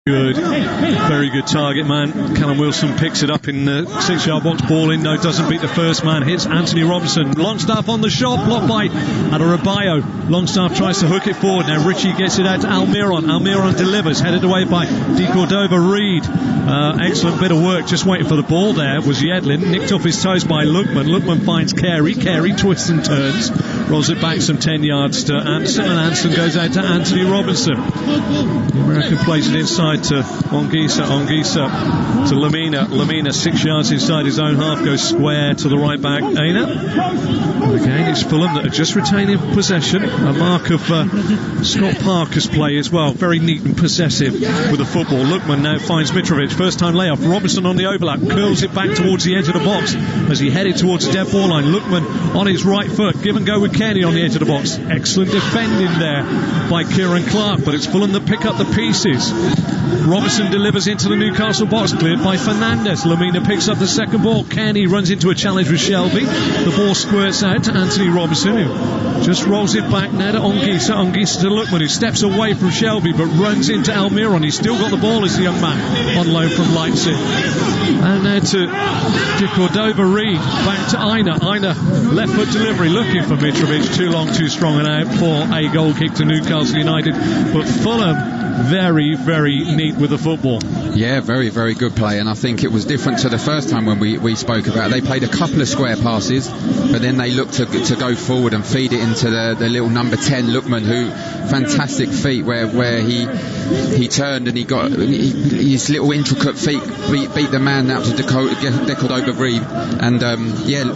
Good, very good target man. Callum Wilson picks it up in the 6-yard box, ball in, no, doesn't beat the first man, hits Anthony Robinson. Longstaff on the shot, blocked by Adarabioyo. Longstaff tries to hook it forward, now Richie gets it out to Almiron. Almiron delivers, headed away by Decordova-Reid. Excellent bit of work, just waiting for the ball there was Yedlin, nicked off his toes by Lookman. Lookman finds Carey twists and turns, rolls it back some 10 yards to Andersen, and Andersen goes out to Anthony Robinson. The American plays it inside to Anguissa to Lemina 6 yards inside his own half, goes square to the right back Aina. And again it's Fulham that are just retaining possession, a mark of Scott Parker's play as well, very neat and possessive with the football. Lookman now finds Mitrovic, first time layoff, Robinson on the overlap, curls it back towards the edge of the box as he headed towards the dead ball line. Lookman on his right foot, give and go with Kenny on the edge of the box, excellent defending there by Kieran Clark, but it's Fulham that pick up the pieces. Robinson delivers into the Newcastle box, cleared by Fernandez. Lemina picks up the second ball. Kenny runs into a challenge with Shelvey. The ball squirts out to Anthony Robinson, who just rolls it back now to Anguissa to Lookman, who steps away from Shelvey but runs into Almiron. He's still got the ball as the young man on loan from Leipzig. And now to Decordova-Reid, back to Aina. Aina, left foot delivery, looking for Mitrovic, too long, too strong and out for a goal kick to Newcastle United. But Fulham very, very neat with the football. Yeah, very, very good play, and I think it was different to the first time when we spoke about it. They played a couple of square passes, but then they looked to go forward and feed it into the little number 10 Lookman, who fantastic feet where he turned and he got his little intricate feet beat the man out to Decordova-Reid. And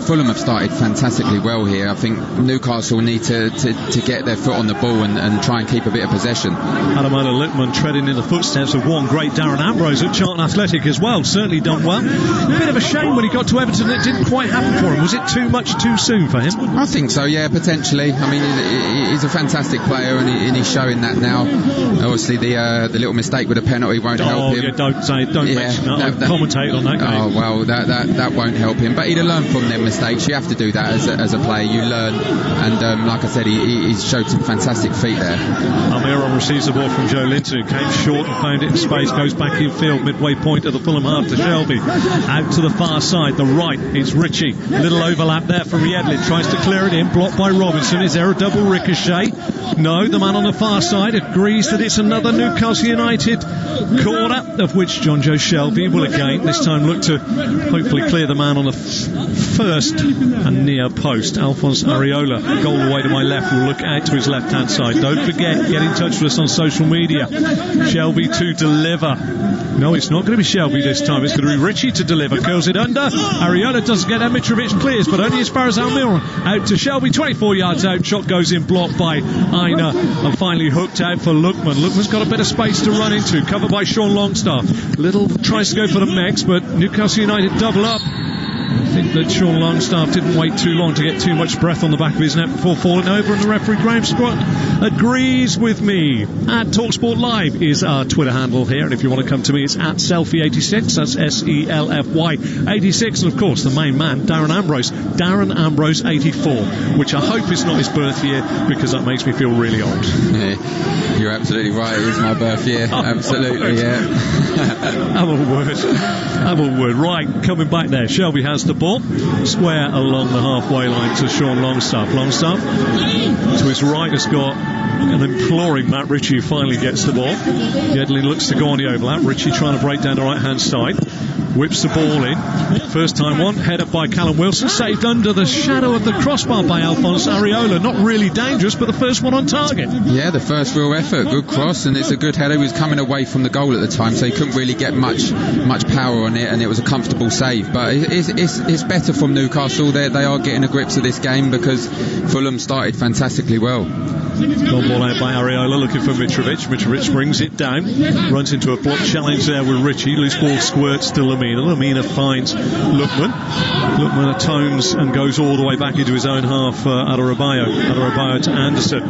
Fulham have started fantastically well here. I think Newcastle need to get their foot on the ball and try and keep a bit of possession. Lookman treading in the footsteps of one great Darren Ambrose at Charlton Athletic as well, certainly done well. A bit of a shame when he got to Everton it didn't quite happen for him. Was it too much too soon for him? I think so, yeah, potentially. I mean, he's a fantastic player and he's showing that now. Obviously the little mistake with a penalty won't help him. Yeah, don't mention that. I've commentated on that game. Oh well, that won't help him, but he'd have learned from their mistakes. You have to do that as a player, you learn, and like I said, he showed some fantastic feet there. Almiron receives the ball from Joelinton, who came short and found it in space, goes back in field, midway point of the Fulham half to Shelvey, out to the far side, the right, it's Richie, little overlap there from Yedlin, tries to clear it in, blocked by Robinson. Is there a double ricochet? No, the man on the far side agrees that it's another Newcastle United corner, of which John Joe Shelvey will again this time look to hopefully clear the man on the first and near post. Alphonse Areola, goal away to my left, will look out to his left hand side. Don't forget, get in touch with us on social media. Shelvey to deliver. No, it's not going to be Shelvey this time, it's going to be Richie to deliver, curls it under, Areola doesn't get that, Mitrovic clears, but only as far as Almiron, out to Shelvey, 24 yards out, shot goes in, blocked by Aina, and finally hooked out for Lookman. Lookman's got a bit of space to run into, covered by Sean Longstaff. Little tries to go for the Mex, but Newcastle United double up. I think that Sean Longstaff didn't wait too long to get too much breath on the back of his neck before falling over, and the referee Graham Scott agrees with me. At TalkSport Live is our Twitter handle here, and if you want to come to me, it's at Selfie86, that's SELFY86, and of course the main man, Darren Ambrose 84, which I hope is not his birth year, because that makes me feel really old. Yeah, you're absolutely right, it is my birth year. Absolutely, yeah. Have a word. Right, coming back there, Shelvey has the ball, square along the halfway line to Sean Longstaff. Longstaff to his right has got an imploring Matt Ritchie, who finally gets the ball. Yedlin looks to go on the overlap. Ritchie trying to break down the right hand side, whips the ball in, first time one, head up by Callum Wilson, saved under the shadow of the crossbar by Alphonse Areola. Not really dangerous, but the first one on target. Yeah, the first real effort, good cross, and it's a good header. He was coming away from the goal at the time, so he couldn't really get much power on it, and it was a comfortable save. But it's better from Newcastle. They are getting a grips of this game, because Fulham started fantastically well. Gone ball out by Areola, looking for Mitrovic. Mitrovic brings it down, runs into a block challenge there with Richie. Loose ball squirts to Lemina. Lemina finds Lookman. Lookman atones and goes all the way back into his own half. Adarabioyo to Andersen.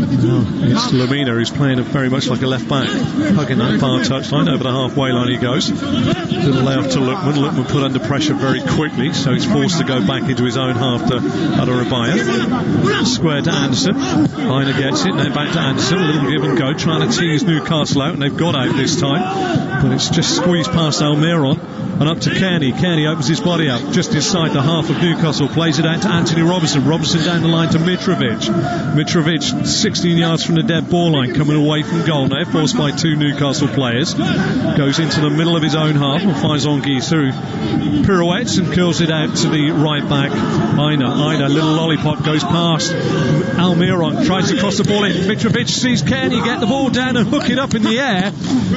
It's Lemina who's playing very much like a left back, hugging that far touchline. Over the halfway line he goes. Little layoff to Lookman. Lookman put under pressure very quickly, so he's forced to go back into his own half to Adarabioyo. Square to Andersen. Aina gets it, now back to Andersen. A little give and go, trying to tease Newcastle out, and they've got out this time. But it's just squeezed past Almiron. And up to Kearney. Kearney opens his body up just inside the half of Newcastle, plays it out to Anthony Robinson. Robinson down the line to Mitrovic. Mitrovic 16 yards from the dead ball line, coming away from goal now, forced by two Newcastle players. Goes into the middle of his own half and finds Anguissa, who pirouettes and curls it out to the right back. Aina, little lollipop, goes past Almiron, tries to cross the ball in. Mitrovic sees Kearney get the ball down and hook it up in the air,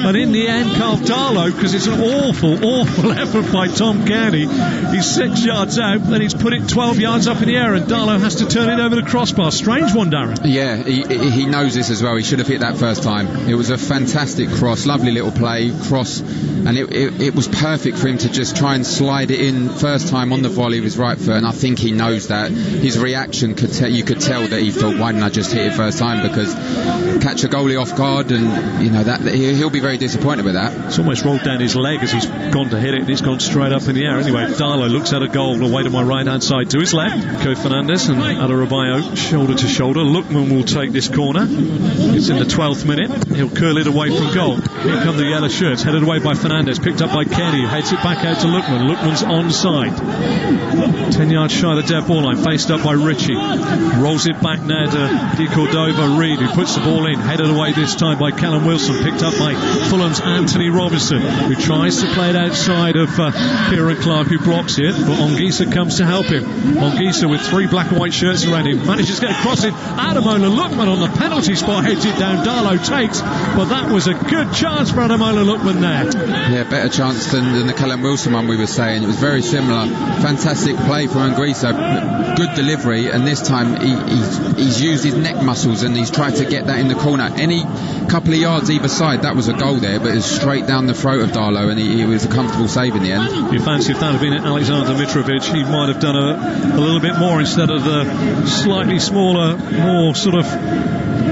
and in the end carve Darlow, because it's an awful effort by Tom Kearney. He's 6 yards out, then he's put it 12 yards up in the air, and Darlow has to turn it over the crossbar. Strange one, Darren. Yeah, he knows this as well. He should have hit that first time. It was a fantastic cross, lovely little play, cross, and it was perfect for him to just try and slide it in first time on the volley with his right foot, and I think he knows that. His reaction you could tell that he thought, why didn't I just hit it first time, because catch a goalie off guard, and that he'll be very disappointed with that. It's almost rolled down his leg as he's gone to hit it, and he's gone straight up in the air. Anyway, Darlow looks at a goal away to my right hand side to his left. Fernandez and Adarabioyo shoulder to shoulder. Lookman will take this corner. It's in the 12th minute. He'll curl it away from goal. Here come the yellow shirts, headed away by Fernandez, picked up by Kearney, who heads it back out to Lookman. Lookman's onside, 10 yards shy of the dead ball line, faced up by Ritchie. Rolls it back now to Decordova-Reid, who puts the ball in, headed away this time by Callum Wilson, picked up by Fulham's Anthony Robinson, who tries to play it outside of Kieran Clark, who blocks it, but Anguissa comes to help him. Anguissa with three black and white shirts around him manages to get across it. Ademola Lookman on the penalty spot heads it down. Darlow takes, but that was a good chance for Ademola Lookman there. Yeah, better chance than the Callum Wilson one we were saying. It was very similar. Fantastic play from Anguissa, good delivery, and this time he's used his neck muscles and he's tried to get that in the corner. Any couple of yards either side, that was a goal there, but it's straight down the throat of Darlow, and he was a comfortable save in the end. You fancy if that had been Alexander Mitrovic, he might have done a little bit more instead of the slightly smaller, more sort of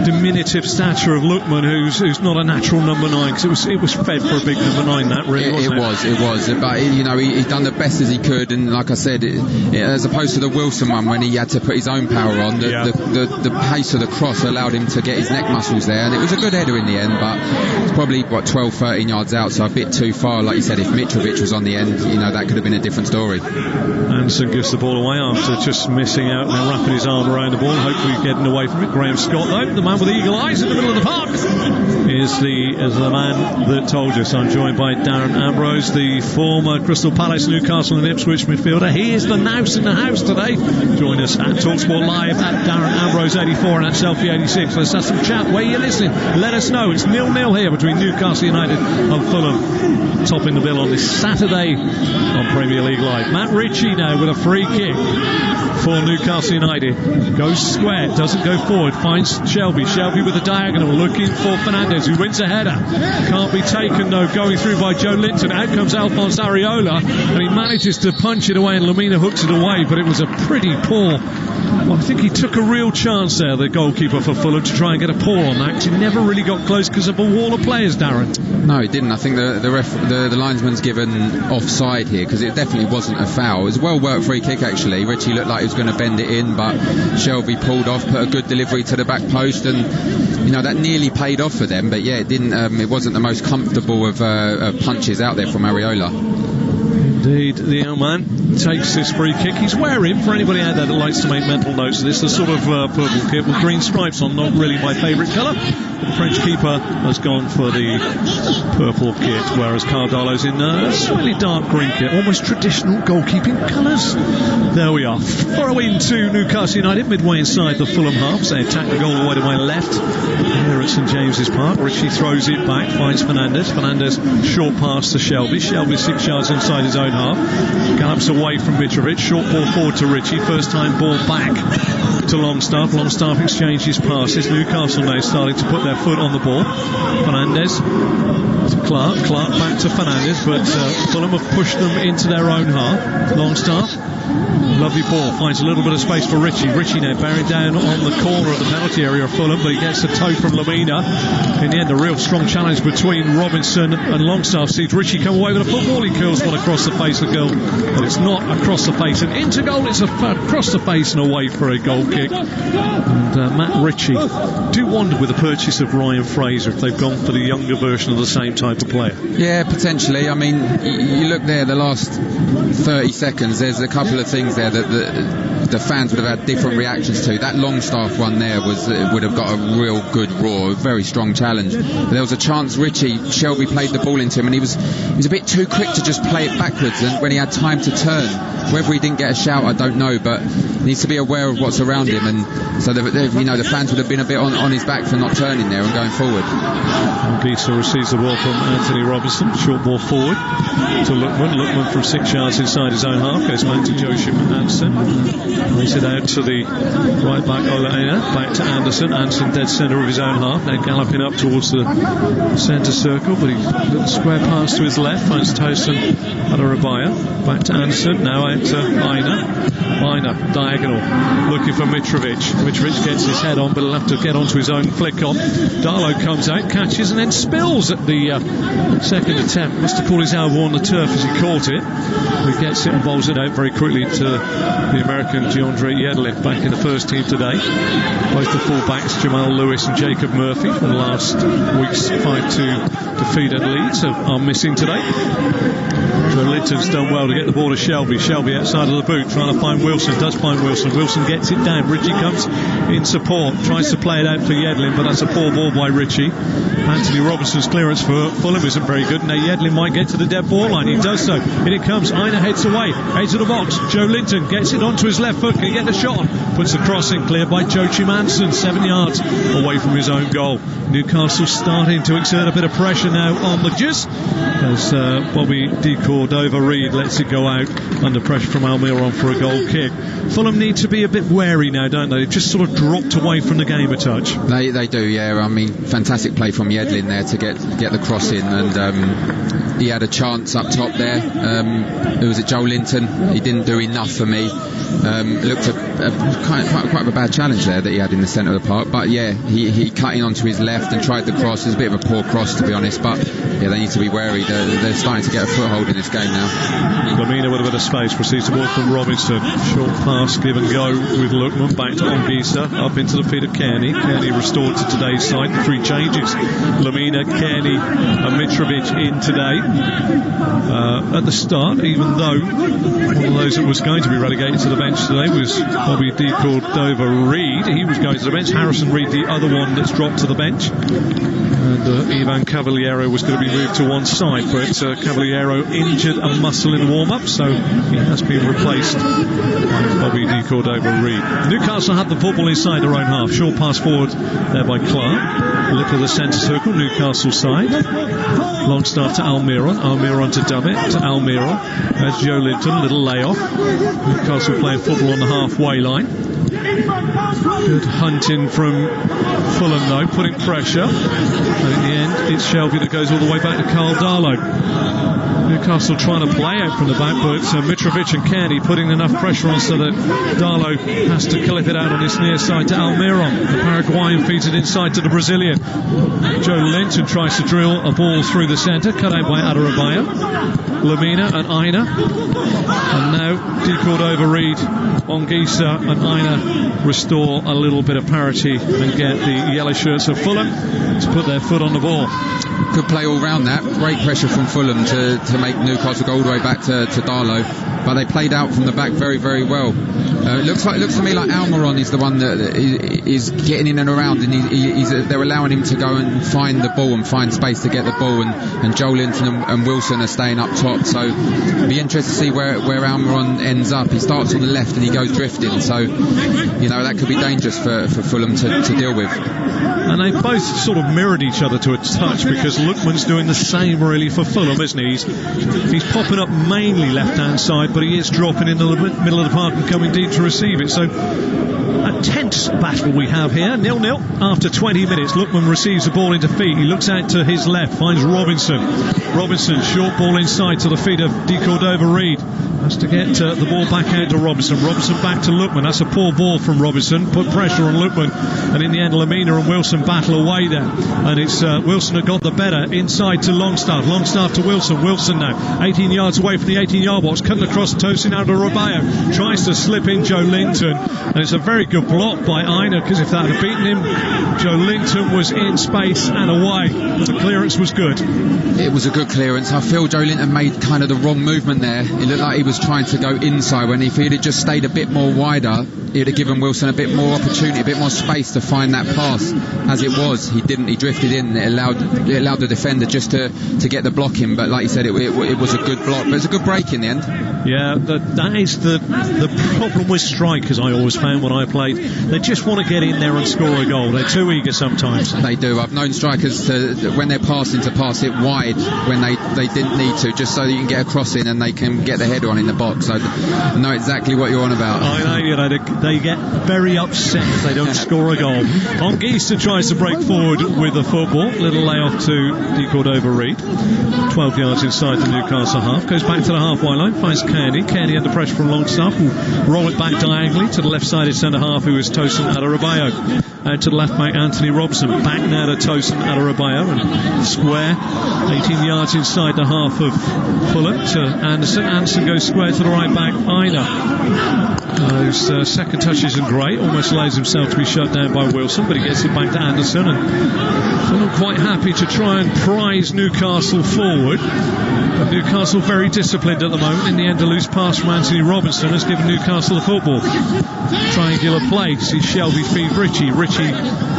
diminutive stature of Lookman, who's not a natural number 9, because it was fed for a big number 9, that really wasn't it? It was, but he's done the best as he could, and like I said, as opposed to the Wilson one when he had to put his own power on, the pace of the cross allowed him to get his neck muscles there, and it was a good header in the end, but it's probably 12-13 yards out, so a bit too far. Like you said, if Mitrovic was on the end, that could have been a different story. Andersen gives the ball away after just missing out and wrapping his arm around the ball, hopefully getting away from it. Graham Scott, though, the man with eagle eyes in the middle of the park, is the man that told us. I'm joined by Darren Ambrose, the former Crystal Palace, Newcastle and Ipswich midfielder. He is the nous in the house today. Join us at TalkSport Live at Darren Ambrose 84 and at Selfie 86. Let's have some chat. Where you're listening, let us know. It's 0-0 here between Newcastle United and Fulham, topping the bill on this Saturday on Premier League Live. Matt Ritchie now with a free kick for Newcastle United. Goes square, doesn't go forward, finds Shelvey with a diagonal, looking for Fernandez, who wins a header. Can't be taken though, going through by Joelinton. Out comes Alphonse Areola, and he manages to punch it away, and Lemina hooks it away, but it was a pretty poor. Well, I think he took a real chance there, the goalkeeper for Fulham, to try and get a paw on that, because he never really got close because of a wall of players, Darren. No, he didn't. I think the linesman's given offside here, because it definitely wasn't a foul. It was a well worked free kick actually. Ritchie looked like he was going to bend it in, but Shelvey pulled off, put a good delivery to the back post, and that nearly paid off for them. But yeah, it didn't. It wasn't the most comfortable of punches out there from Areola. Indeed, the young man takes this free kick. He's wearing, for anybody out there that likes to make mental notes of this, the sort of purple kit with green stripes on, not really my favourite colour. The French keeper has gone for the purple kit, whereas Darlow's in a slightly dark green kit, almost traditional goalkeeping colours. There we are. Throw in to Newcastle United, midway inside the Fulham half. They attack the goal away to my left here at St James's Park. Ritchie throws it back, finds Fernandez. Fernandez short pass to Shelvey. Shelvey 6 yards inside his own own half. Gallops away from Mitrovic. Short ball forward to Ritchie. First time ball back to Longstaff. Longstaff exchanges passes. Newcastle now starting to put their foot on the ball. Fernandez to Clark. Clark back to Fernandez, but Fulham have pushed them into their own half. Longstaff, lovely ball, finds a little bit of space for Ritchie. Ritchie now bearing down on the corner of the penalty area of Fulham, but he gets a toe from Lemina. In the end, a real strong challenge between Robinson and Longstaff sees Ritchie come away with a football. He curls one across the face of goal, but it's not across the face and into goal. It's across the face and away for a goal kick. And Matt Ritchie do wonder with the purchase of Ryan Fraser if they've gone for the younger version of the same type of player. Yeah, potentially. I mean, you look there the last 30 seconds, there's a couple of things there that the fans would have had different reactions to. That Longstaff one there would have got a real good roar, a very strong challenge. But there was a chance Shelvey played the ball into him, and he was a bit too quick to just play it backwards, and when he had time to turn, whether he didn't get a shout I don't know, but he needs to be aware of what's around him, and so the fans would have been a bit on his back for not turning there and going forward. Anguissa receives the ball from Anthony Robinson. Short ball forward to Lookman. Lookman from 6 yards inside his own half goes back to Andersen. Lays it out to the right back Aina. Back to Andersen. Andersen dead centre of his own half. Now galloping up towards the centre circle, but he square pass to his left, finds Tosin Adarabioyo. Back to Andersen. Now out to Aina. Aina diagonal, looking for Mitrovic. Mitrovic gets his head on, but he'll have to get onto his own flick on. Darlow comes out, catches, and then spills at the second attempt. Must have caught his elbow on the turf as he caught it. He gets it and bowls it out very quickly to the American DeAndre Yedlin, back in the first team today. Both the full-backs, Jamal Lewis and Jacob Murphy, from last week's 5-2 defeat at Leeds, are missing today. Joelinton's done well to get the ball to Shelvey. Shelvey outside of the boot, trying to find Wilson. Does find Wilson. Wilson gets it down. Ritchie comes in support, tries to play it out for Yedlin, but that's a poor ball by Ritchie. Anthony Robinson's clearance for Fulham isn't very good. Now Yedlin might get to the dead ball line. He does so. In it comes. Aina heads away. Heads to the box. Joelinton gets it onto his left foot. Can he get the shot on? Puts the cross in, cleared by Joelinton, 7 yards away from his own goal. Newcastle starting to exert a bit of pressure now on the Jizz as Bobby Decordova-Reid lets it go out under pressure from Almiron for a goal kick. Fulham need to be a bit wary now, don't they? They've just sort of dropped away from the game a touch. They do, yeah. I mean, fantastic play from Yedlin there to get the cross in, and he had a chance up top there. It was at Joelinton. He didn't do enough for me. Looked quite a bad challenge there that he had in the centre of the park, but yeah, he cut in onto his left and tried the cross. It was a bit of a poor cross, to be honest, but yeah, they need to be wary. They're starting to get a foothold in this game now. Lemina with a bit of space, receives the ball from Robinson. Short pass, give and go with Lookman, back to Anguissa, up into the feet of Kearney. Kearney restored to today's side. 3 changes. Lemina, Kearney and Mitrovic in today. At the start, even though one of those that was going to be relegated to the bench today was Bobby Decordova-Reid. He was going to the bench. Harrison Reid, the other one that's dropped to the bench. And Ivan Cavaliero was going to be moved to one side, but Cavaliero injured a muscle in the warm-up, so he has been replaced by Bobby Decordova-Reid. Newcastle had the football inside their own half. Short pass forward there by Clark. Look at the centre circle, Newcastle side. Longstaff to Almiron. Almiron to Dummett, to Almiron. There's Joelinton, little layoff. Newcastle playing football on the halfway line. Good hunting from Fulham though, putting pressure, and in the end it's Shelvey that goes all the way back to Carl Darlow. Newcastle trying to play out from the back, but Mitrovic and Kearney putting enough pressure on so that Darlow has to clip it out on his near side to Almiron. The Paraguayan feeds it inside to the Brazilian. Joelinton tries to drill a ball through the centre, cut out by Adarabioyo. Lemina and Aina, and now Decordova-Reid, Anguissa and Aina restore a little bit of parity and get the yellow shirts of Fulham to put their foot on the ball. Good play all round that. Great pressure from Fulham to make Newcastle go all the way back to Darlow, but they played out from the back very, very well. It looks to me like Almiron is the one that is getting in and around, and they're allowing him to go and find the ball and find space to get the ball, and Joelinton and Wilson are staying up top, so it'll be interesting to see where Almiron ends up. He starts on the left and he goes drifting, so that could be dangerous for Fulham to deal with. And they both sort of mirrored each other to a touch, because Lookman's doing the same really for Fulham, isn't he? He's popping up mainly left-hand side, but he is dropping in the middle of the park and coming deep to receive it. So a tense battle we have here. 0-0 after 20 minutes. Lookman receives the ball into feet. He looks out to his left, finds Robinson, short ball inside to the feet of Decordova-Reid. Has to get the ball back out to Robinson back to Lookman. That's a poor ball from Robinson, put pressure on Lookman, and in the end Lemina and Wilson battle away there, and it's Wilson that got the better inside to Longstaff to Wilson now 18 yards away from the 18-yard box, cutting across Tosin Adarabioyo, tries to slip in Joelinton, and it's a very good block by Aina, because if that had beaten him, Joelinton was in space and away. The clearance was good. It was a good clearance. I feel Joelinton made kind of the wrong movement there. It looked like he was trying to go inside, when if he'd have just stayed a bit more wider, he'd have given Wilson a bit more opportunity, a bit more space to find that pass. As it was, he didn't. He drifted in. It allowed the defender just to get the block in. But like you said, it was a good block. But it's a good break in the end. Yeah, that is the problem with strikers. I always found when I played, they just want to get in there and score a goal. They're too eager sometimes. They do. I've known strikers when they're passing to pass it wide when they didn't need to, just so you can get a cross in and they can get the header on in the box. So I know exactly what you're on about. I know, they get very upset if they don't score a goal. Anguissa tries to break forward with the football. Little layoff to Decordova-Reid. 12 yards inside the Newcastle half. Goes back to the halfway line, finds Kearney under pressure from Longstaff, will roll it back diagonally to the left-sided centre-half, who is Tosin Adarabioyo. Out to the left-back, Anthony Robinson. Back now to Tosin Adarabioyo, and square 18 yards inside the half of Fulham to Andersen. Andersen goes square to the right-back, Aina. Those second touch isn't great, almost allows himself to be shut down by Wilson, but he gets it back to Andersen, and Fulham quite happy to try and prize Newcastle forward. But Newcastle very disciplined at the moment. In the end, a loose pass from Anthony Robinson has given Newcastle the football. Triangular play, sees Shelvey feed Richie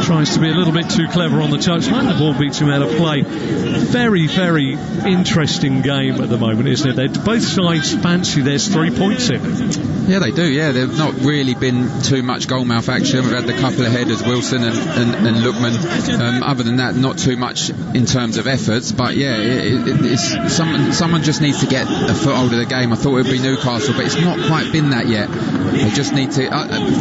tries to be a little bit too clever on the touchline. The ball beats him out of play. Very, very interesting game at the moment, isn't it? Both sides fancy there's 3 points in it. Yeah, they do. Yeah, there's not really been too much goalmouth action. We've had the couple of headers, Wilson and Lookman. Other than that, not too much in terms of efforts. But yeah, it's someone just needs to get a foothold of the game. I thought it would be Newcastle, but it's not quite been that yet. They just need to.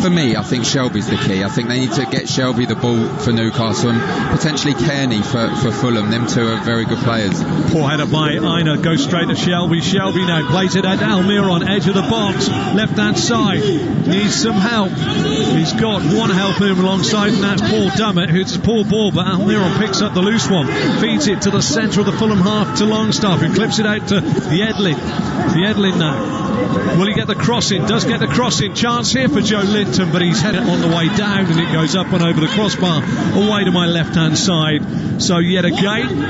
For me, I think Shelvey's the key. I think they need to get Shelvey the ball for Newcastle, and potentially Kearney for Fulham. Them two are very good players. Poor header by Aina, goes straight to Shelvey. Shelvey now plays it at Almiron, edge of the box, left-hand side. Needs some help. He's got one helper alongside, and that's Paul Dummett, who's a poor ball, but Almiron picks up the loose one, feeds it to the centre of the Fulham half to Longstaff, who clips it out to Yedlin now. Will he get the crossing? Does get the crossing. Chance here for Joelinton, but he's headed on the way down, and it goes up and over the crossbar away to my left-hand side. So yet again,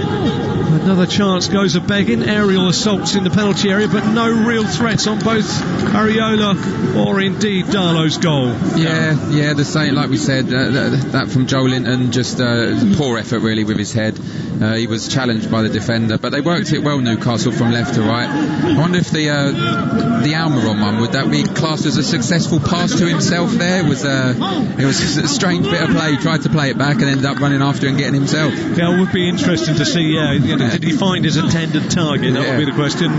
another chance goes a-begging. Aerial assaults in the penalty area, but no real threats on both Areola or indeed Darlow's goal. Yeah, the same, like we said, that from Joelinton, just poor effort really with his head. He was challenged by the defender, but they worked it well, Newcastle, from left to right. I wonder if the Almiron one, would that be classed as a successful pass to himself there? It was a strange bit of play. He tried to play it back and ended up running after and getting himself. Yeah, it would be interesting to see. Did he find his intended target? That would be the question.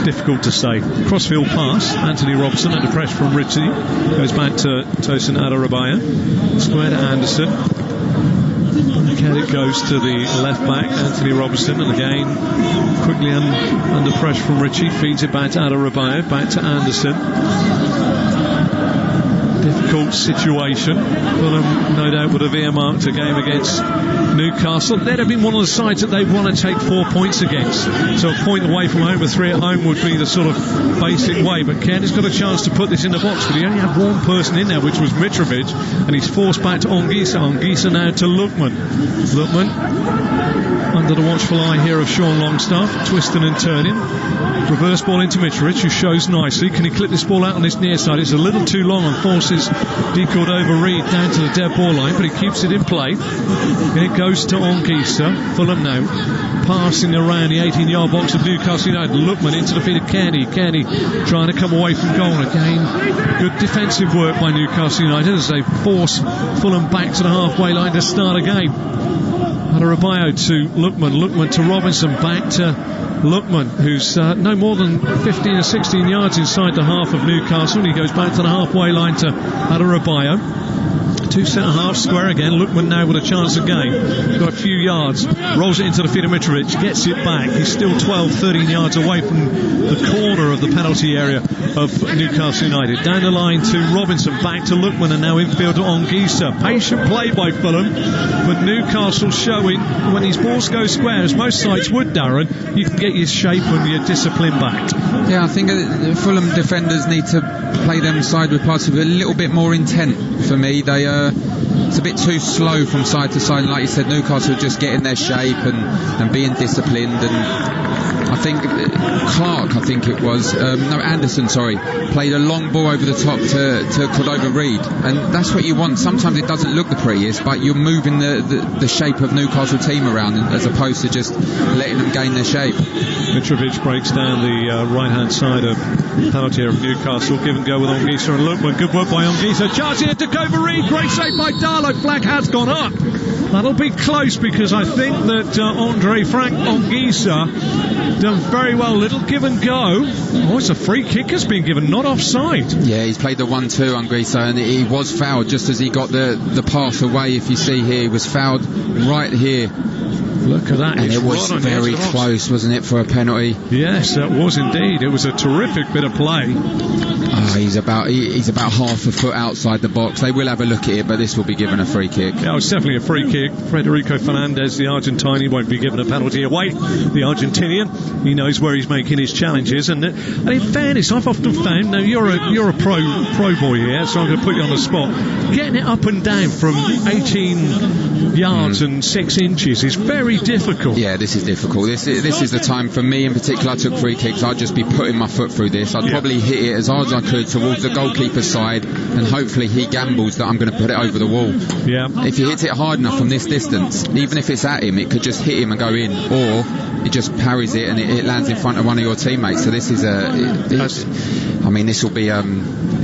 Difficult to say. Crossfield pass, Anthony Robinson under pressure from Richie, goes back to Tosin Adarabioyo, square to Andersen. Again, it goes to the left back, Anthony Robinson, and again quickly under pressure from Richie, feeds it back to Adarabioyo, back to Andersen. Difficult situation. Fulham no doubt would have earmarked a game against Newcastle. They'd have been one of the sides that they'd want to take 4 points against. So a point away from home, a 3 at home would be the sort of basic way. But Kearney's got a chance to put this in the box, but he only had one person in there, which was Mitrovic, and he's forced back to Anguissa. Anguissa now to Lookman. Lookman under the watchful eye here of Sean Longstaff, twisting and turning. Reverse ball into Mitrovic, who shows nicely. Can he clip this ball out on this near side? It's a little too long and forces bounces Decordova-Reid down to the dead ball line, but he keeps it in play. It goes to Anguissa. Fulham now passing around the 18-yard box of Newcastle United. Lookman into the feet of Kenny trying to come away from goal again. Good defensive work by Newcastle United as they force Fulham back to the halfway line to start a game. Adarabioyo to Lookman to Robinson, back to Lookman, who's no more than 15 or 16 yards inside the half of Newcastle, and he goes back to the halfway line to Adarabioyo. Two centre-half square again. Lookman now with a chance of game. Got a few yards. Rolls it into the feet of Mitrovic. Gets it back. He's still 12, 13 yards away from the corner of the penalty area of Newcastle United. Down the line to Robinson. Back to Lookman, and now infield to Anguissa. Patient play by Fulham, but Newcastle showing when these balls go square, as most sides would, Darren, you can get your shape and your discipline back. Yeah, I think the Fulham defenders need to play them side with parts with a little bit more intent. For me, it's a bit too slow from side to side, and like you said, Newcastle just getting their shape and being disciplined. And I think Andersen played a long ball over the top to Decordova-Reid, and that's what you want. Sometimes it doesn't look the prettiest, but you're moving the shape of Newcastle team around as opposed to just letting them gain their shape. Mitrovic breaks down the right hand side of the penalty area of Newcastle. Give and go with Anguissa and Lookman. Good work by Anguissa. Charging it to Decordova-Reid. Great save by Darlow. Flag has gone up. That'll be close, because I think that Andre Frank Anguissa done very well. Little give and go. Oh, it's a free kick has been given, not offside. Yeah, he's played the 1-2, Anguissa, and he was fouled just as he got the pass away. If you see here, he was fouled right here. Look at that. And it was very close, wasn't it, for a penalty? Yes, that was indeed. It was a terrific bit of play. He's about half a foot outside the box. They will have a look at it, but this will be given a free kick. Yeah, it's definitely a free kick. Federico Fernandez, the Argentine, he won't be given a penalty away. The Argentinian, he knows where he's making his challenges. And in fairness, I've often found, now you're a pro boy here, so I'm going to put you on the spot. Getting it up and down from 18 yards and 6 inches is very difficult. Yeah, this is difficult. This is the time for me in particular. I took free kicks. I'd just be putting my foot through this. I'd probably hit it as hard as I could towards the goalkeeper's side, and hopefully he gambles that I'm going to put it over the wall. Yeah. If he hits it hard enough from this distance, even if it's at him, it could just hit him and go in, or he just parries it and it lands in front of one of your teammates. So this is this will be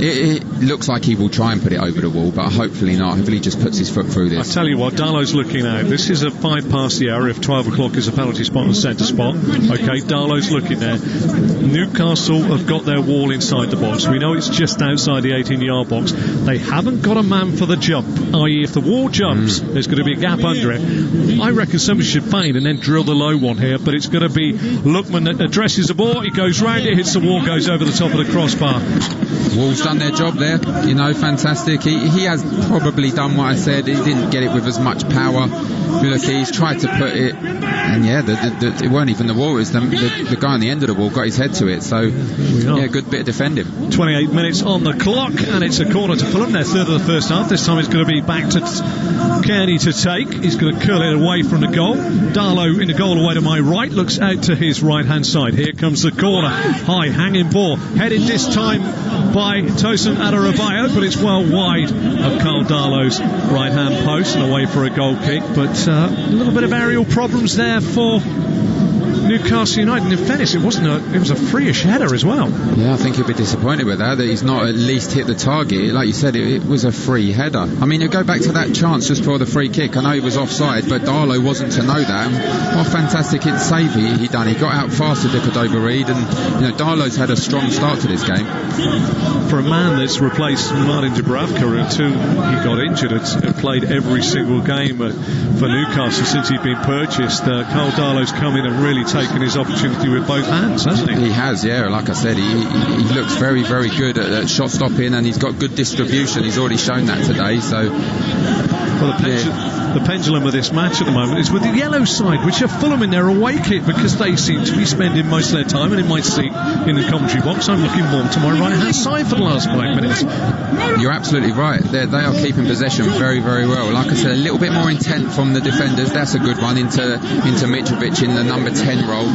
it looks like he will try and put it over the wall, but hopefully not. Hopefully he just puts his foot through this. I tell you what, Darlow's looking out. This is a 5 past the hour. If 12 o'clock is a penalty spot and centre spot, okay, Darlow's looking there. Newcastle have got their wall inside the box. We know it's just outside the 18-yard box. They haven't got a man for the jump, i.e. if the wall jumps, there's going to be a gap under it. I reckon somebody should feign and then drill the low one here, but it's going to be Lookman that addresses the ball. He goes round it, hits the wall, goes over the top of the crossbar. Wall's done their job there, fantastic. He has probably done what I said. He didn't get it with as much power. Look, he's tried to put it, and it weren't even the wall. It was the guy on the end of the wall got his head to it. So good bit of defending. 28 minutes on the clock, and it's a corner to Fulham. Their third of the first half. This time it's going to be back to Kearney to take. He's going to curl it away from the goal. Darlow in the goal away to my right, looks out to his right hand side. Here comes the corner. High hanging ball, headed this time by Tosin Adarabioyo, but it's well wide of Carl Darlow's right hand post and away for a goal kick. But a little bit of aerial problems there for Newcastle United. And in fairness, it was a free-ish header as well. Yeah, I think he'll be disappointed with that he's not at least hit the target. Like you said, it was a free header. I mean, you go back to that chance just for the free kick. I know he was offside, but Darlow wasn't to know that. And what a fantastic save he done. He got out fast to Decordova-Reid, and Darlow's had a strong start to this game. For a man that's replaced Martin Dubravka until he got injured, had played every single game for Newcastle since he'd been purchased, Carl Darlow's come in and really taken his opportunity with both hands, hasn't he? He has, yeah. Like I said, he looks very, very good at shot stopping, and he's got good distribution. He's already shown that today. So, the pendulum of this match at the moment is with the yellow side, which are Fulham in their away kit, because they seem to be spending most of their time, and it might seem in the commentary box, I'm looking more to my right hand side for the last 5 minutes. You're absolutely right. They are keeping possession very, very well. Like I said, a little bit more intent from the defenders. That's a good one into Mitrovic in the number 10 role.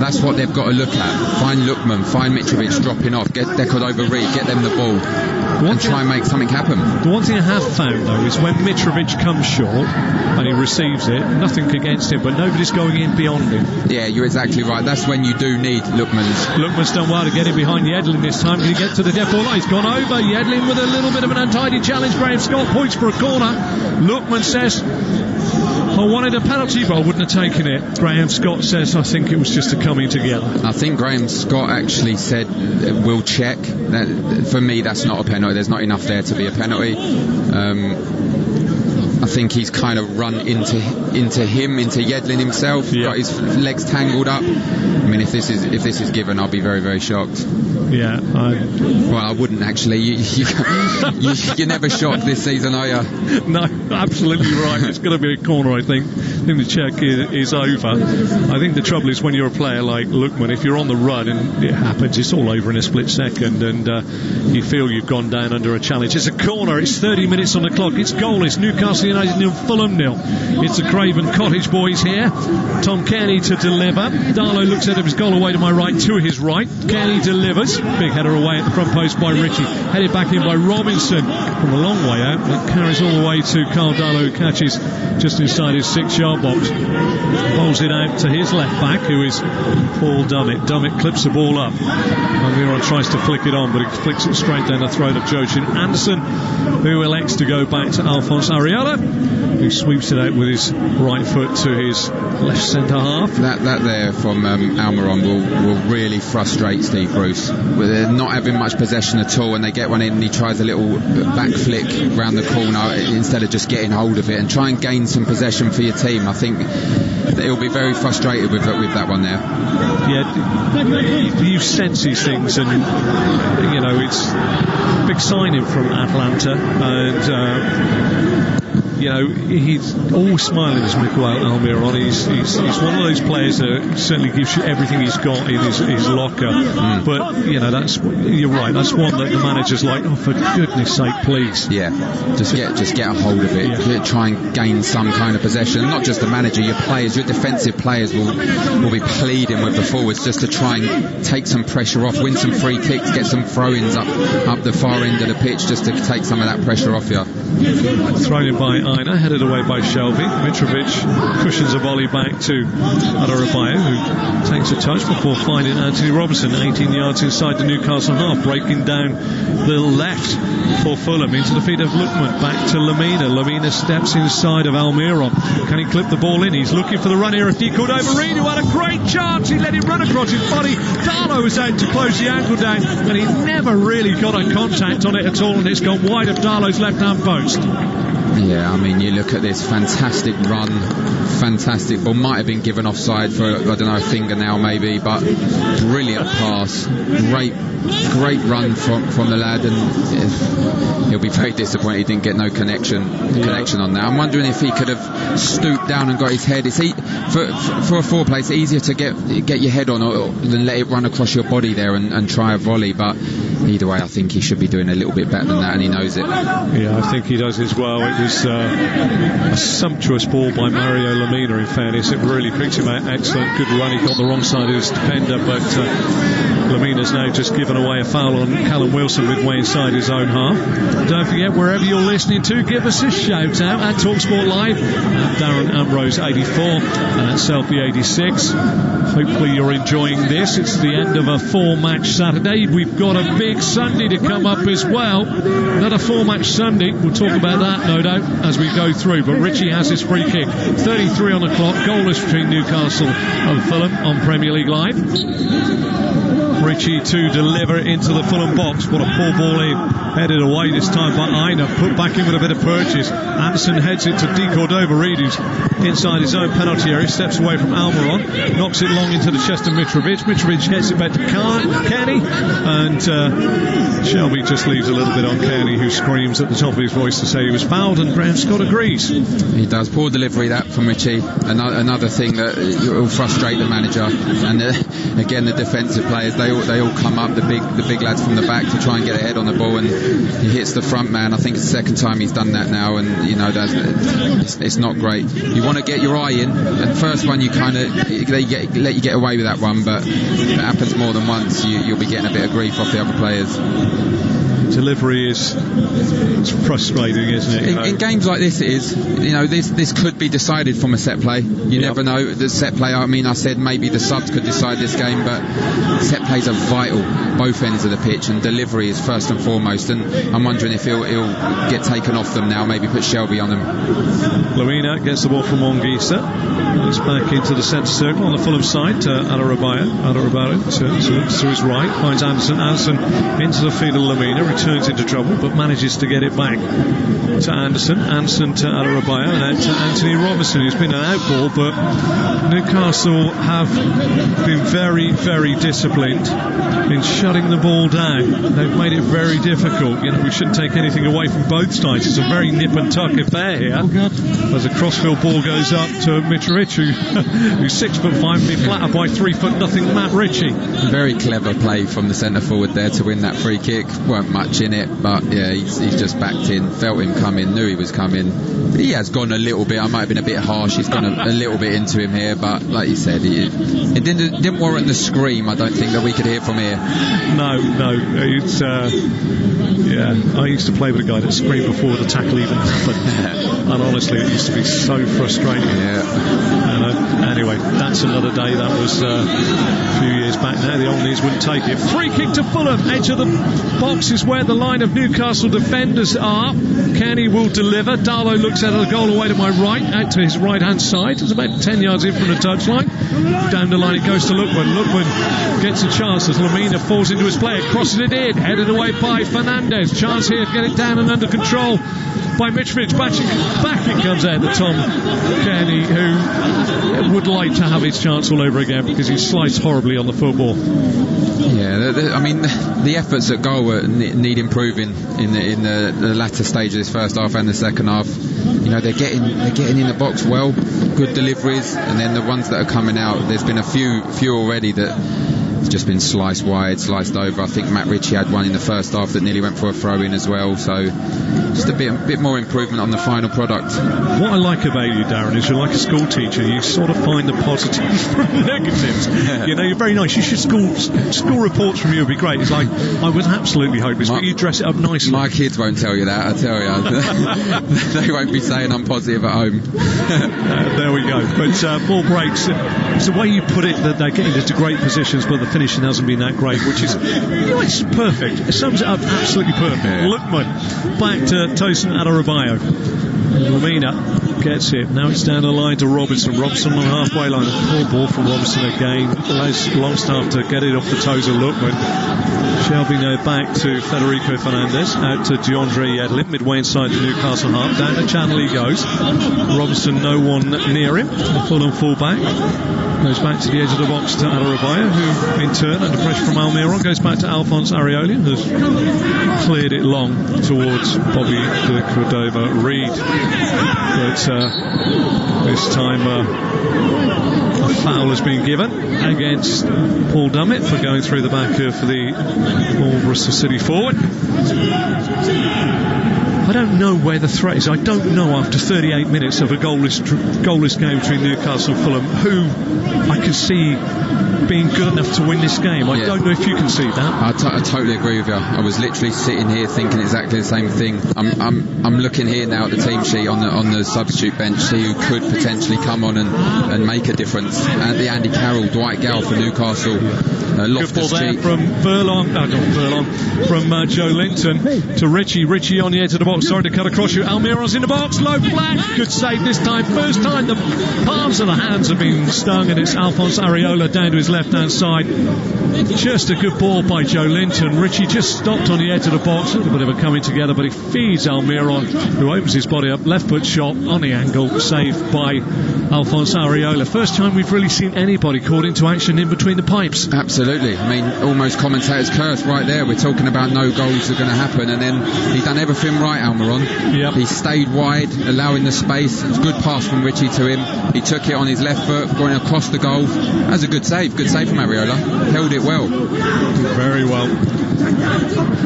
That's what they've got to look at. Find Lookman, find Mitrovic dropping off, get Decordova-Reid, get them the ball, and try and make something happen. The one thing I have found, though, is when Mitrovic comes short and he receives it, nothing against him, but nobody's going in beyond him. Yeah, you're exactly right. That's when you do need Lookman's done well to get in behind Yedlin this time. Can he get to the death ball line? He's gone over. Yedlin with a little bit of an untidy challenge. Graham Scott points for a corner. Lookman says, I wanted a penalty, but I wouldn't have taken it. Graham Scott says, I think it was just a coming together. I think Graham Scott actually said, we'll check. For me, that's not a penalty. There's not enough there to be a penalty. I think he's kind of run into Yedlin himself, got his legs tangled up. I mean, if this is given, I'll be very, very shocked. Yeah. Well, I wouldn't actually. You're never shocked this season, are you? No, absolutely right. It's going to be a corner, I think. I think the check is over. I think the trouble is when you're a player like Lookman, if you're on the run and it happens, it's all over in a split second, and you feel you've gone down under a challenge. It's a corner. It's 30 minutes on the clock. It's goalless. Newcastle United 0, Fulham 0. It's the Craven Cottage boys here. Tom Kearney to deliver. Darlow looks at his goal away to my right, to his right. Kearney delivers. Big header away at the front post by Ritchie. Headed back in by Robinson from a long way out. It carries all the way to Carl Darlow, who catches just inside his 6-yard box. Bowls it out to his left back, who is Paul Dummett. Dummett clips the ball up. Almiron tries to flick it on, but he flicks it straight down the throat of Joelinton. Andersen, who elects to go back to Alphonse Areola, who sweeps it out with his right foot to his left centre half. That there from Almiron will really frustrate Steve Bruce. They're not having much possession at all, and they get one in and he tries a little back flick round the corner instead of just getting hold of it and try and gain some possession for your team. I think he'll be very frustrated with that one there. Yeah, you sense these things, and it's a big signing from Atlanta, and he's all smiling as Miguel Almiron. He's one of those players that certainly gives you everything he's got in his locker. But you're right. That's one that the manager's like, oh, for goodness sake, please. Yeah, just get a hold of it. Yeah. Try and gain some kind of possession. Not just the manager, your players, your defensive players will be pleading with the forwards just to try and take some pressure off, win some free kicks, get some throw-ins up the far end of the pitch just to take some of that pressure off you. Thrown in by Aina, headed away by Shelvey. Mitrovic cushions a volley back to Adarabioyo, who takes a touch before finding Anthony Robinson 18 yards inside the Newcastle half, breaking down the left for Fulham into the feet of Lookman, back to Lemina. Lemina steps inside of Almiron. Can he clip the ball in? He's looking for the run here of Decordova-Reid, who had a great chance. He let him run across his body. Darlow was out to close the ankle down, and he never really got a contact on it at all, and it's gone wide of Darlow's left-hand post. Yeah, I mean, you look at this fantastic run, fantastic ball. Might have been given offside for, I don't know, a fingernail maybe, but brilliant pass. Great run from the lad, and he'll be very disappointed he didn't get no connection on that. I'm wondering if he could have stooped down and got his head. It's for a four play, it's easier to get your head on than let it run across your body there and try a volley, but either way I think he should be doing a little bit better than that, and he knows it. Yeah, I think he does as well. It was a sumptuous ball by Mario Lemina, in fairness. It really picked him out. Excellent, good run. He got the wrong side of his defender, but Lemina's now just given away a foul on Callum Wilson midway inside his own half. Don't forget, wherever you're listening to, give us a shout out at TalkSport Live, at Darren Ambrose 84 and at Selfie 86. Hopefully you're enjoying this. It's the end of a 4-match Saturday. We've got a big Sunday to come up as well. Another 4-match Sunday. We'll talk about that, no doubt, as we go through. But Ritchie has his free kick. 33 on the clock. Goalless between Newcastle and Fulham on Premier League Live. Ritchie to deliver into the Fulham box. What a poor ball in. Headed away this time by Aina. Put back in with a bit of purchase. Andersen heads it to Decordova-Reid, who's inside his own penalty area. Steps away from Almiron. Knocks it long into the chest of Mitrovic. Mitrovic gets it back to Kearney. And Shelvey just leaves a little bit on Kearney, who screams at the top of his voice to say he was fouled, and Graham Scott agrees. He does. Poor delivery that from Ritchie. Another thing that will frustrate the manager. And again, the defensive players, they all come up, the big lads from the back, to try and get a head on the ball, and he hits the front man. I think it's the second time he's done that now, and it's not great. You want to get your eye in, and first one you kind of let you get away with that one, but if it happens more than once, you'll be getting a bit of grief off the other players. Delivery is frustrating, isn't it? In games like this, it is. This could be decided from a set play. You never know. The set play, I said maybe the subs could decide this game, but set plays are vital, both ends of the pitch, and delivery is first and foremost, and I'm wondering if he'll get taken off them now, maybe put Shelvey on them. Lemina gets the ball from Anguissa. It's back into the centre circle on the Fulham side to Adarabioyo to his right, finds Andersen into the field of Lemina, returns into trouble but manages to get it back to Andersen to Adarabioyo, and out to Anthony Robinson, who's been an outball, but Newcastle have been very, very disciplined in shutting the ball down. They've made it very difficult. We shouldn't take anything away from both sides. It's a very nip and tuck affair here as a crossfield ball goes up to Mitrovic, who's 6'5", being flattered by 3'0" Matt Ritchie. Very clever play from the centre forward there to win that free kick. Weren't much in it, but yeah, he's just backed in, felt him coming, knew he was coming. He has gone a little bit. I might have been a bit harsh. He's gone a little bit into him here, but like you said, it didn't warrant the scream, I don't think, that we could hear from here. No, it's I used to play with a guy that screamed before the tackle even happened, and honestly it used to be so frustrating. Anyway, that's another day. That was a few years back now. The old knees wouldn't take it. Free kick to Fulham, edge of the box is where the line of Newcastle defenders are. Kenny will deliver. Darlow looks out of the goal away to my right, out to his right hand side. It's about 10 yards in from the touchline. Down the line it goes to Lookman. Lookman gets a chance as Lemina falls into his play, crosses it in, headed away by Fernandez. Chance here to get it down and under control by Mitrovic. Back it comes out to Tom Kenny, who would like to have his chance all over again because he sliced horribly on the football. Yeah, the efforts at goal need improving in the latter stage of this first half and the second half. They're getting in the box well, good deliveries, and then the ones that are coming out, there's been a few already that have just been sliced wide, sliced over. I think Matt Ritchie had one in the first half that nearly went for a throw-in as well, so just a bit more improvement on the final product. What I like about you, Darren, is you're like a school teacher. You sort of find the positives from the negatives. You're very nice. You should school reports from you would be great. It's like, I was absolutely hopeless, but you dress it up nicely. My kids won't tell you that, I tell you. They won't be saying I'm positive at home. There we go. But ball breaks. It's the way you put it that they're getting into great positions, but the finishing hasn't been that great, which is, it's perfect. It sums it up absolutely perfect. Lookman back to Tosin Adarabioyo. Lemina gets it. Now it's down the line to Robinson on the halfway line. A poor ball from Robinson again. Allows Longstaff to get it off the toes of Lookman. Shelvey now back to Federico Fernandez, out to DeAndre Yedlin, midway inside the Newcastle half. Down the channel he goes. Robinson, no one near him. The Fulham full-back goes back to the edge of the box to Adarabioyo, who in turn, under pressure from Almiron, goes back to Areola, who's cleared it long towards Bobby Decordova-Reid. But this time a foul has been given against Paul Dummett for going through the back for the Bristol City forward. I don't know where the threat is. I don't know, after 38 minutes of a goalless game between Newcastle and Fulham, who I can see being good enough to win this game. I don't know if you can see that. I totally agree with you. I was literally sitting here thinking exactly the same thing. I'm looking here now at the team sheet on the substitute bench, see who could potentially come on and make a difference. The Andy Carroll, Dwight Gow for Newcastle. Loftus-Cheek from Joelinton to Ritchie on the edge of the box. Sorry to cut across you. Almiron's in the box, low flat, good save this time. First time the palms of the hands have been stung, and it's Areola down to his left hand side. Just a good ball by Joelinton. Ritchie just stopped on the edge of the box, a little bit of a coming together, but he feeds Almiron, who opens his body up, left foot shot on the angle, saved by Areola. First time we've really seen anybody caught into action in between the pipes. Absolutely. Almost commentator's curse right there. We're talking about no goals are going to happen, and then he done everything right, Almiron. Yep. He stayed wide, allowing the space. It's a good pass from Ritchie to him. He took it on his left foot, going across the goal. That's a good save from Areola. Held it well. Very well.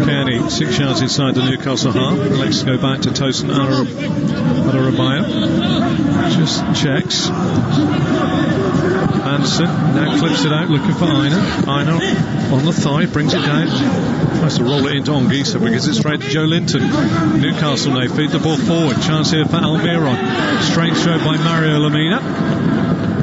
Kearney, 6 yards inside the Newcastle half. Let's go back to Tosin Adarabioyo. Just checks. Andersen now clips it out, looking for Aina. Aina on the thigh, brings it down. Tries to roll it into Anguissa because it's straight to Joelinton. Newcastle now feed the ball forward. Chance here for Almiron. Straight throw by Lemina.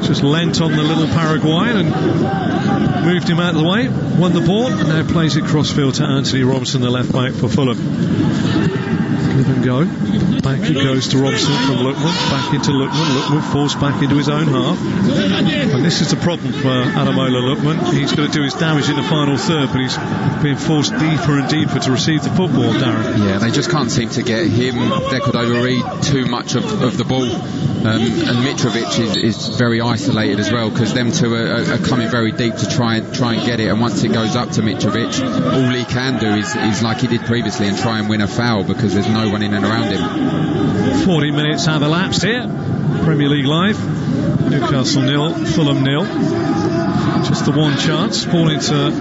Just leant on the little Paraguayan and moved him out of the way. Won the ball and now plays it crossfield to Anthony Robinson, the left back for Fulham. Give and go. Back it goes to Robson from Lookman. Back into Lookman. Lookman forced back into his own half. And this is the problem for Ademola Lookman. He's going to do his damage in the final third, but he's being forced deeper and deeper to receive the football, Darren. Yeah, they just can't seem to get him, Decordova-Reid, too much of the ball. And Mitrovic is very isolated as well, because them two are coming very deep to try and get it. And once it goes up to Mitrovic, all he can do is like he did previously and try and win a foul, because there's no one in and around him. 40 minutes have elapsed here. Premier League Live. Newcastle 0, Fulham 0. Just the one chance, falling to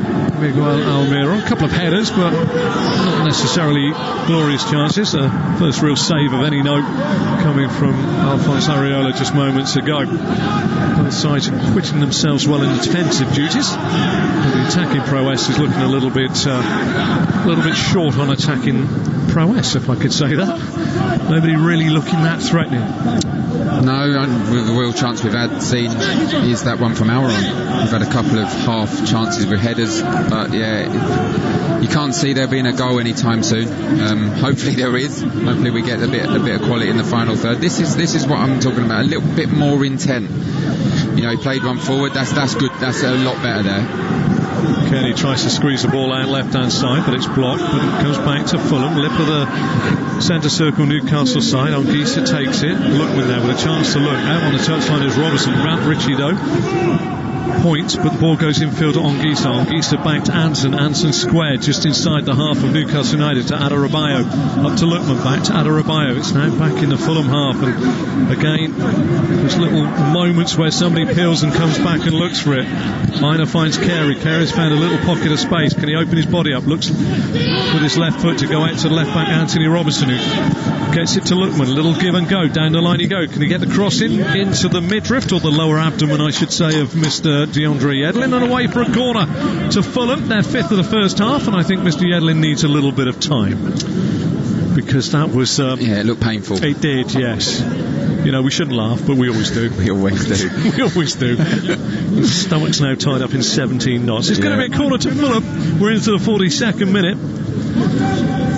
Miguel Almiron. A couple of headers, but not necessarily glorious chances. First real save of any note coming from Alphonse Areola just moments ago. Both sides are quitting themselves well in defensive duties. The attacking prowess is looking a little bit short on attacking prowess, if I could say that. Nobody really looking that threatening. No, the real chance we've seen is that one from Almiron. We've had a couple of half chances with headers, but yeah, you can't see there being a goal anytime soon. Hopefully there is. Hopefully we get a bit of quality in the final third. This is what I'm talking about. A little bit more intent. You know, he played one forward. That's good. That's a lot better there. Kearney tries to squeeze the ball out left hand side, but it's blocked. But it goes back to Fulham. Lip of the centre circle Newcastle side. Anguissa takes it. Lookman there with a chance to look. Out on the touchline is Robertson. Round Ritchie though. Point, but the ball goes infield to Anguissa. Anguissa back to Andersen. Andersen squared just inside the half of Newcastle United to Adarabioyo. Up to Lookman, back to Adarabioyo. It's now back in the Fulham half, and again there's little moments where somebody peels and comes back and looks for it. Aina finds Carey. Carey's found a little pocket of space. Can he open his body up? Looks with his left foot to go out to the left back Anthony Robinson, who gets it to Lookman. A little give and go. Down the line you go. Can he get the cross in into the midriff, or the lower abdomen I should say, of Mr. DeAndre Yedlin, and away for a corner to Fulham. They're fifth of the first half, and I think Mr. Yedlin needs a little bit of time, because that was it looked painful. It did, yes. You know, we shouldn't laugh, but we always do. We always do. We always do. His stomach's now tied up in 17 knots. It's going to be a corner to Fulham. We're into the 42nd minute.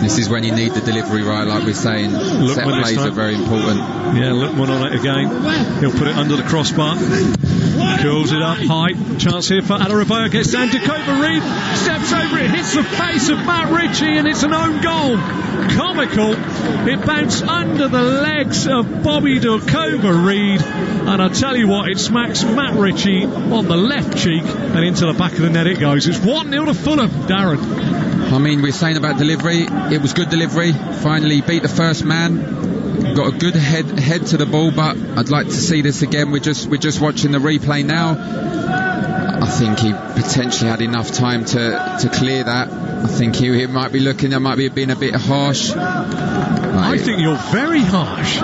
This is when you need the delivery right, like we're saying. Lookman, set plays are very important. Yeah, Lookman on it again. He'll put it under the crossbar. Curls it up high. Chance here for Adarabioyo. Gets down. Decordova-Reid steps over it, hits the face of Matt Ritchie, and it's an own goal. Comical. It bounced under the legs of Bobby Decordova-Reid, and I tell you what, it smacks Matt Ritchie on the left cheek, and into the back of the net it goes. It's 1-0 to Fulham, Darren. I mean, we're saying about delivery. It was good delivery. Finally beat the first man. Got a good head to the ball, but I'd like to see this again. We're just watching the replay now. I think he potentially had enough time to clear that. I think he might be looking. That might be being a bit harsh. I think you're very harsh.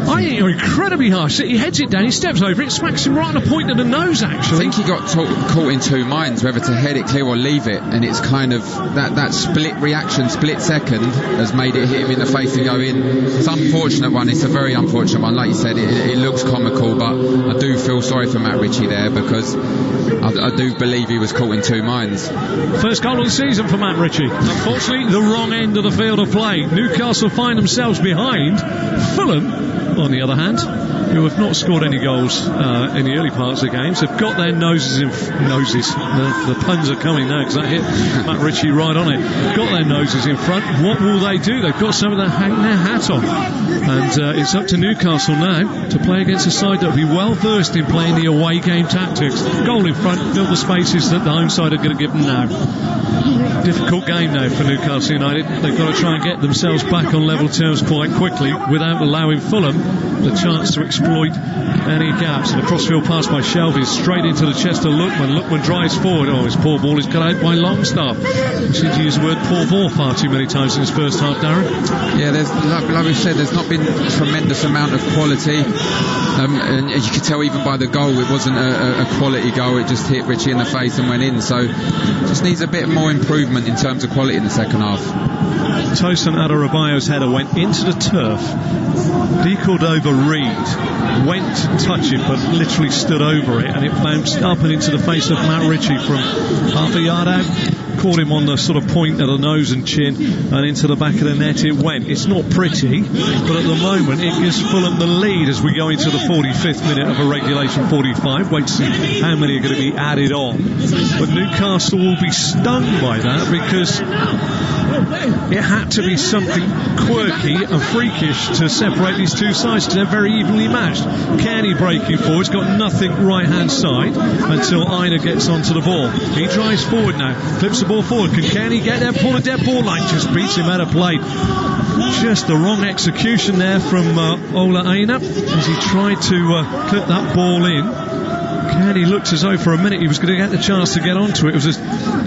I think you're incredibly harsh. He heads it down, he steps over it, smacks him right on the point of the nose, actually. I think he got caught in two minds, whether to head it clear or leave it, and it's kind of that split reaction, split second, has made it hit him in the face and go in. It's an unfortunate one. It's a very unfortunate one. Like you said, it looks comical, but I do feel sorry for Matt Ritchie there, because I do believe he was caught in two minds. First goal of the season for Matt Ritchie. Unfortunately, the wrong end of the field of play. Newcastle find themselves behind. Fulham, on the other hand, who have not scored any goals in the early parts of the games, have got their noses. The puns are coming now, because that hit Matt Ritchie right on it. Got their noses in front. What will they do? They've got some of them hanging their hat on, and it's up to Newcastle now to play against a side that will be well versed in playing the away game tactics. Goal in front, fill the spaces that the home side are going to give them now. Difficult game now for Newcastle United. They've got to try and get themselves back on level terms quite quickly without allowing Fulham the chance to exploit any gaps. And a crossfield pass by Shelvey straight into the chest of Lookman. Lookman drives forward. Oh, his poor ball is cut out by Longstaff. We seem to use the word poor ball far too many times in his first half, Darren. Yeah, there's, like we said, there's not been a tremendous amount of quality. And as you could tell even by the goal, it wasn't a quality goal. It just hit Richie in the face and went in. So just needs a bit more improvement in terms of quality in the second half. Tosin Adarabioyo's header went into the turf. Decordova-Reid went to touch it, but literally stood over it, and it bounced up and into the face of Matt Ritchie from half a yard out. Caught him on the sort of point of the nose and chin, and into the back of the net it went. It's not pretty, but at the moment it gives Fulham the lead as we go into the 45th minute of a regulation 45. Wait to see how many are going to be added on. But Newcastle will be stung by that, because it had to be something quirky and freakish to separate these two sides, because they're very evenly matched. Kearney breaking forward, he's got nothing right hand side until Aina gets onto the ball. He drives forward now, flips the ball forward. Can Kearney get there? Pull a dead ball line, just beats him out of play. Just the wrong execution there from Ola Aina as he tried to clip that ball in. Kearney looked as though for a minute he was going to get the chance to get onto it. It was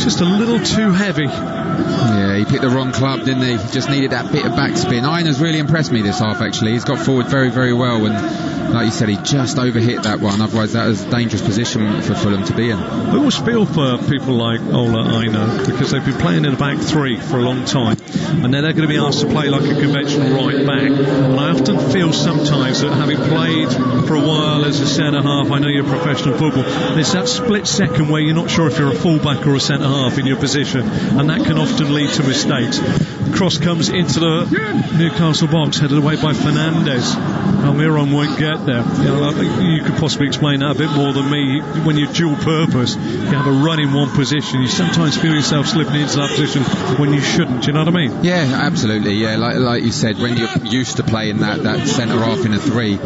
just a little too heavy. Yeah, he picked the wrong club, didn't he? Just needed that bit of backspin. Aina's really impressed me this half, actually. He's got forward very, very well, and like you said, he just overhit that one. Otherwise, that was a dangerous position for Fulham to be in. I always feel for people like Ola Aina, because they've been playing in a back three for a long time, and then they're going to be asked to play like a conventional right back. And I often feel sometimes that, having played for a while as a centre half, I know you're professional football, there's that split second where you're not sure if you're a full back or a centre half in your position, and that can often lead to mistakes. The cross comes into the Newcastle box, headed away by Fernandez. Almiron won't get there. You could possibly explain that a bit more than me. When you're dual purpose, you have a run in one position, you sometimes feel yourself slipping into that position when you shouldn't. Do you know what I mean? Yeah, absolutely. Yeah, like you said, when you're used to playing that centre half in a three,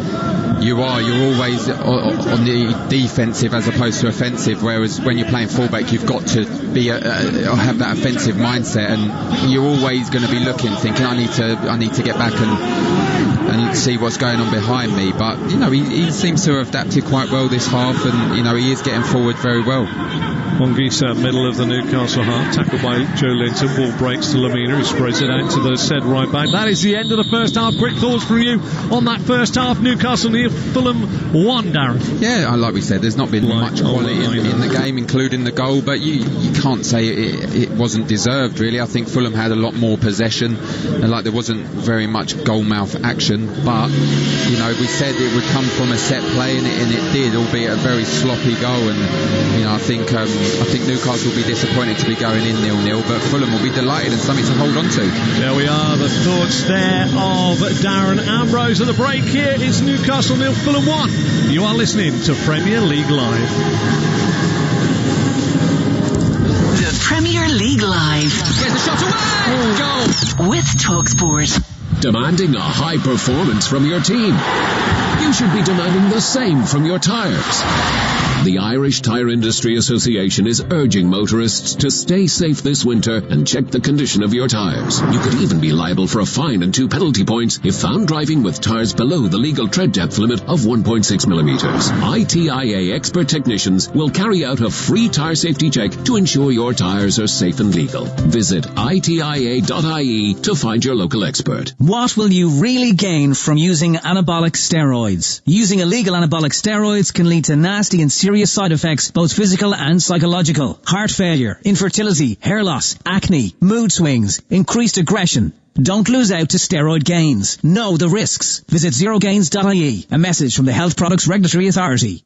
you're always on the defensive as opposed to offensive, whereas when you're playing fullback, you've got to be have that offensive mindset, and you're always going to be looking, thinking, I need to get back and see what's going on behind me. But he seems to have adapted quite well this half, and he is getting forward very well. Anguissa, middle of the Newcastle half, tackled by Joelinton. Ball breaks to Lemina, who spreads it out to the said right back. That is the end of the first half. Quick thoughts from you on that first half. Newcastle nil, Fulham 1, Darren. Yeah, like we said, there's not been much quality in the game, including the goal, but you can't say it wasn't deserved, really. I think Fulham had a lot more possession, and there wasn't very much goal mouth action, but we said it would come from a set play, and it did, albeit a very sloppy goal. And I think Newcastle will be disappointed to be going in 0-0, but Fulham will be delighted and something to hold on to. There we are, the thoughts there of Darren Ambrose. At the break here, it's Newcastle 0, Fulham 1. You are listening to Premier League Live. The Premier League Live. Get the shot away! Goal! With TalkSport. Demanding a high performance from your team? You should be demanding the same from your tyres. The Irish Tyre Industry Association is urging motorists to stay safe this winter and check the condition of your tyres. You could even be liable for a fine and 2 penalty points if found driving with tyres below the legal tread depth limit of 1.6 millimetres. ITIA expert technicians will carry out a free tyre safety check to ensure your tyres are safe and legal. Visit itia.ie to find your local expert. What will you really gain from using anabolic steroids? Using illegal anabolic steroids can lead to nasty and serious side effects, both physical and psychological. Heart failure, infertility, hair loss, acne, mood swings, increased aggression. Don't lose out to steroid gains. Know the risks. Visit zerogains.ie. A message from the Health Products Regulatory Authority.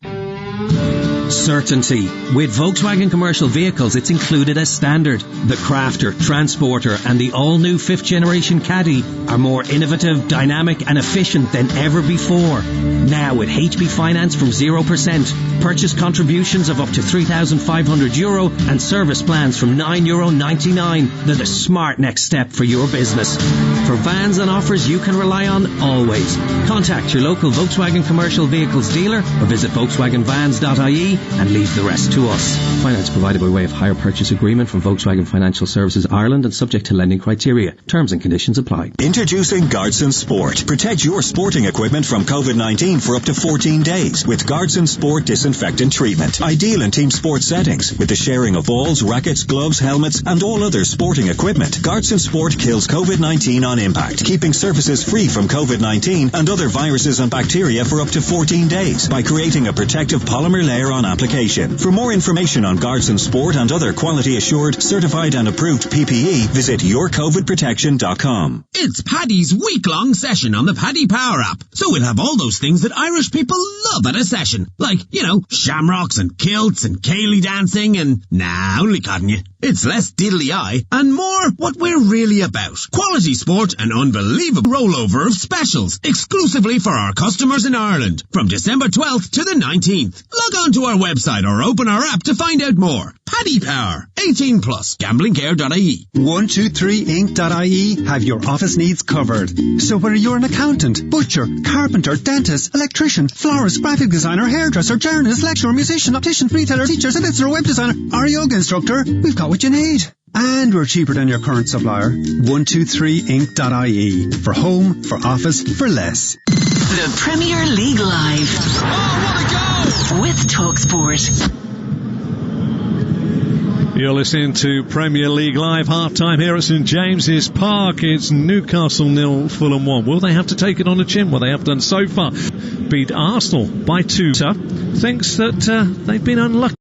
Certainty. With Volkswagen commercial vehicles, it's included as standard. The Crafter, Transporter and the all-new 5th generation Caddy are more innovative, dynamic and efficient than ever before. Now with HB Finance from 0%, purchase contributions of up to €3,500 and service plans from €9.99. They're the smart next step for your business. For vans and offers you can rely on always. Contact your local Volkswagen commercial vehicles dealer or visit volkswagenvans.ie and leave the rest to us. Finance provided by way of hire purchase agreement from Volkswagen Financial Services Ireland and subject to lending criteria. Terms and conditions apply. Introducing Guardson Sport. Protect your sporting equipment from COVID-19 for up to 14 days with Guardson Sport disinfectant treatment. Ideal in team sport settings with the sharing of balls, rackets, gloves, helmets and all other sporting equipment. Guardson Sport kills COVID-19 on impact, keeping surfaces free from COVID-19 and other viruses and bacteria for up to 14 days by creating a protective polymer layer on application. For more information on Guardson Sport and other quality assured, certified and approved PPE, visit yourcovidprotection.com. It's Paddy's week-long session on the Paddy Power app. So we'll have all those things that Irish people love at a session. Like, shamrocks and kilts and ceilidh dancing and... Nah, only codding you. It's less diddly-eye and more what we're really about. Quality sport and unbelievable rollover of specials exclusively for our customers in Ireland from December 12th to the 19th. Log on to our website or open our app to find out more. Paddy Power. 18 plus. Gamblingcare.ie. 123inc.ie have your office needs covered. So whether you're an accountant, butcher, carpenter, dentist, electrician, florist, graphic designer, hairdresser, journalist, lecturer, musician, optician, retailer, teacher, solicitor, web designer, or yoga instructor, we've got what you need. And we're cheaper than your current supplier. 123inc.ie. For home, for office, for less. The Premier League Live. Oh, what a goal! With TalkSport. You're listening to Premier League Live, half-time here at St James's Park. It's Newcastle 0, Fulham 1. Will they have to take it on the chin? Well, they have done so far. Beat Arsenal by 2. Thinks that they've been unlucky.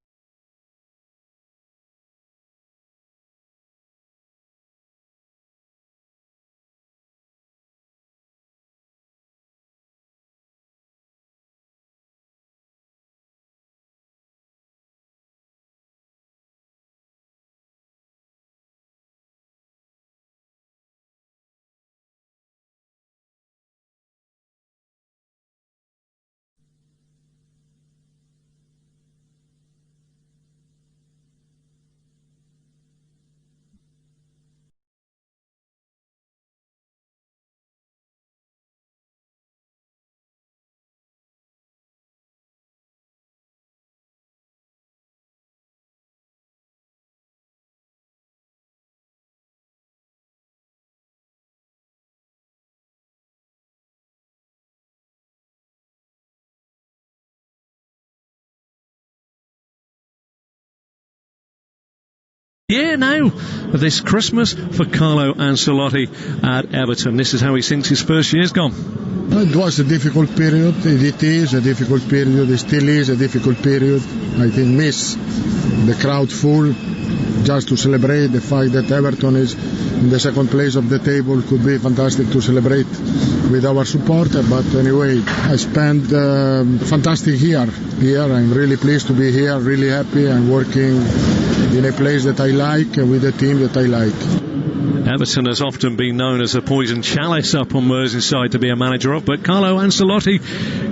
Yeah, now, this Christmas for Carlo Ancelotti at Everton. This is how he thinks his first year's gone. It was a difficult period. It is a difficult period. It still is a difficult period. I think miss the crowd full just to celebrate the fact that Everton is in the second place of the table. Could be fantastic to celebrate with our supporter. But anyway, I spent fantastic here. I'm really pleased to be here, really happy. I'm working in a place that I like and with a team that I like. Everton has often been known as a poison chalice up on Merseyside to be a manager of, but Carlo Ancelotti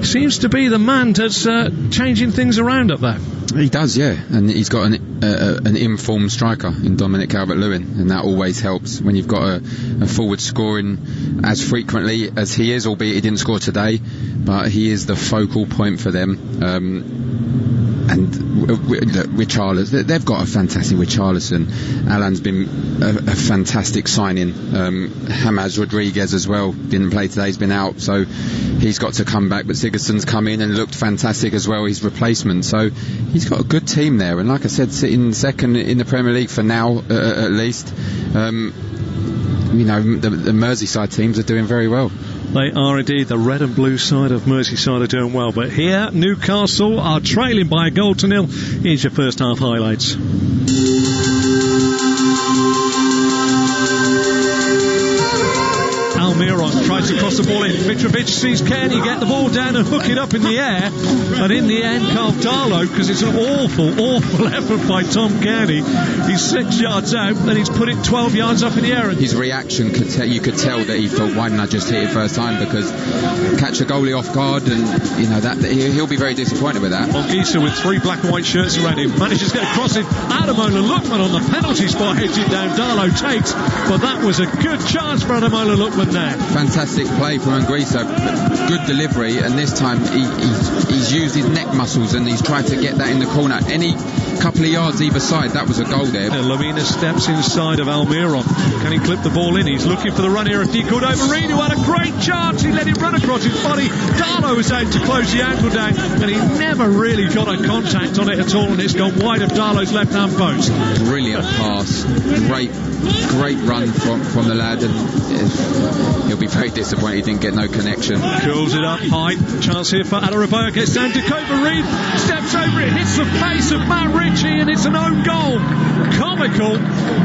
seems to be the man that's changing things around up there. He does, yeah, and he's got an informed striker in Dominic Calvert-Lewin, and that always helps when you've got a forward scoring as frequently as he is, albeit he didn't score today, but he is the focal point for them. And Richarlison, they've got a fantastic Richarlison. Alan's been a fantastic signing. James Rodriguez as well didn't play today, he's been out, so he's got to come back. But Sigurdsson's come in and looked fantastic as well, his replacement. So he's got a good team there, and like I said, sitting second in the Premier League for now, at least. The Merseyside teams are doing very well. They are indeed. The red and blue side of Merseyside are doing well. But here, Newcastle are trailing by a goal to nil. Here's your first half highlights. Almiron tries to cross the ball in. Mitrovic sees Kearney get the ball down and hook it up in the air. And in the end, Darlow, because it's an awful effort by Tom Kearney. He's 6 yards out, then he's put it 12 yards up in the air. His reaction, you could tell that he thought, why didn't I just hit it first time? Because catch a goalie off guard, and that he'll be very disappointed with that. Anguissa with 3 black and white shirts around him manages to get a cross in. Ademola Lookman on the penalty spot, heads it down. Darlow takes, but that was a good chance for Ademola Lookman there. Fantastic play from Anguissa, good delivery, and this time he's used his neck muscles and he's tried to get that in the corner. Any couple of yards either side, that was a goal there. Lemina steps inside of Almiron. Can he clip the ball in? He's looking for the run here of Decordova-Reid, who had a great chance. He let it run across his body. Darlow was out to close the angle down, and he never really got a contact on it at all, and it's gone wide of Darlow's left-hand post. Brilliant pass. Great run from the lad, and he'll be very disappointed he didn't get no connection. Curls it up high. Chance here for Adarabioyo. Gets down. Decordova-Reid steps over it, hits the face of Matt Ritchie, and it's an own goal. Comical.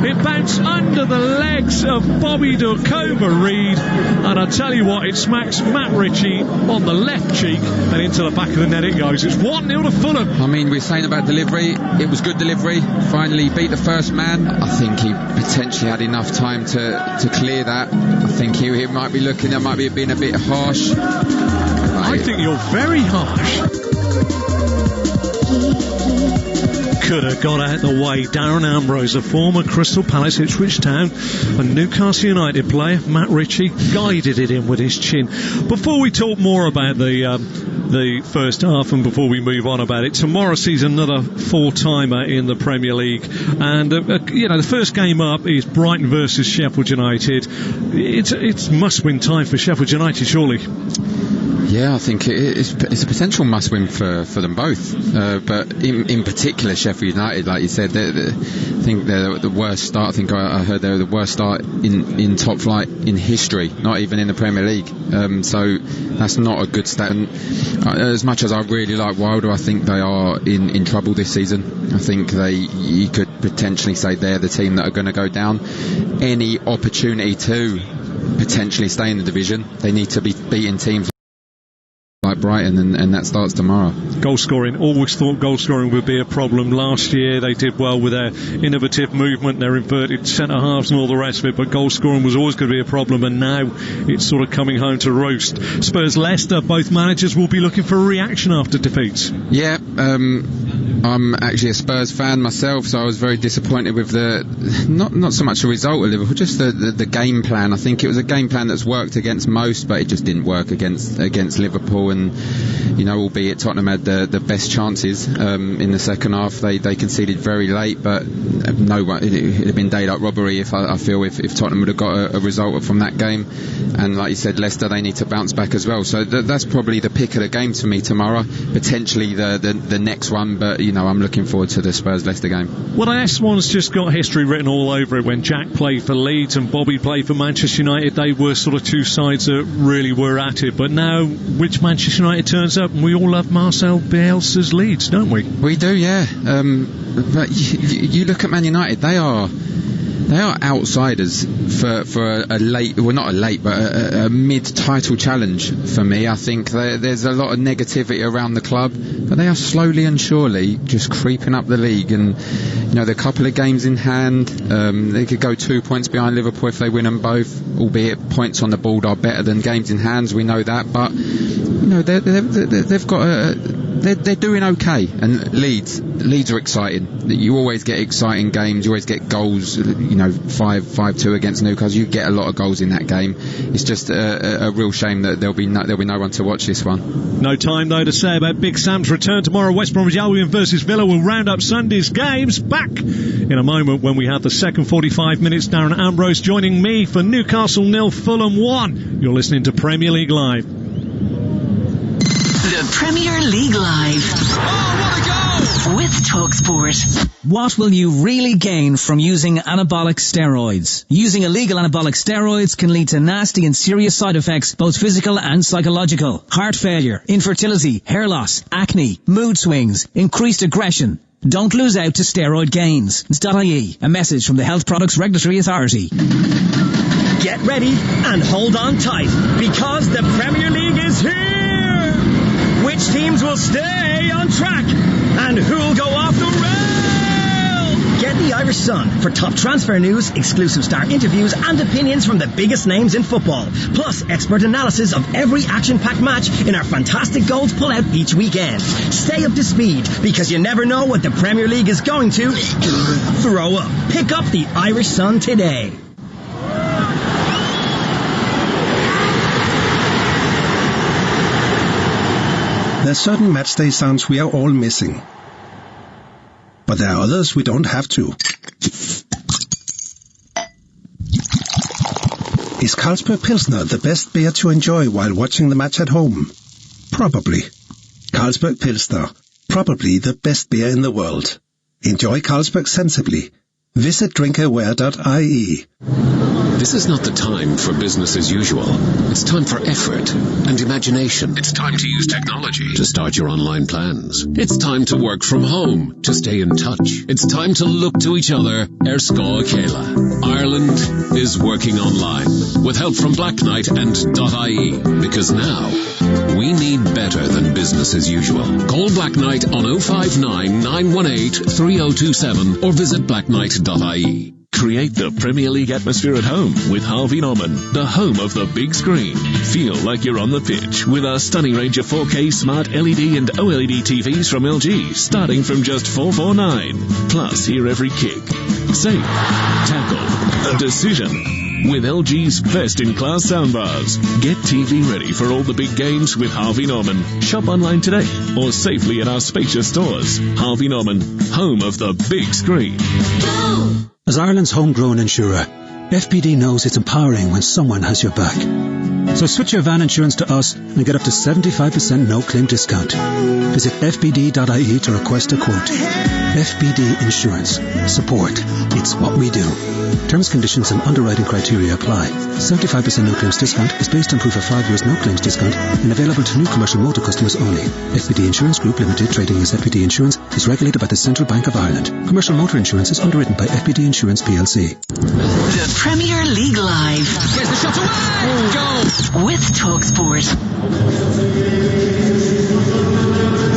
It bounced under the legs of Bobby Decordova-Reid, and I tell you what, it smacks Matt Ritchie on the left cheek, and into the back of the net it goes. It's 1-0 to Fulham. I mean, we're saying about delivery, it was good delivery. Finally beat the first man. I think he potentially had enough time to clear that. I think he might be looking, that might be being a bit harsh. I think you're very harsh. Could have got out the way. Darren Ambrose, a former Crystal Palace, Ipswich Town and Newcastle United player, Matt Ritchie, guided it in with his chin. Before we talk more about the first half and before we move on about it, tomorrow sees another four-timer in the Premier League, and the first game up is Brighton versus Sheffield United. It's must-win time for Sheffield United, surely. Yeah, I think it's a potential must-win for them both. But in particular, Sheffield United, like you said, I think they're the worst start. I think I heard they're the worst start in top flight in history, not even in the Premier League. So that's not a good stat. And as much as I really like Wilder, I think they are in trouble this season. I think you could potentially say they're the team that are going to go down. Any opportunity to potentially stay in the division, they need to be beating teams like Brighton, and that starts tomorrow. Goal scoring, always thought goal scoring would be a problem. Last year they did well with their innovative movement, their inverted centre halves and all the rest of it, but goal scoring was always going to be a problem, and now it's sort of coming home to roost. Spurs Leicester, both managers will be looking for a reaction after defeats. Yeah, I'm actually a Spurs fan myself, so I was very disappointed with not so much the result of Liverpool, just the game plan. I think it was a game plan that's worked against most, but it just didn't work against Liverpool. And albeit Tottenham had the best chances in the second half, they conceded very late, but it'd have been daylight robbery if Tottenham would have got a result from that game. And like you said, Leicester, they need to bounce back as well, so that's probably the pick of the game to me tomorrow, potentially the next one, but I'm looking forward to the Spurs-Leicester game. Well, the S1's just got history written all over it. When Jack played for Leeds and Bobby played for Manchester United, they were sort of two sides that really were at it, but now which Manchester United turns up, and we all love Marcel Bielsa's Leeds, don't we? We do, yeah. But you look at Man United, they are outsiders for a late, well, not a late, but a mid-title challenge for me. I think there's a lot of negativity around the club, but they are slowly and surely just creeping up the league. And they're a couple of games in hand. They could go 2 points behind Liverpool if they win them both, albeit points on the board are better than games in hands. We know that, but they've got they're doing okay. And Leeds are exciting. You always get exciting games. You always get goals. 5-2 against Newcastle. You get a lot of goals in that game. It's just a real shame that there'll be no one to watch this one. No time though to say about Big Sam's return tomorrow. West Bromwich Albion versus Villa will round up Sunday's games. Back in a moment when we have the second 45 minutes. Darren Ambrose joining me for Newcastle 0, Fulham 1. You're listening to Premier League Live. The Premier League Live. Oh, what a goal! With TalkSport. What will you really gain from using anabolic steroids? Using illegal anabolic steroids can lead to nasty and serious side effects, both physical and psychological. Heart failure, infertility, hair loss, acne, mood swings, increased aggression. Don't lose out to steroid gains. .ie, a message from the Health Products Regulatory Authority. Get ready and hold on tight, because the Premier League is here! Which teams will stay on track? And who'll go off the rail? Get the Irish Sun for top transfer news, exclusive star interviews and opinions from the biggest names in football. Plus expert analysis of every action-packed match in our fantastic goals pull-out each weekend. Stay up to speed, because you never know what the Premier League is going to throw up. Pick up the Irish Sun today. There's certain matchday sounds we are all missing. But there are others we don't have to. Is Carlsberg Pilsner the best beer to enjoy while watching the match at home? Probably. Carlsberg Pilsner. Probably the best beer in the world. Enjoy Carlsberg sensibly. Visit drinkaware.ie. This is not the time for business as usual. It's time for effort and imagination. It's time to use technology to start your online plans. It's time to work from home to stay in touch. It's time to look to each other. Erskó Céile. Ireland is working online with help from Black Knight and .ie, because now we need better than business as usual. Call Black Knight on 059 918 3027 or visit blackknight.ie. Create the Premier League atmosphere at home with Harvey Norman, the home of the big screen. Feel like you're on the pitch with our stunning range of 4K smart LED and OLED TVs from LG, starting from just $449. Plus, hear every kick, save, tackle, decision with LG's best-in-class soundbars. Get TV ready for all the big games with Harvey Norman. Shop online today or safely at our spacious stores. Harvey Norman, home of the big screen. As Ireland's homegrown insurer, FPD knows it's empowering when someone has your back. So switch your van insurance to us and get up to 75% no-claim discount. Visit fpd.ie to request a quote. FPD Insurance. Support. It's what we do. Terms, conditions and underwriting criteria apply. 75% no-claims discount is based on proof of 5 years no-claims discount and available to new commercial motor customers only. FPD Insurance Group Limited, trading as FPD Insurance, is regulated by the Central Bank of Ireland. Commercial motor insurance is underwritten by FPD Insurance plc. The Premier League Live. Here's the shot away! Goal! With TalkSport.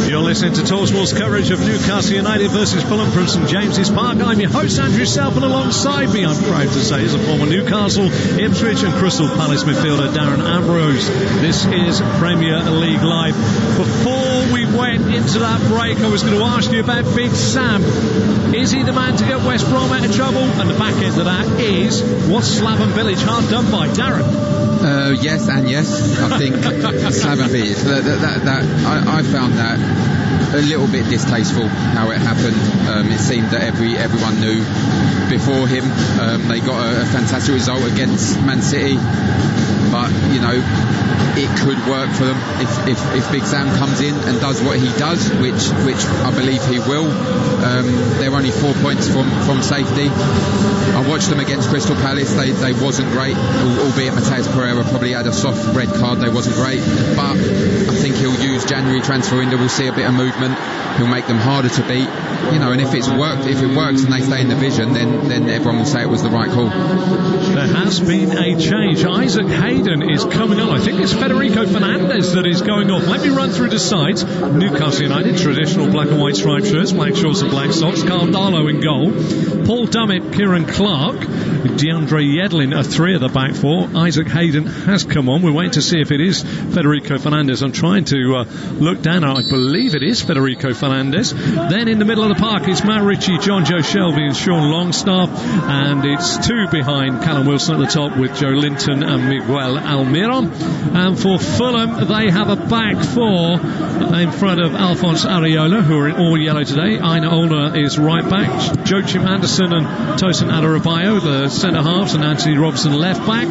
You're listening to TalkSport's coverage of Newcastle United versus Fulham from St James's Park. I'm your host, Andrew Self, and alongside me, I'm proud to say, is a former Newcastle, Ipswich and Crystal Palace midfielder, Darren Ambrose. This is Premier League Live. Before we went into that break, I was going to ask you about Big Sam. Is he the man to get West Brom out of trouble? And the back end of that is, what's Slaven Village hard done by? Darren? Yes and yes. I think Slaven Village. I found that a little bit distasteful how it happened. It seemed that everyone knew before him. They got a fantastic result against Man City, but you know, it could work for them if Big Sam comes in and does what he does, which I believe he will. They're only 4 points from safety. I watched them against Crystal Palace. They wasn't great, albeit Mateus Pereira probably had a soft red card. They wasn't great, but I think he'll use January transfer window. We'll see a bit of movement. He'll make them harder to beat. You know, and if it works and they stay in the division, then everyone will say it was the right call. There has been a change. Isaac Hayden is coming on. I think it's Federico Fernandez that is going off. Let me run through the sides. Newcastle United, traditional black and white striped shirts, black shorts and black socks. Carl Darlow in goal. Paul Dummett, Kieran Clark, DeAndre Yedlin are three of the back four. Isaac Hayden has come on. We're waiting to see if it is Federico Fernandez. I'm trying to look down. I believe it is Federico Fernandez. Then in the middle of the park, it's Matt Ritchie, John Joe Shelvey and Sean Longstaff. And it's two behind Callum Wilson at the top with Joelinton and Miguel Almiron. And for Fulham, they have a back four in front of Alphonse Areola, who are in all yellow today. Aina is right back. Joachim Andersen and Tosin Adarabioyo, the centre halves, and Anthony Robinson left back.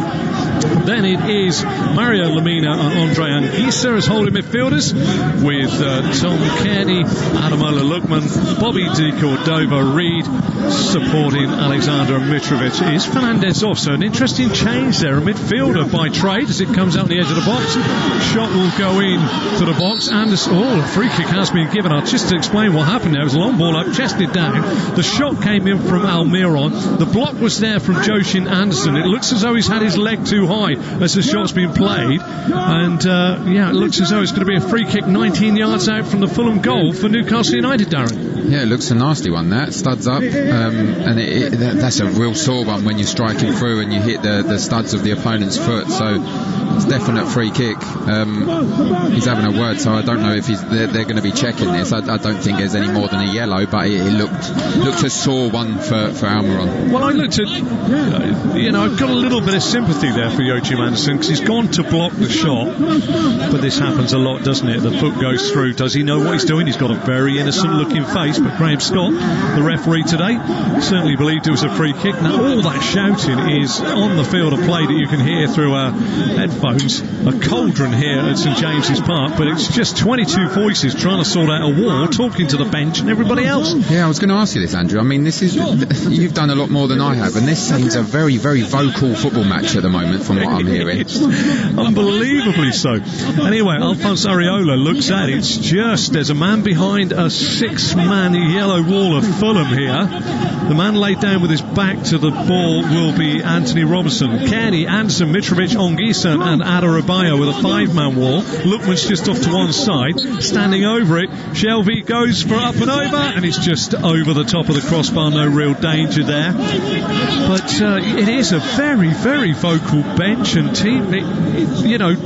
Then it is Mario Lemina and Andre Anguissa as holding midfielders, with Tom Kearney, Ademola Lookman, Bobby Decordova-Reid supporting Alexander Mitrovic. Is Fernandez off? So an interesting change there. A midfielder by trade as it comes out on the edge of the box. Shot will go in to the box. Andersen, a free kick has been given. Just to explain what happened there, it was a long ball up, chested down. The shot came in from Almiron. The block was there from Joachim Andersen. It looks as though he's had his leg too high as the shot's been played. And it looks as though it's going to be a free kick 19 yards out from the Fulham goal for Newcastle United, Darren. Yeah, it looks a nasty one, that. Studs up. And that's a real sore one when you're striking through and you hit the studs of the opponent's foot. So it's definite free kick. He's having a word, so I don't know if they're going to be checking this. I don't think there's any more than a yellow, but it looked a sore one for Almiron. Well, I looked at, I've got a little bit of sympathy there for Joachim Andersen, because he's gone to block the shot, but this happens a lot, doesn't it? The foot goes through. Does he know what he's doing? He's got a very innocent looking face, but Graham Scott, the referee today, certainly believed it was a free kick. Now all that shouting is on the field of play that you can hear through our headphones, a cauldron here at St James's Park, but it's just 22 voices trying to sort out a war, talking to the bench and everybody else. Yeah, I was going to ask you this, Andrew. I mean, you've done a lot more than I have, and this seems a very, very vocal football match at the moment from what I'm hearing. It's unbelievably so. Anyway, Alphonse Areola looks at it. It's just, there's a man behind a 6-man yellow wall of Fulham here. The man laid down with his back to the ball will be Anthony Robinson. Kearney, Andersen, Mitrovic, Anguissa and Adarabioyo with a 5-man wall. Lookman's just off to one side, standing over it. Shelvey goes for up and over, and it's just over the top of the crossbar. No real danger there. But it is a very, very vocal bench and team.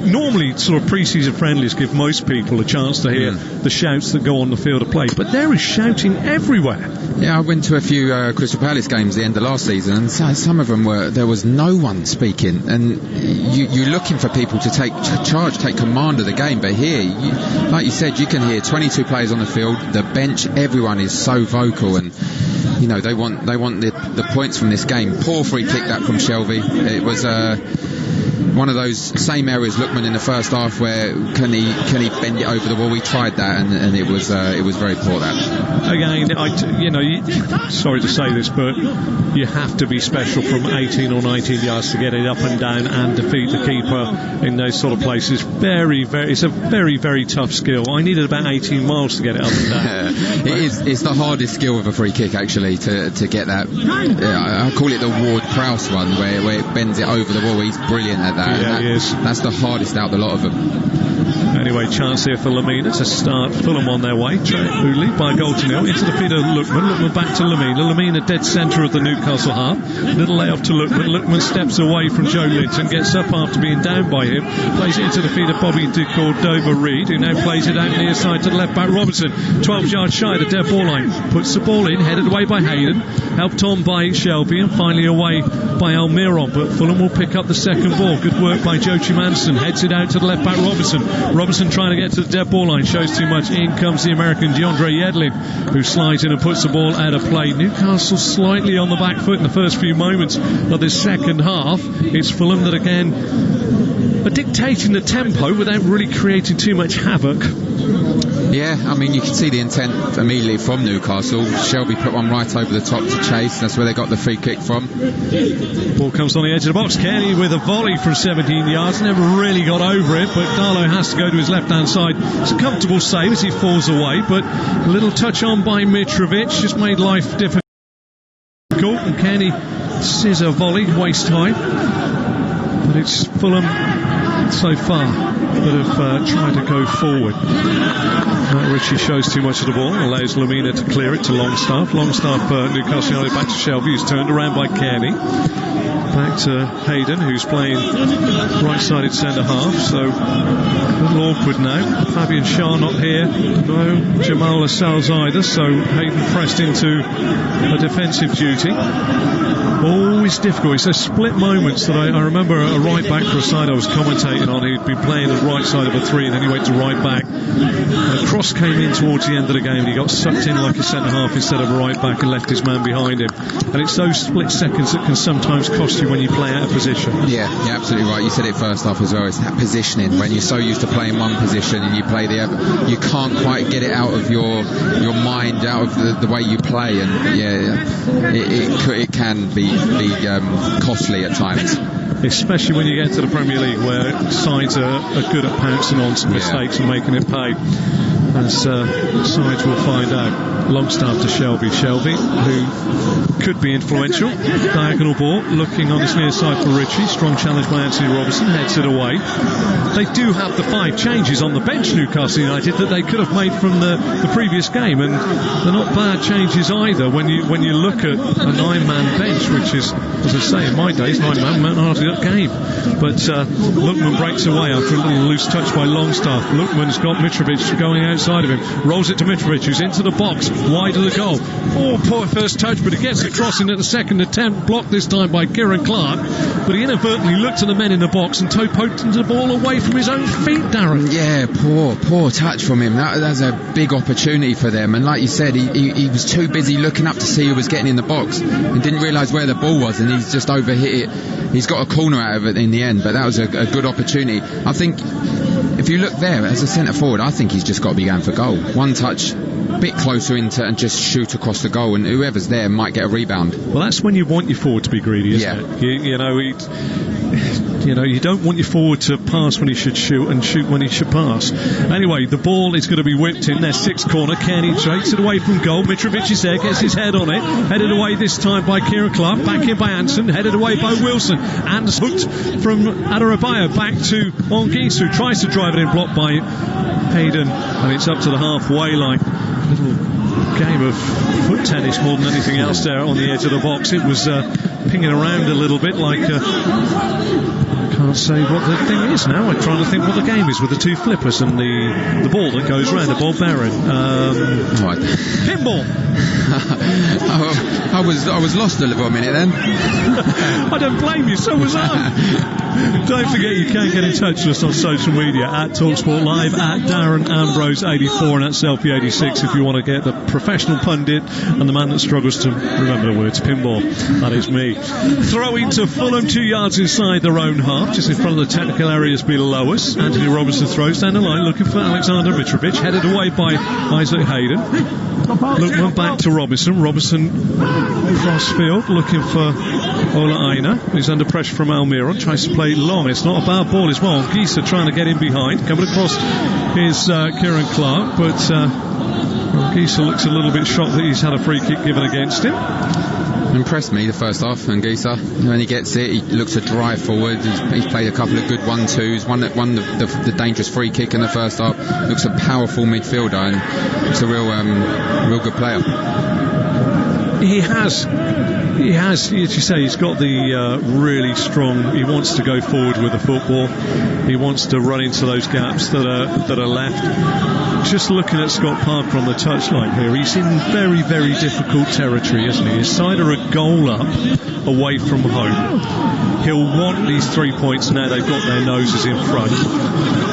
Normally sort of pre-season friendlies give most people a chance to hear the shouts that go on the field of play, but there is shouting everywhere. Yeah, I went to a few Crystal Palace games at the end of last season, and some of them there was no one speaking, and you're looking for people to take charge, take command of the game. But here, like you said, you can hear 22 players on the field, the bench, everyone is so vocal, and they want the points from this game. Poor free kick that from Shelvey. It was one of those same areas Lookman in the first half where can he bend it over the wall. We tried that, and it was very poor. That again, sorry to say this, but you have to be special from 18 or 19 yards to get it up and down and defeat the keeper in those sort of places. It's a very, very tough skill. I needed about 18 miles to get it up and down. It's the hardest skill of a free kick, actually, to get that. I call it the Ward-Prowse one, where it bends it over the wall. He's brilliant at that. Yeah, he is. That's the hardest out of the lot of them. Anyway, chance here for Lemina to start Fulham on their way. Who lead by a goal to nil. Into the feet of Lookman back to Lemina. Lemina dead centre of the Newcastle half. Little layoff to Lookman. Lookman steps away from Joelinton, gets up after being down by him, plays it into the feet of Bobby Decordova-Reid, who now plays it out near side to the left back Robinson. 12 yards shy of the dead ball line. Puts the ball in, headed away by Hayden, helped on by Shelvey, and finally away by Almiron. But Fulham will pick up the second ball. Good work by Joachim Andersen. Heads it out to the left back Robinson trying to get to the dead ball line, shows too much. In comes the American DeAndre Yedlin, who slides in and puts the ball out of play. Newcastle slightly on the back foot in the first few moments of this second half. It's Fulham that again are dictating the tempo without really creating too much havoc. Yeah, I mean, you can see the intent immediately from Newcastle. Shelvey put one right over the top to chase. That's where they got the free kick from. Ball comes on the edge of the box. Kearney with a volley from 17 yards. Never really got over it, but Darlow has to go to his left-hand side. It's a comfortable save as he falls away, but a little touch on by Mitrovic just made life difficult. And Kearney scissor volley, waist high. But it's Fulham so far that have tried to go forward. Ritchie shows too much of the ball, allows Lemina to clear it to Longstaff. Newcastle United back to Shelvey, who's turned around by Kearney. Back to Hayden, who's playing right-sided centre-half, so a little awkward now. Fabian Schar not here, no Jamal Lascelles either, so Hayden pressed into a defensive duty. Always difficult. It's those split moments that I remember a right back for a side I was commentating on. He'd been playing the right side of a 3 and then he went to right back. And a cross came in towards the end of the game and he got sucked in like a centre half instead of a right back and left his man behind him. And it's those split seconds that can sometimes cost you when you play out of position. Yeah, you're absolutely right. You said it first half as well. It's that positioning. When you're so used to playing one position and you play the other, you can't quite get it out of your mind, out of the way you play. And yeah, it can be costly at times, especially when you get to the Premier League, where sides are good at pouncing on some mistakes and making it pay, as sides will find out. Longstaff to Shelvey, who could be influential. Diagonal ball, looking waiting on this near side for Ritchie. Strong challenge by Anthony Robinson, heads it away. They do have the 5 changes on the bench, Newcastle United, that they could have made from the previous game, and they're not bad changes either when you look at a 9-man bench, which is, as I say, in my days, 9-man meant hardly a game. But Lookman breaks away after a little loose touch by Longstaff. Lookman's got Mitrovic going outside of him, rolls it to Mitrovic, who's into the box, wide of the goal. Oh, poor first touch, but he gets the crossing at the second attempt, blocked this time by Kieran Clark, but he inadvertently looked at the men in the box and toe-poked the ball away from his own feet, Darren. Yeah, poor touch from him. That's a big opportunity for them, and like you said, he was too busy looking up to see who was getting in the box and didn't realise where the ball was, and he's just overhit it. He's got a corner out of it in the end, but that was a good opportunity. I think if you look there as a centre forward, I think he's just got to be going for goal. One touch, bit closer into and just shoot across the goal, and whoever's there might get a rebound. Well, that's when you want your forward to be greedy, isn't it? You don't want your forward to pass when he should shoot and shoot when he should pass. Anyway, the ball is going to be whipped in their 6th corner. Kenny takes it away from goal. Mitrovic is there, gets his head on it. Headed away this time by Kieran Clark. Back in by Andersen. Headed away by Wilson. Andersen hooked from Adarabioyo back to Anguissa, who tries to drive it in, blocked by Hayden, and it's up to the halfway line. Little game of foot tennis more than anything else there on the edge of the box. It was pinging around a little bit like I can't say what the thing is now. I'm trying to think what the game is with the 2 flippers and the ball that goes round, the ball bearing. Pinball. I was lost a little minute then. I don't blame you, so was I. Don't forget you can get in touch with us on social media at TalkSport Live, at Darren Ambrose 84 and at Selfie 86 if you want to get the professional pundit and the man that struggles to remember the words pinball. That is me. Throw into Fulham, 2 yards inside their own half, just in front of the technical areas below us. Anthony Robinson throws down the line looking for Alexander Mitrovic, headed away by Isaac Hayden. Lookman back to Robinson. Robinson cross field looking for Aina, who's under pressure from Almiron, tries to play long. It's not a bad ball as well. Anguissa trying to get in behind, coming across is Kieran Clark, but Anguissa looks a little bit shocked that he's had a free kick given against him. Impressed me the first half, Anguissa. When he gets it, he looks to drive forward. He's played a couple of good 1-2s. Won the dangerous free kick in the first half. Looks a powerful midfielder, and looks a real good player. He has, as you say, he's got the really strong. He wants to go forward with the football. He wants to run into those gaps that are left. Just looking at Scott Parker on the touchline here, he's in very, very difficult territory, isn't he? His side are a goal up away from home. He'll want these 3 points now they've got their noses in front.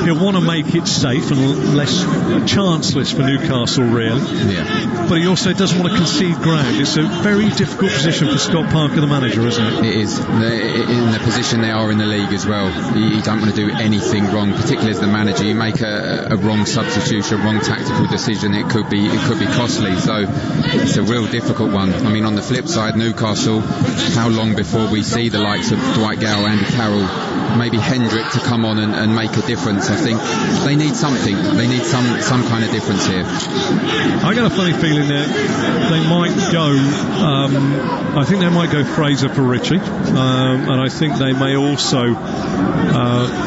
He'll want to make it safe and less chanceless for Newcastle, really. Yeah. But he also doesn't want to concede ground. It's a very difficult position for Scott Parker, the manager, isn't it? It is. In the position they are in the league as well. You don't want to do anything wrong, particularly as the manager. You make a wrong substitution, wrong tactical decision, it could be costly. So it's a real difficult one. I mean, on the flip side, Newcastle, how long before we see the likes of Dwight Gale, Andy Carroll, maybe Hendrick to come on and make a difference? I think they need something. They need some kind of difference here. I got a funny feeling that they might go. I think they might go Fraser for Ritchie, and I think they may also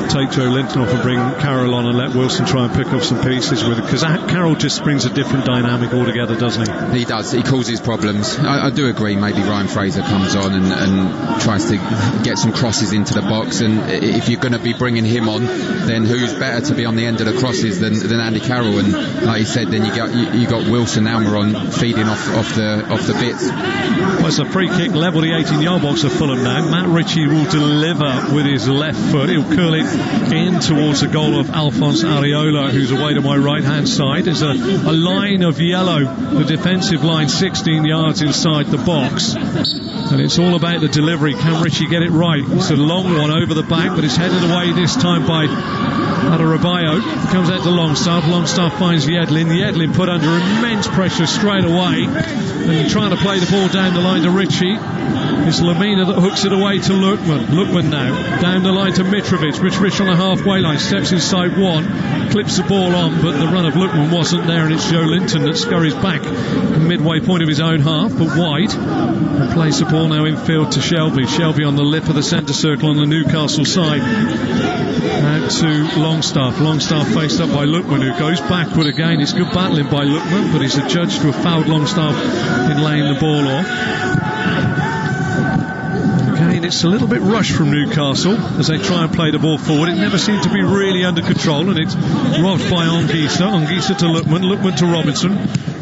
take Joelinton off and bring Carroll on and let Wilson try and pick up some pieces with it, because Carroll just brings a different dynamic altogether, doesn't he? He does. He causes problems. I do agree. Maybe Ryan Fraser comes on and tries to get some crosses into the box, and if you're going to be bringing him on, then who's better to be on the end of the crosses than Andy Carroll? And like you said, then you got Wilson, Almiron feeding off the bits. Well, it's a free kick level the 18-yard box of Fulham now. Matt Ritchie will deliver with his left foot. He'll curl it in towards the goal of Alphonse Areola, who's away to my right-hand side. There's a line of yellow, the defensive line 16 yards inside the box. And it's all about the delivery. Can Ritchie get it right? It's a long one over the back, but it's headed away this time by Adarabioyo. Comes out to Longstaff. Longstaff finds Yedlin. Yedlin put under immense pressure straight away. And trying to play the ball down the line to Ritchie. It's Lemina that hooks it away to Lookman. Lookman now down the line to Mitrovic. Mitrovic on the halfway line, steps inside one, clips the ball on, but the run of Lookman wasn't there, and it's Joelinton that scurries back midway point of his own half, but wide, and plays the ball now infield to Shelvey. Shelvey on the lip of the centre circle on the Newcastle side. Out to Longstaff. Longstaff faced up by Lookman, who goes backward again. It's good battling by Lookman, but he's adjudged to have fouled Longstaff in laying the ball off. Again, it's a little bit rushed from Newcastle as they try and play the ball forward. It never seemed to be really under control, and it's robbed by Anguissa. Anguissa to Lookman, Lookman to Robinson.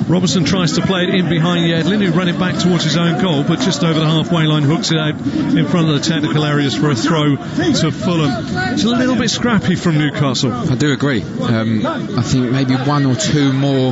Robinson tries to play it in behind Yedlin, who ran it back towards his own goal, but just over the halfway line hooks it out in front of the technical areas for a throw to Fulham. It's a little bit scrappy from Newcastle. I do agree. I think maybe one or two more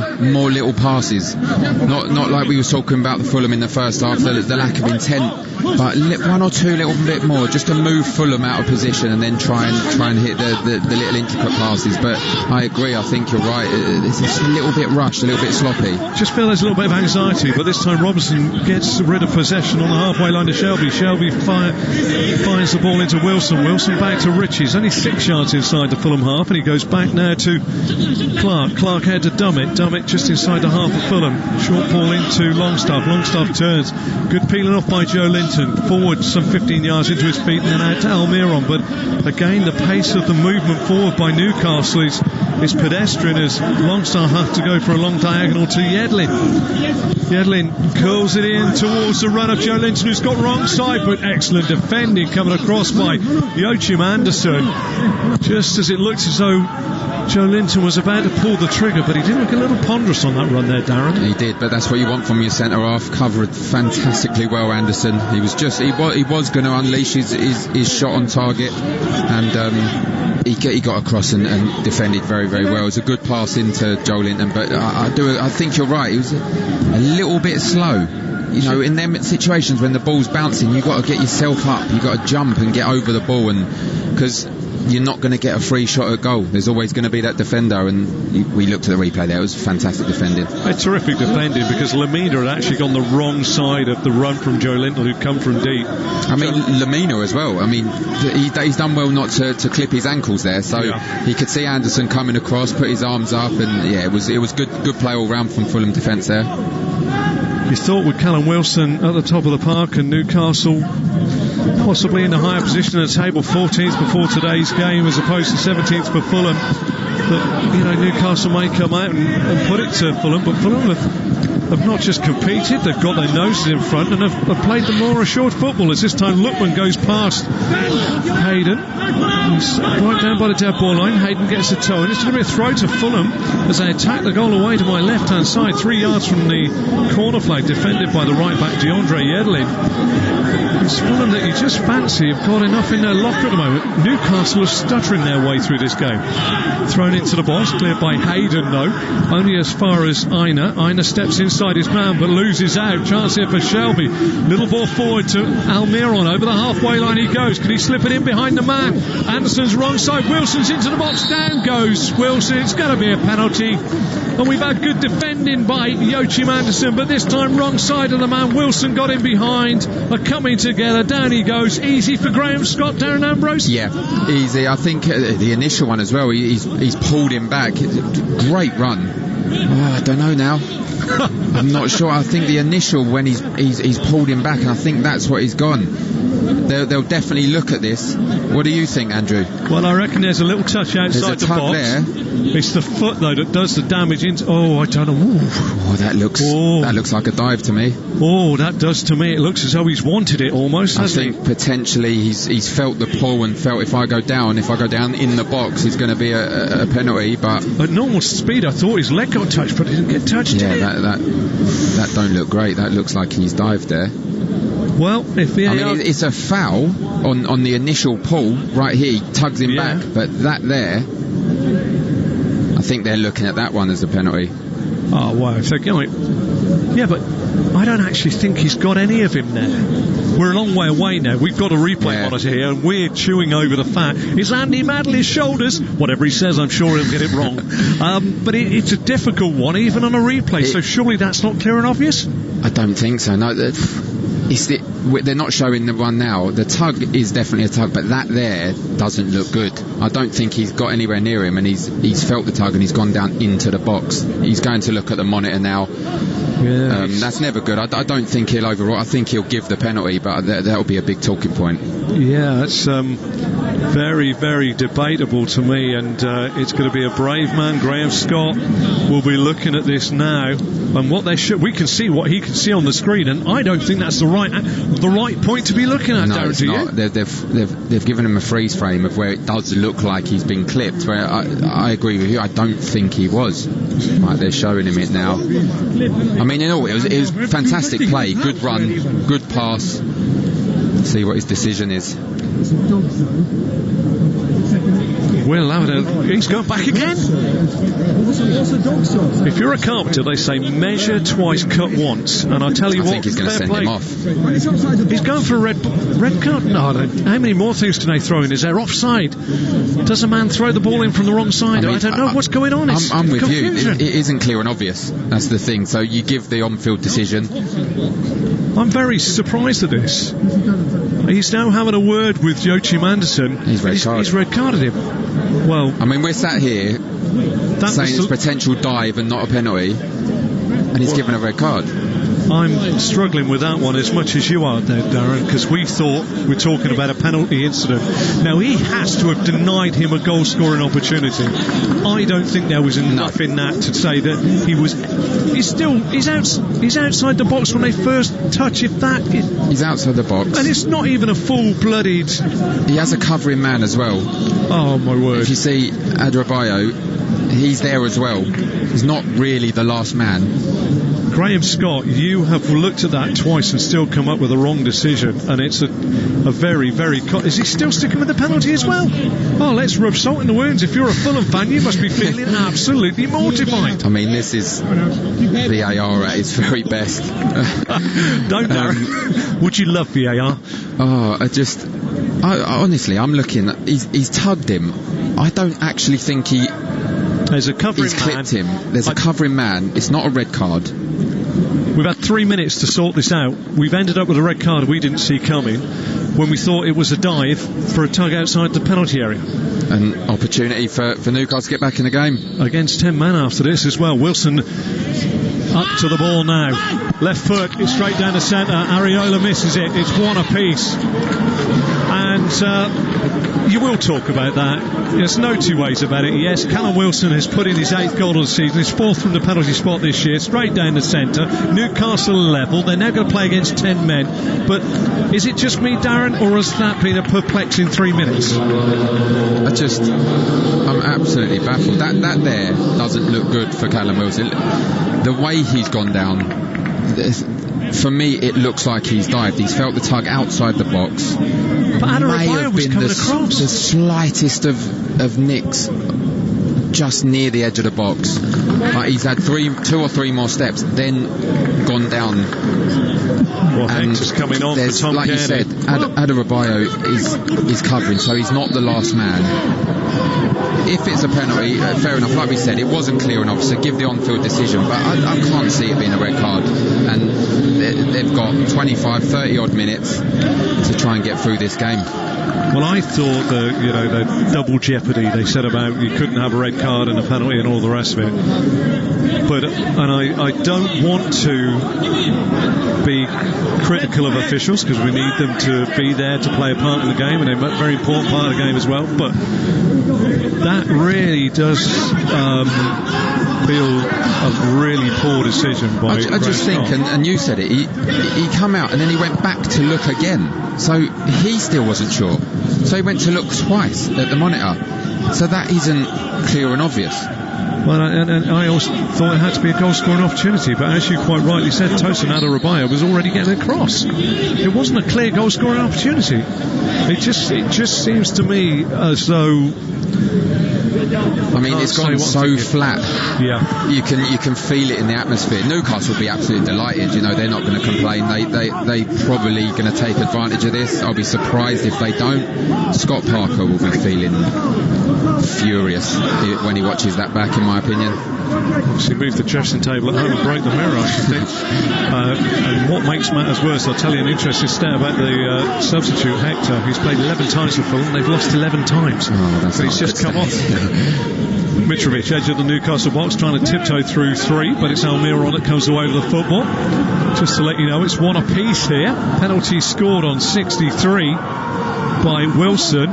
little passes. Not like we were talking about the Fulham in the first half, the lack of intent, but one or two little bit more, just to move Fulham out of position and then try and hit the little intricate passes. But I agree. I think you're right. It's just a little bit rushed, a little bit sloppy. Just feel there's a little bit of anxiety, but this time Robinson gets rid of possession on the halfway line to Shelvey. Shelvey finds the ball into Wilson. Wilson back to Ritchie. He's only 6 yards inside the Fulham half, and he goes back now to Clark. Clark head to Dummett. Dummett just inside the half of Fulham. Short ball into Longstaff. Longstaff turns. Good peeling off by Joelinton. Forward some 15 yards into his feet and then out to Almiron. But again, the pace of the movement forward by Newcastle is pedestrian as Longstaff have to go for a long diagonal to Yedlin. Yedlin curls it in towards the run of Joelinton, who's got wrong side, but excellent defending coming across by Joachim Andersen. Just as it looked as though Joelinton was about to pull the trigger, but he did look a little ponderous on that run there, Darren. He did, but that's what you want from your centre half. Covered fantastically well, Andersen. He was going to unleash his shot on target, and he got across and defended very, very well. It was a good pass into Joelinton, but I think you're right. He was a little bit slow. You know, in them situations when the ball's bouncing, you've got to get yourself up. You've got to jump and get over the ball, and because you're not going to get a free shot at goal. There's always going to be that defender, and we looked at the replay there. It was fantastic defending. Terrific defending, because Lemina had actually gone the wrong side of the run from Joelinton, who'd come from deep. I mean, Lemina as well. I mean, he's done well not to clip his ankles there, so he could see Andersen coming across, put his arms up, and it was good play all round from Fulham defence there. You thought with Callum Wilson at the top of the park and Newcastle possibly in the higher position of the table, 14th before today's game as opposed to 17th for Fulham, that Newcastle may come out and put it to Fulham, but Fulham have not just competed, they've got their noses in front and have played the more assured football, as this time Lookman goes past Hayden. He's right down by the dead ball line. Hayden gets a toe, and it's going to be a throw to Fulham as they attack the goal away to my left hand side, 3 yards from the corner flag, defended by the right back DeAndre Yedlin. It's Fulham that you just fancy have got enough in their locker at the moment. Newcastle are stuttering their way through this game. Thrown into the box, cleared by Hayden though, only as far as Aina. Aina steps inside his man but loses out. Chance here for Shelvey. Little ball forward to Almiron. Over the halfway line he goes. Can he slip it in behind the man? Andersen's wrong side. Wilson's into the box. Down goes Wilson. It's going to be a penalty. And we've had good defending by Joachim Andersen, but this time wrong side of the man. Wilson got in behind. Are coming together. Down he goes. Easy for Graham Scott. Darren Ambrose. Yeah, easy. I think the initial one as well. He's pulled him back. Great run. I don't know now. I'm not sure. I think the initial when he's pulled him back, and I think that's what he's gone. They'll definitely look at this. What do you think, Andrew? Well, I reckon there's a little touch outside the box. There. It's the foot though that does the damage into. Oh, I don't know. Ooh. That looks like a dive to me. Oh, that does to me. It looks as though he's wanted it almost. I think potentially he's felt the pull and felt if I go down in the box, it's going to be a penalty. But at normal speed, I thought his leg got touched, but it didn't get touched. Yeah, that don't look great. That looks like he's dived there. Well, it's a foul on the initial pull right here. He tugs him back, but that there, I think they're looking at that one as a penalty. Oh, wow. So, yeah, but I don't actually think he's got any of him there. We're a long way away now. We've got a replay monitor here, and we're chewing over the fact. Is Andy Madley's shoulders? Whatever he says, I'm sure he'll get it wrong. But it's a difficult one, even on a replay, so surely that's not clear and obvious? I don't think so, no. They're not showing the one now. The tug is definitely a tug, but that there doesn't look good. I don't think he's got anywhere near him, and he's felt the tug and he's gone down into the box. He's going to look at the monitor now. Yeah, that's never good. I don't think he'll overrule. I think he'll give the penalty, but that'll be a big talking point. Yeah, that's very, very debatable to me, and it's going to be a brave man. Graham Scott will be looking at this now, and what they should. We can see what he can see on the screen, and I don't think that's the right point to be looking at. No, it's not. They've given him a freeze frame of where it does look like he's been clipped. Where I agree with you. I don't think he was. Right, they're showing him it now. I mean, it was fantastic play, good run, good pass. See what his decision is. Will he's going back again. If you're a carpenter, they say measure twice, cut once, and I tell you what, I think he's going to send him off. He's going for a red card. No, how many more things can they throw in? Is there offside? Does a man throw the ball in from the wrong side? I don't know what's going on. I'm with confusion. You. It isn't clear and obvious. That's the thing. So you give the on-field decision. I'm very surprised at this. He's now having a word with Joachim Andersen. He's red carded him. Well, I mean, we're sat here saying it's potential dive and not a penalty, and he's given a red card. I'm struggling with that one as much as you are there, Darren, because we thought we're talking about a penalty incident. Now, he has to have denied him a goal scoring opportunity. I don't think there was enough in that to say that he's outside the box when they first touch. He's outside the box, and it's not even a full-blooded. He has a covering man as well. Oh my word! If you see Adarabioyo, he's there as well. He's not really the last man. Graham Scott, you have looked at that twice and still come up with a wrong decision, and it's a very, very... Is he still sticking with the penalty as well? Oh, let's rub salt in the wounds. If you're a Fulham fan, you must be feeling absolutely mortified. I mean, this is VAR at its very best. Don't, Darren. Would you love VAR? Oh, honestly, I'm looking... He's tugged him. I don't actually think There's a covering man. He's clipped him. There's a covering man. It's not a red card. We've had 3 minutes to sort this out. We've ended up with a red card we didn't see coming when we thought it was a dive for a tug outside the penalty area. An opportunity for Newcastle to get back in the game. Against 10 men after this as well. Wilson up to the ball now. Left foot, it's straight down the centre. Areola misses it. It's one apiece. And you will talk about that. There's no two ways about it. Yes, Callum Wilson has put in his 8th goal of the season, his 4th from the penalty spot this year, straight down the centre. Newcastle level. They're now going to play against 10 men. But is it just me, Darren, or has that been a perplexing 3 minutes? I'm absolutely baffled. That there doesn't look good for Callum Wilson. The way he's gone down, for me, it looks like he's dived. He's felt the tug outside the box. But Adarabioyo was coming across. The slightest of nicks just near the edge of the box. He's had 2 or 3 more steps, then gone down. Well, Hector's coming on for Tom like Kearney. You said, Adarabioyo is covering, so he's not the last man. If it's a penalty, fair enough. Like we said, it wasn't clear enough, so give the on-field decision. But I can't see it being a red card. And they've got 25, 30 odd minutes to try and get through this game. Well, I thought the double jeopardy they said about you couldn't have a red card and a penalty and all the rest of it. But I don't want to be critical of officials because we need them to be there to play a part in the game, and they're a very important part of the game as well. But that really does feel a really poor decision by I just think, and you said it, he come out and then he went back to look again, so he still wasn't sure, so he went to look twice at the monitor, so that isn't clear and obvious. Well, and I also thought it had to be a goal scoring opportunity, but as you quite rightly said, Tosin Adarabioyo was already getting across. It wasn't a clear goal scoring opportunity. It just seems to me as though I mean, it's gone so flat. Yeah, you can feel it in the atmosphere. Newcastle will be absolutely delighted. You know, they're not going to complain. They probably going to take advantage of this. I'll be surprised if they don't. Scott Parker will be feeling furious when he watches that back, in my opinion. Obviously moved the dressing table at home and broke the mirror, I should think. And what makes matters worse, I'll tell you an interesting stat about the substitute Hector, who's played 11 times for Fulham. They've lost 11 times. But he's just come off. Mitrovic, edge of the Newcastle box, trying to tiptoe through 3, but it's Almiron that comes away with the football. Just to let you know, it's 1 apiece here. Penalty scored on 63 by Wilson,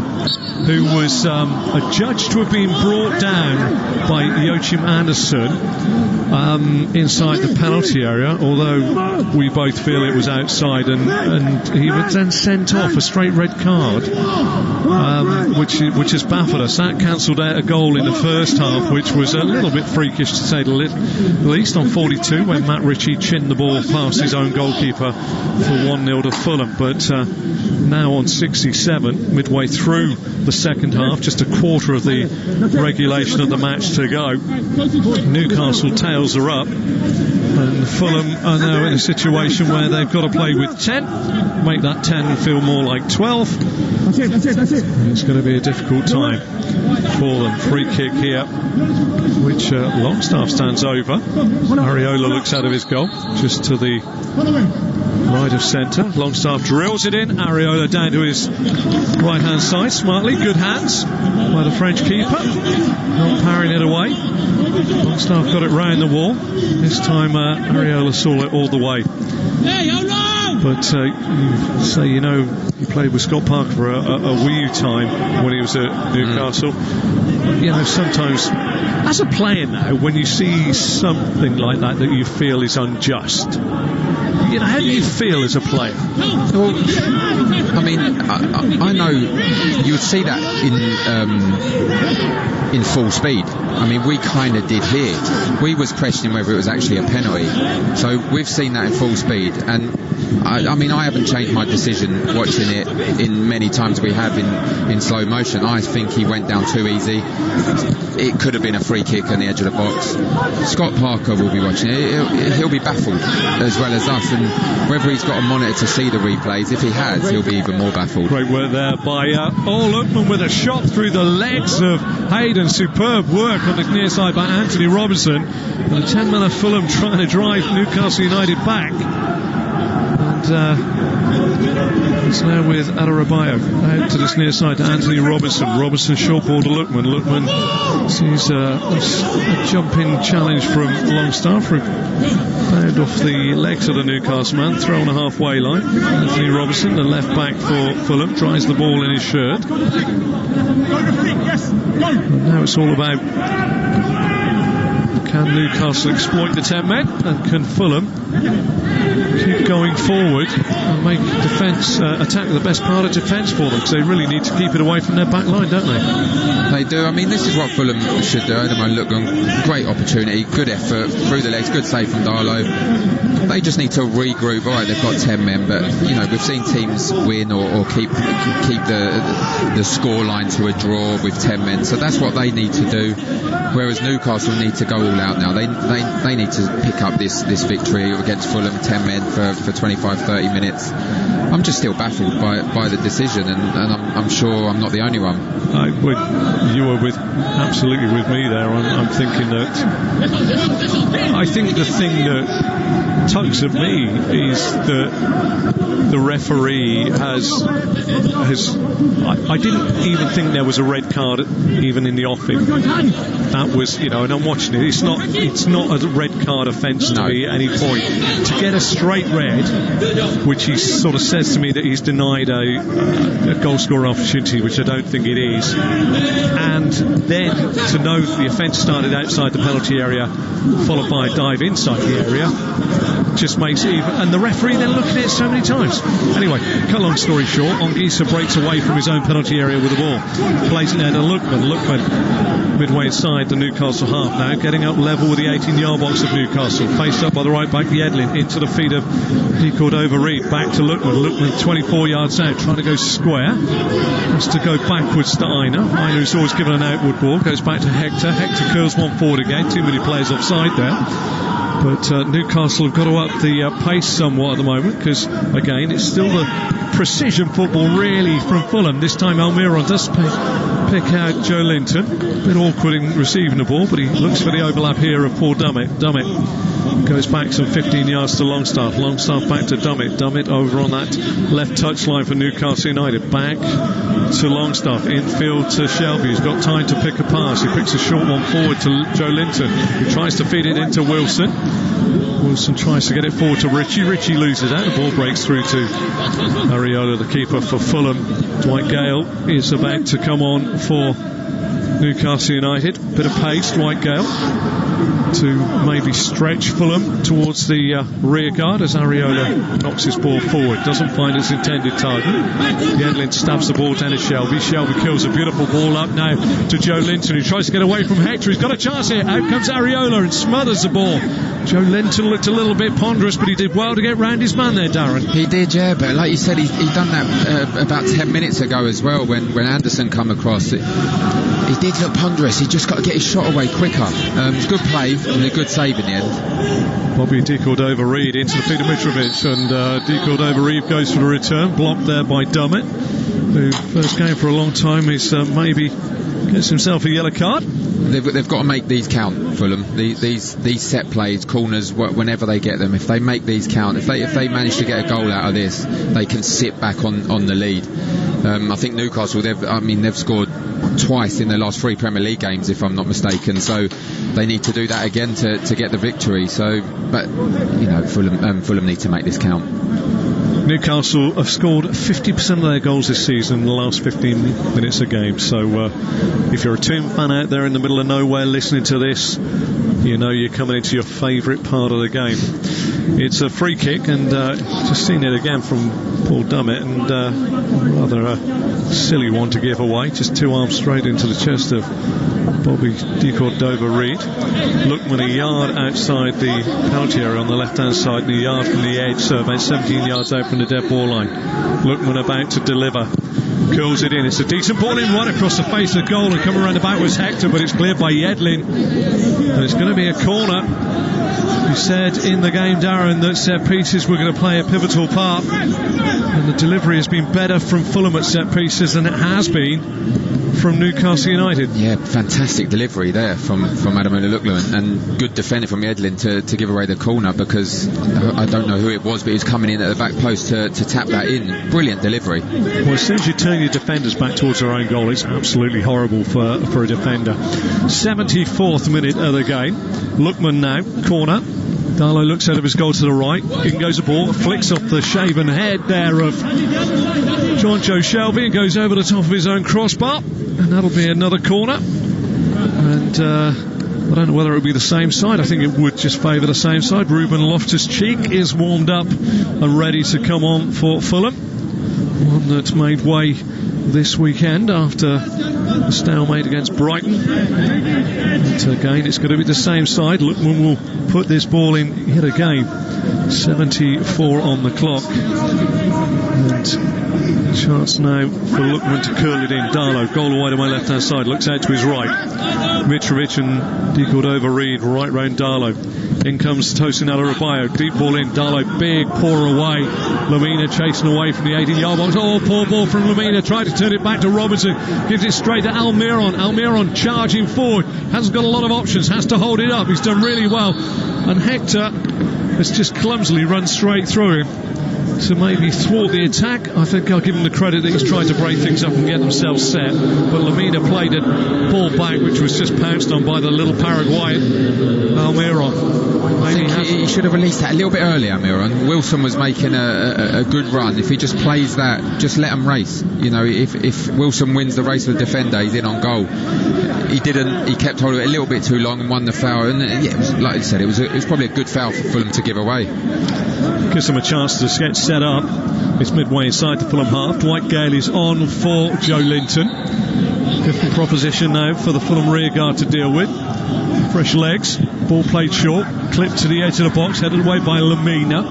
who was adjudged to have been brought down by Joachim Andersen inside the penalty area, although we both feel it was outside, and he was then sent off, a straight red card, which has baffled us. That cancelled out a goal in the first half, which was a little bit freakish to say the least, on 42, when Matt Ritchie chinned the ball past his own goalkeeper for 1-0 to Fulham. But now on 67, midway through the second half, just a quarter of the regulation of the match to go, Newcastle tails are up, and Fulham are now in a situation where they've got to play with 10, make that 10 feel more like 12. That's it. It's going to be a difficult time for them. Free kick here, which Longstaff stands over. Areola looks out of his goal, just to the right of centre. Longstaff drills it in. Areola down to his right hand side smartly. Good hands by the French keeper, not parrying it away. Longstaff got it round the wall. This time Areola saw it all the way. But you say, you know, he played with Scott Parker for a wee time when he was at Newcastle. You know, sometimes as a player now, when you see something like that you feel is unjust, you know, how do you feel as a player? Well, I mean, I know you would see that in full speed. I mean, we kind of did here. We was questioning whether it was actually a penalty. So we've seen that in full speed, and I mean, I haven't changed my decision watching it in many times we have in slow motion. I think he went down too easy. It could have been a free kick on the edge of the box. Scott Parker will be watching it. He'll be baffled as well as us, and whether he's got a monitor to see the replays, if he has, he'll be even more baffled. Great work there by Lookman with a shot through the legs of Hayden. Superb work on the near side by Anthony Robinson, and a 10-man of Fulham trying to drive Newcastle United back. It's now with Adarabioyo out to this near side to Anthony Robinson. Robinson short ball to Lookman. Lookman sees a jumping challenge from Longstaff, found off the legs of the Newcastle man, throw on a halfway line. Anthony Robinson, the left back for Fulham, dries the ball in his shirt. And now it's all about, can Newcastle exploit the 10 men, and can Fulham keep going forward and make defence attack the best part of defence for them, because they really need to keep it away from their back line, don't they? They do. I mean, this is what Fulham should do. Lookman, great opportunity, good effort through the legs, good save from Darlow. They just need to regroup. All right, they've got 10 men, but you know, we've seen teams win or keep the score line to a draw with 10 men, so that's what they need to do. Whereas Newcastle need to go all out now. They need to pick up this victory against Fulham, 10 men for 25-30 minutes. I'm just still baffled by the decision, and I'm sure I'm not the only one. You were absolutely with me there. I'm thinking that I think the thing that tugs at me is that the referee has I didn't even think there was a red card even in the offing. That was, you know, and I'm watching it, it's not a red card offence to me at any point. To get a straight red, which he sort of says to me that he's denied a goal scorer opportunity, which I don't think it is, and then to know that the offence started outside the penalty area followed by a dive inside the area, just makes it even. And the referee then looking at it so many times. Anyway, cut long story short, Anguissa breaks away from his own penalty area with the ball. Plays it down to Lookman. Lookman midway inside the Newcastle half now, getting up level with the 18-yard box of Newcastle. Faced up by the right back, Edlin, into the feet of Decordova-Reid. Back to Lookman. Lookman 24 yards out, trying to go square. Has to go backwards to Aina. Aina, who's always given an outward ball, goes back to Hector. Hector curls one forward again. Too many players offside there. But Newcastle have got to up the pace somewhat at the moment, because again it's still the precision football really from Fulham. This time Almiron does pick out Joelinton. A bit awkward in receiving the ball, but he looks for the overlap here of poor Dummett. Dummett goes back some 15 yards to Longstaff. Longstaff back to Dummett. Dummett over on that left touchline for Newcastle United. Back to Longstaff. Infield to Shelvey, who's got time to pick a pass. He picks a short one forward to Joelinton, who tries to feed it into Wilson. Wilson tries to get it forward to Ritchie. Ritchie loses out. The ball breaks through to Areola, the keeper for Fulham. Dwight Gale is about to come on for Newcastle United. Bit of pace, Dwight Gale, to maybe stretch Fulham towards the rear guard as Areola knocks his ball forward. Doesn't find his intended target. Edlin stabs the ball down to Shelvey. Shelvey kills a beautiful ball up now to Joelinton, who tries to get away from Hector. He's got a chance here. Out comes Areola and smothers the ball. Joelinton looked a little bit ponderous, but he did well to get round his man there, Darren. He did, yeah, but like you said, he done that about 10 minutes ago as well when Andersen come across. He did look ponderous. He just got to get his shot away quicker. Good play and a good save in the end. Bobby Decordova-Reid into the feet of Mitrovic, and Decordova-Reid goes for the return, blocked there by Dummett, who first game for a long time is maybe gets himself a yellow card. They've got to make these count, Fulham. These set plays, corners, whenever they get them, if they make these count, if they manage to get a goal out of this, they can sit back on the lead. I think Newcastle, they've scored twice in their last 3 Premier League games, if I'm not mistaken, so they need to do that again to get the victory. But Fulham need to make this count. Newcastle have scored 50% of their goals this season in the last 15 minutes a game, so if you're a Toon fan out there in the middle of nowhere listening to this, you know you're coming into your favourite part of the game. It's a free kick, and just seen it again from Paul Dummett, and rather a silly one to give away, just 2 arms straight into the chest of Bobby Decordova-Reid. Lookman a yard outside the penalty area on the left hand side, and a yard from the edge, so about 17 yards out from the dead ball line. Lookman about to deliver, curls it in. It's a decent ball in right across the face of the goal, and coming around the back was Hector, but it's cleared by Edlin, and it's going to be a corner. You said in the game, Darren, that set pieces were going to play a pivotal part, and the delivery has been better from Fulham at set pieces than it has been from Newcastle United. Yeah, fantastic delivery there from Adarabioyo Lookman, and good defending from Edlin to give away the corner, because I don't know who it was, but he was coming in at the back post to tap that in. Brilliant delivery. Well, as soon as you turn your defenders back towards their own goal, it's absolutely horrible for a defender. 74th minute of the game. Lookman now, corner. Darlow looks out of his goal to the right. In goes the ball, flicks off the shaven head there of Joe Shelvey, and goes over the top of his own crossbar, and that'll be another corner. And I don't know whether it would be the same side. I think it would just favour the same side. Ruben Loftus-Cheek is warmed up and ready to come on for Fulham. One that's made way this weekend after the stalemate against Brighton. And again, it's going to be the same side. Lookman will put this ball in hit again. 74 on the clock. And chance now for Lookman to curl it in. Darlow, goal away to my left hand side, looks out to his right. Mitrovic and Decordova-Reid right round Darlow. In comes Tosin Adarabioyo, deep ball in. Darlow, big pour away. Lemina chasing away from the 18-yard box. Oh, poor ball from Lemina. Tried to turn it back to Robinson. Gives it straight to Almiron. Almiron charging forward. Hasn't got a lot of options. Has to hold it up. He's done really well. And Hector has just clumsily run straight through him. to maybe thwart the attack. I think I'll give him the credit that he's tried to break things up and get themselves set, but Lemina played a ball back which was just pounced on by the little Paraguayan Almiron. I think he should have released that a little bit earlier, Almiron. Wilson was making a good run. If he just plays that, just let him race. You know, if Wilson wins the race with the defender, he's in on goal. He didn't. He kept hold of it a little bit too long and won the foul. And it was, like I said, it was probably a good foul for Fulham to give away. Gives them a chance to get set up. It's midway inside the Fulham half. Dwight Gale is on for Joelinton. Different proposition now for the Fulham rearguard to deal with. Fresh legs, ball played short, clipped to the edge of the box, headed away by Lemina.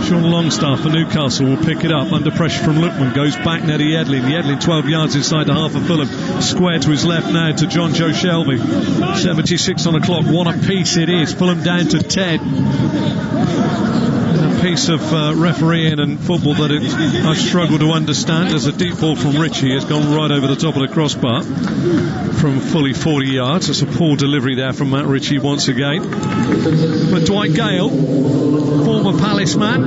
Sean Longstaff for Newcastle will pick it up under pressure from Lookman, goes back now to Yedlin 12 yards inside the half of Fulham, square to his left now to John Joe Shelvey. 76 on the clock, what a piece it is. Fulham down to 10. A piece of refereeing and football that I struggle to understand. There's a deep ball from Ritchie, has gone right over the top of the crossbar from fully 40 yards. It's a poor delivery there from Matt Ritchie once again. But Dwight Gale, former Palace man,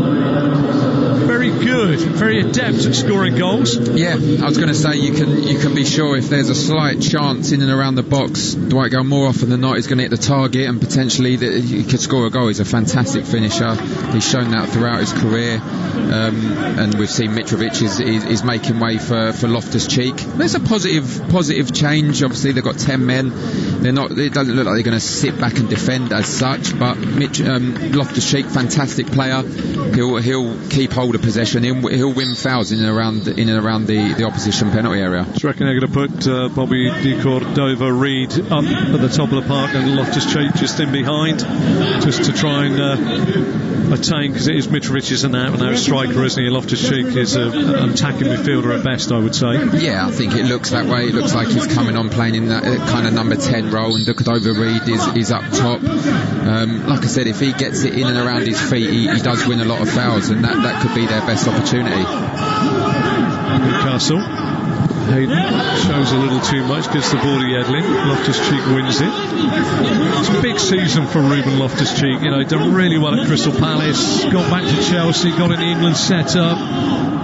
very good, very adept at scoring goals. Yeah, I was going to say you can be sure if there's a slight chance in and around the box, Dwight Gale more often than not is going to hit the target and potentially he could score a goal. He's a fantastic finisher. He's shown that throughout his career, and we've seen Mitrovic is making way for Loftus-Cheek. There's a positive change. Obviously they've got 10 men. It doesn't look like they're going to sit back and defend as such, but Loftus-Cheek, fantastic player. He'll keep hold of possession. He'll win fouls in and around the opposition penalty area. Do you reckon they're going to put Bobby Decordova-Reid up at the top of the park and Loftus-Cheek just in behind, just to try and attain, because it is Mitrovic's an out-and-out striker, isn't he? Loftus-Cheek is an attacking midfielder at best, I would say. Yeah, I think it looks that way. It looks like he's coming on playing in that kind of number 10 role, and Decordova-Reid is up top. Like I said, if he gets it in and around his feet, he does win a lot of fouls, and that could be their best opportunity. Newcastle, Hayden shows a little too much, gets the ball to Yedlin. Loftus-Cheek wins it. It's a big season for Ruben Loftus-Cheek. You know, done really well at Crystal Palace, got back to Chelsea, got in the England set-up,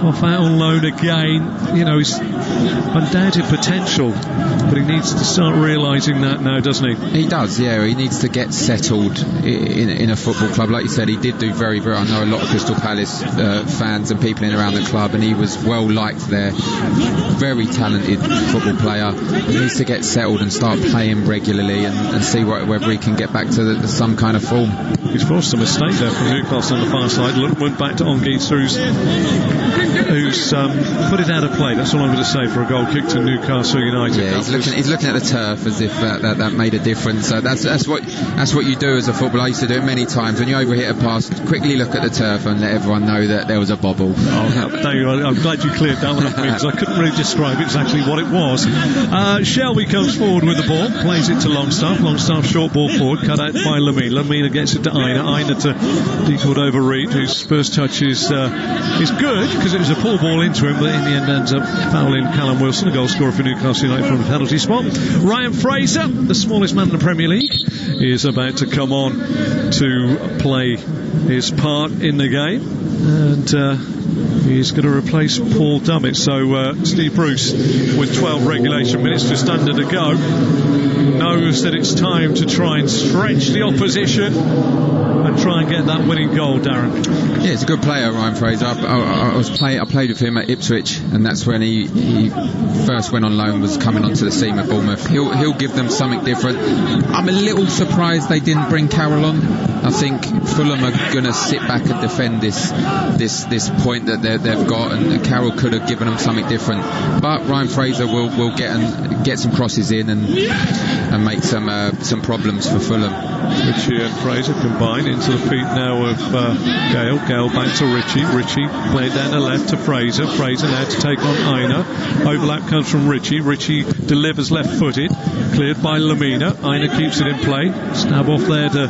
off out on loan again. You know, he's undoubted potential, but he needs to start realising that now, doesn't he? He does, yeah. He needs to get settled in a football club. Like you said, he did do very, very. I know a lot of Crystal Palace fans and people in and around the club, and he was well liked there. Very talented football player. He needs to get settled and start playing regularly and see whether he can get back to some kind of form. He's forced a mistake there from Newcastle on the far side. Went back to Anguissa, who's put it out of play. That's all I'm going to say for a goal kick to Newcastle United. Yeah, he's looking at the turf as if that made a difference. So that's what you do as a footballer. I used to do it many times. When you overhit a pass, quickly look at the turf and let everyone know that there was a bobble. I'm glad you cleared that one up, because I couldn't really describe exactly what it was. Shelvey comes forward with the ball, plays it to Longstaff. Longstaff short ball forward, cut out by Lemina. Lemina gets it to Aina to Decordova-Reid, whose first touch is good, because it was a poor ball into him, but in the end ends up fouling Callum Wilson, a goal scorer for Newcastle United from the penalty spot. Ryan Fraser, the smallest man in the Premier League, is about to come on to play his part in the game, and he's going to replace Paul Dummett. So Steve Bruce, with 12 regulation minutes just under to go, knows that it's time to try and stretch the opposition and try and get that winning goal, Darren. Yeah, he's a good player, Ryan Fraser. I played with him at Ipswich, and that's when he first went on loan, was coming onto the scene with Bournemouth. He'll give them something different. I'm a little surprised they didn't bring Carroll on. I think Fulham are going to sit back and defend this point that they've got, and Carroll could have given them something different. But Ryan Fraser will get some crosses in and make some problems for Fulham. Ritchie and Fraser combine into the feet now of Gale. Gale back to Ritchie. Ritchie played down the left to Fraser. Fraser now to take on Aina. Overlap comes from Ritchie. Ritchie delivers left-footed. Cleared by Lemina. Aina keeps it in play. Stab off there to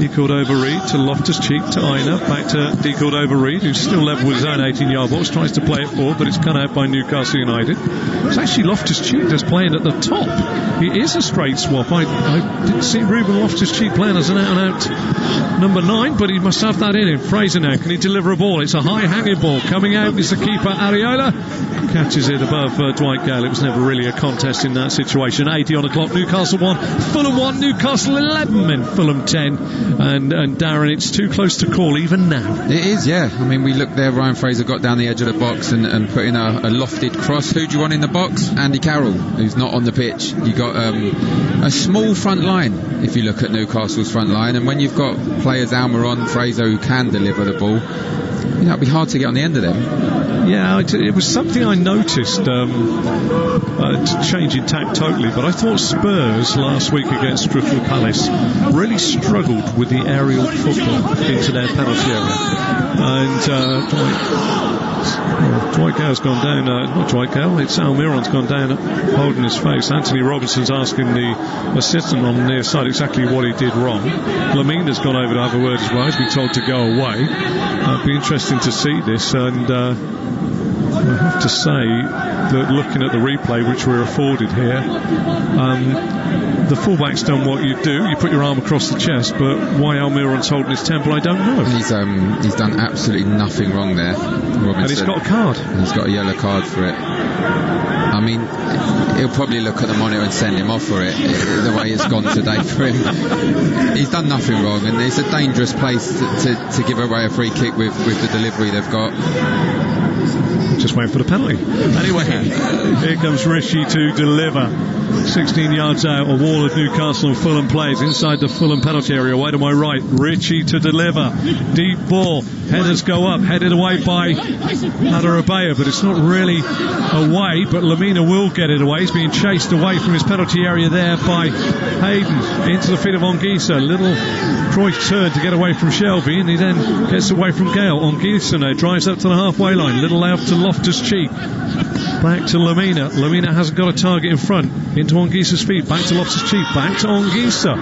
Decordova-Reid to Loftus-Cheek to Aina, back to Decordova-Reid, who's still level with his own 18-yard box, tries to play it forward, but it's cut out by Newcastle United. It's actually Loftus-Cheek that's playing at the top. It is a straight swap. I didn't see Ruben Loftus-Cheek playing as an out-and-out number 9, but he must have that in him. Fraser now, can he deliver a ball? It's a high-hanging ball. Coming out is the keeper, Areola. Catches it above Dwight Gale. It was never really a contest in that situation. 80 on the clock. Newcastle 1, Fulham 1, Newcastle 11 and Fulham 10. And Darren, it's too close to call even now. It is, yeah. I mean, we looked there, Ryan Fraser got down the edge of the box and put in a lofted cross. Who do you want in the box? Andy Carroll, who's not on the pitch. You got a small front line if you look at Newcastle's front line, and when you've got players Almiron, Fraser who can deliver the ball, it'd be hard to get on the end of them. Yeah, it was something I noticed, changing tack totally, but I thought Spurs last week against Crystal Palace really struggled with the aerial football into their penalty area. And Dwight Gale's gone down, not Dwight Gale, it's Almiron's gone down holding his face. Anthony Robinson's asking the assistant on the near side exactly what he did wrong. Lemina's gone over to have a word as well. He's been told to go away. It'd be interesting to see this, and I have to say that looking at the replay which we're afforded here, the fullback's done what you do. You put your arm across the chest, but why Almiron's holding his temple, I don't know. He's done absolutely nothing wrong there, Robinson. And he's got a card. He's got a yellow card for it. I mean, he'll probably look at the monitor and send him off for it, the way it's gone today for him. He's done nothing wrong, and it's a dangerous place to give away a free kick with the delivery they've got. Just waiting for the penalty. Anyway, here comes Richie to deliver. 16 yards out, a wall of Newcastle and Fulham players inside the Fulham penalty area. Way to my right, Richie to deliver. Deep ball, headers go up, headed away by Adarabioyo, but it's not really away, but Lemina will get it away. He's being chased away from his penalty area there by Hayden into the feet of Anguissa. Little Cruyff turn to get away from Shelvey, and he then gets away from Gale. Anguissa now drives up to the halfway line, little out to Loftus-Cheek. Back to Lemina. Lemina hasn't got a target in front. Into Anguissa's feet. Back to Loftus-Cheek. Back to Anguissa.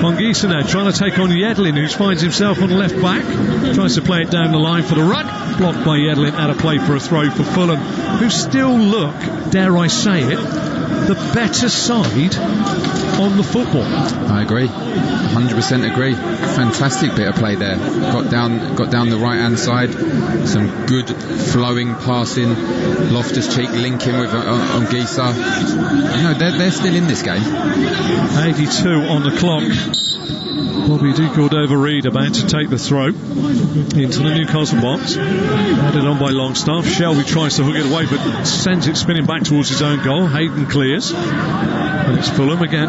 Anguissa now trying to take on Yedlin, who finds himself on the left back. Tries to play it down the line for the run. Blocked by Yedlin. Out of play for a throw for Fulham, who still look, dare I say it, the better side on the football. I agree. 100% agree. Fantastic bit of play there. Got down the right hand side. Some good flowing passing. Loftus-Cheek linking with Anguissa. They're still in this game. 82 on the clock. Bobby Decordova-Reid about to take the throw into the Newcastle box. Headed on by Longstaff. Shelvey tries to hook it away, but sends it spinning back towards his own goal. Hayden clears. And it's Fulham again.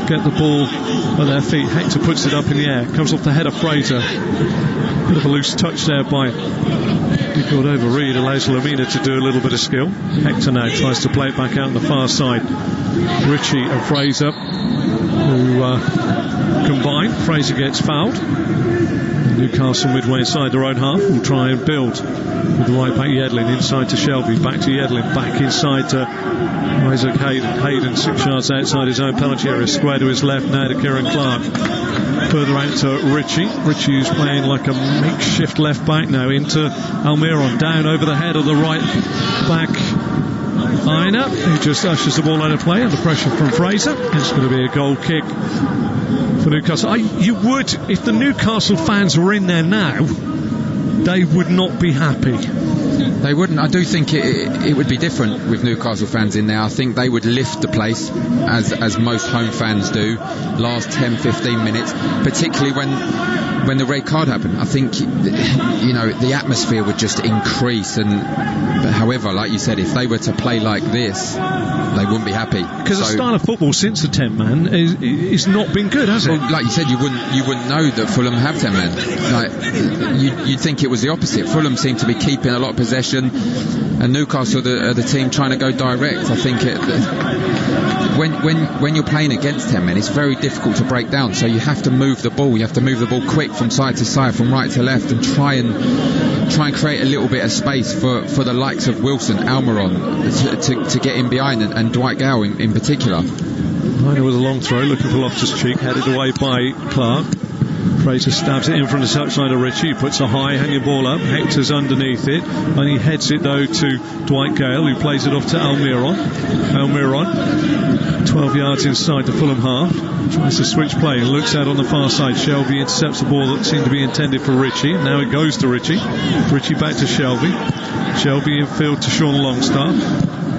Get the ball at their feet. Hector puts it up in the air. Comes off the head of Fraser. Bit of a loose touch there by Decordova-Reid. Allows Lemina to do a little bit of skill. Hector now tries to play it back out on the far side. Richie and Fraser, who combine. Fraser gets fouled. Newcastle midway inside their own half will try and build with the right back Yedlin inside to Shelvey, back to Yedlin, back inside to Isaac Hayden 6 yards outside his own penalty area, square to his left now to Kieran Clark. Further out to Richie who's playing like a makeshift left back now into Almiron, down over the head of the right back Aina, who just ushers the ball out of play under pressure from Fraser. It's going to be a goal kick for Newcastle. You would, if the Newcastle fans were in there now, they would not be happy. They wouldn't. I do think it would be different with Newcastle fans in there. I think they would lift the place, as most home fans do, last 10-15 minutes, particularly when the red card happened. I think the atmosphere would just increase. But however, like you said, if they were to play like this, they wouldn't be happy. Because the style of football since the 10 man is not been good, has it? Well, like you said, you wouldn't know that Fulham have 10 men. Like you'd think it was the opposite. Fulham seem to be keeping a lot of possession, and Newcastle are the team trying to go direct. I think when you're playing against 10 men, it's very difficult to break down. So you have to move the ball. You have to move the ball quick from side to side, from right to left, and try and create a little bit of space for the likes of Wilson, Almiron to get in behind, and Dwight Gale in particular. Aina with a long throw, looking for Loftus-Cheek, headed away by Clark. Fraser stabs it in from the touchline of Ritchie, puts a high hanging ball up, Hector's underneath it, and he heads it though to Dwight Gale, who plays it off to Almiron, 12 yards inside the Fulham half, tries to switch play and looks out on the far side. Shelvey intercepts the ball that seemed to be intended for Ritchie. Now it goes to Ritchie back to Shelvey in field to Sean